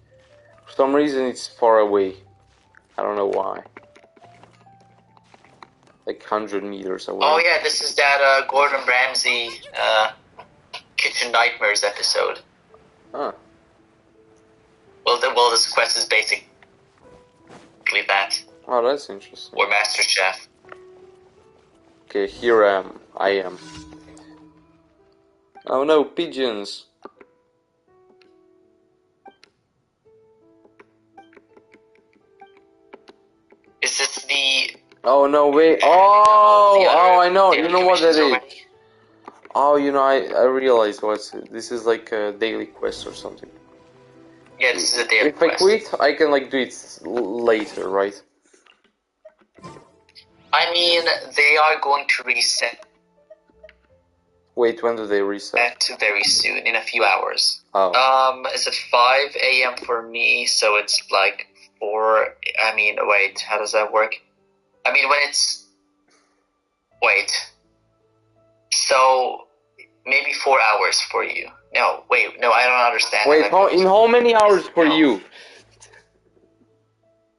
For some reason it's far away. I don't know why. Like 100 meters away. Oh yeah, this is that Gordon Ramsay Kitchen Nightmares episode. Huh. Well, this quest is basically that. Oh, that's interesting. Or Master Chef. Okay, here I am. Oh no, pigeons! Is this the... Oh no, wait. Oh, I know. You know what that is? Oh, you know, I realized this is like a daily quest or something. Yeah, this is a daily quest. If I quit, I can like do it later, right? I mean, they are going to reset. Wait, when do they reset? Very soon, in a few hours. Oh. Is it 5 a.m. for me? So it's like 4. I mean, wait, how does that work? I mean, when it's... Wait. So, maybe 4 hours for you. No, wait, no, I don't understand. Wait, in how many hours for you?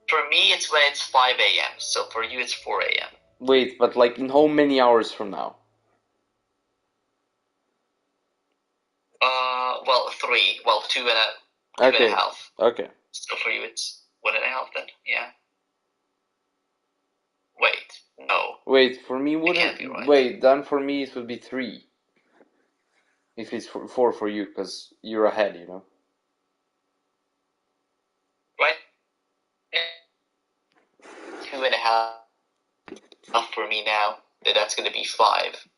For me, it's when it's 5 a.m. So for you, it's 4 a.m. Wait, but like in how many hours from now? well, 3. Well, 2 and a half. Okay. So for you, it's 1.5 then. Yeah. Wait. No. Wait, for me right. Wait, then for me it would be 3. If it's 4 for you, because you're ahead, you know. Right. 2.5 for me now. That's going to be 5.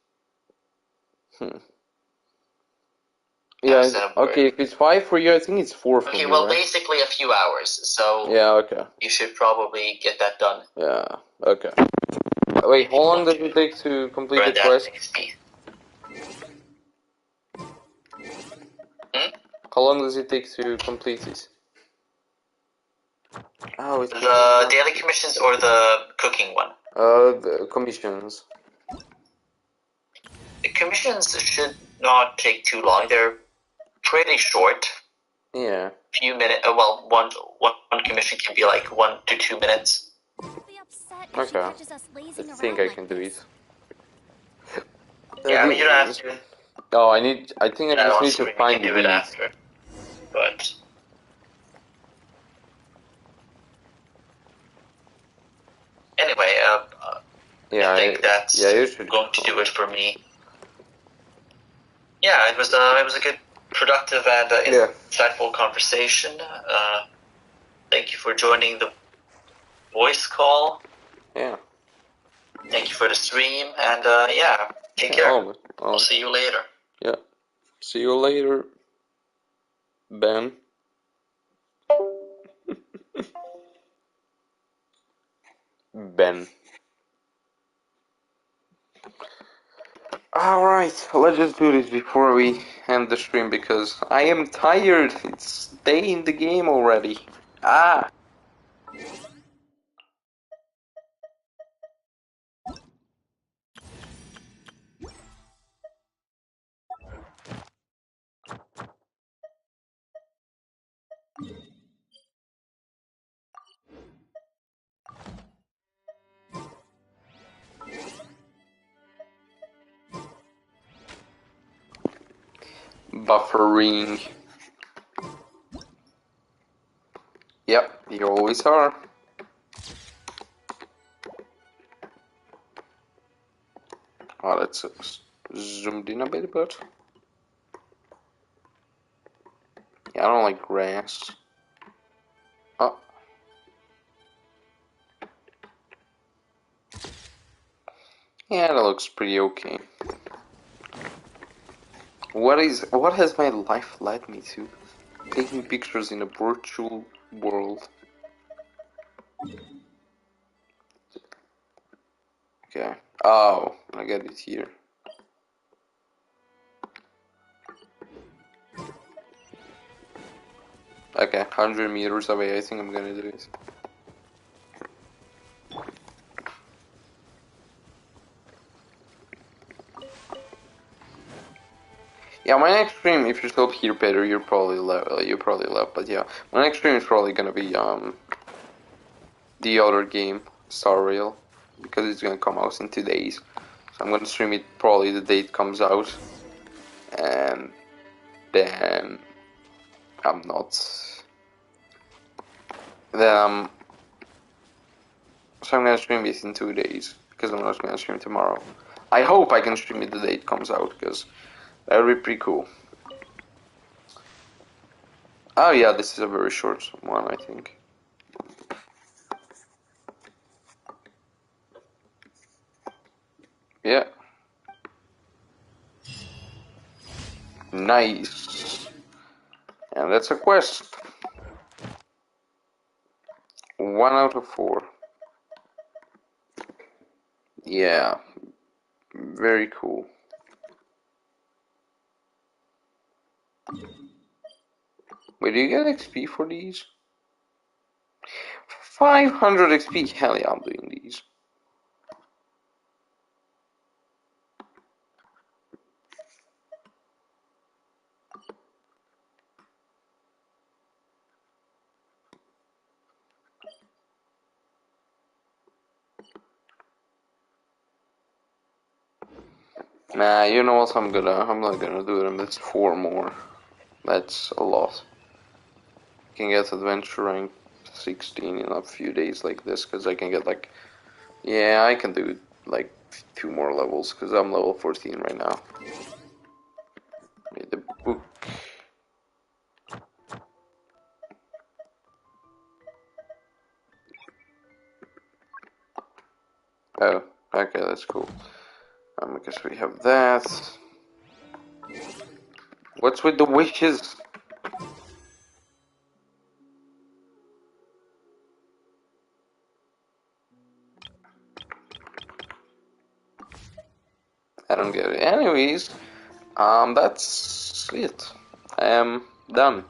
Yeah, okay, if it's 5 for you, I think it's 4 for me, well, right? basically a few hours, so... Yeah, okay. You should probably get that done. Yeah, okay. Wait, how long does it take to complete the quest? How long does it take to complete this? Oh, it's the daily commissions or the cooking one? The commissions. The commissions should not take too long. They're pretty short. Yeah. Few minutes. Well, one commission can be like 1 to 2 minutes. Okay. I think I can do it. Yeah, I mean, you don't have to. Oh, I think I just need to find the it after. But anyway, yeah, I think that's going to do it for me. Yeah, it was a good, productive, and insightful conversation. Thank you for joining the voice call. Yeah. Thank you for the stream, and yeah, take care. I'll see you later. Yeah. See you later, Ben. Ben. Alright, let's just do this before we end the stream because I am tired. It's day in the game already. Ah! Buffering. Yep, you always are. Oh, that's zoomed in a bit, but yeah, I don't like grass. Oh. Yeah, that looks pretty okay. What has my life led me to? Taking pictures in a virtual world. Okay. Oh, I got it here. Okay, 100 meters away, I think I'm gonna do it. Yeah, my next stream, if you're still here, Peter, you're probably left, but yeah, my next stream is probably gonna be, the other game, Star Rail, because it's gonna come out in 2 days. So I'm gonna stream it probably the day it comes out, and then I'm not. So I'm gonna stream it in 2 days because I'm not gonna stream tomorrow. I hope I can stream it the day it comes out because that would be pretty cool. Oh yeah, this is a very short one, I think. Yeah. Nice. And that's a quest. 1 out of 4. Yeah. Very cool. Wait, do you get XP for these? 500 XP? Hell yeah, I'm doing these. Nah, you know what? I'm not gonna do them. That's 4 more. That's a lot. I can get adventure rank 16 in a few days like this, because I can get like, yeah, I can do like 2 more levels, because I'm level 14 right now. Read the book. Oh, okay, that's cool. I guess we have that. What's with the wishes? I don't get it. Anyways, that's it. I am done.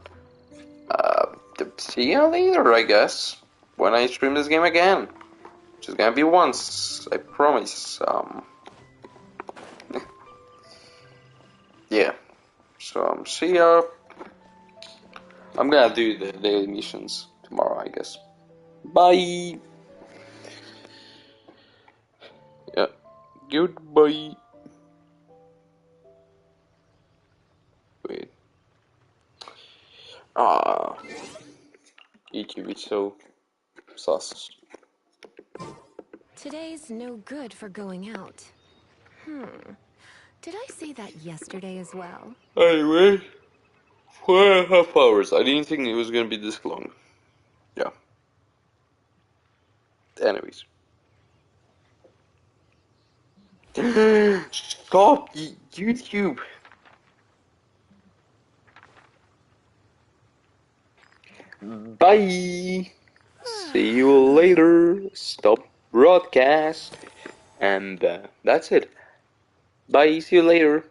See you later, I guess, when I stream this game again. Which is gonna be once, I promise. Yeah. So, see ya. I'm gonna do the daily missions tomorrow, I guess. Bye! Yeah. Goodbye. Wait. YouTube is so sus. Today's no good for going out. Did I say that yesterday as well? Anyway, 4.5 hours. I didn't think it was gonna be this long. Yeah. Anyways. Stop, YouTube. Bye. See you later. Stop broadcast. And that's it. Bye. See you later.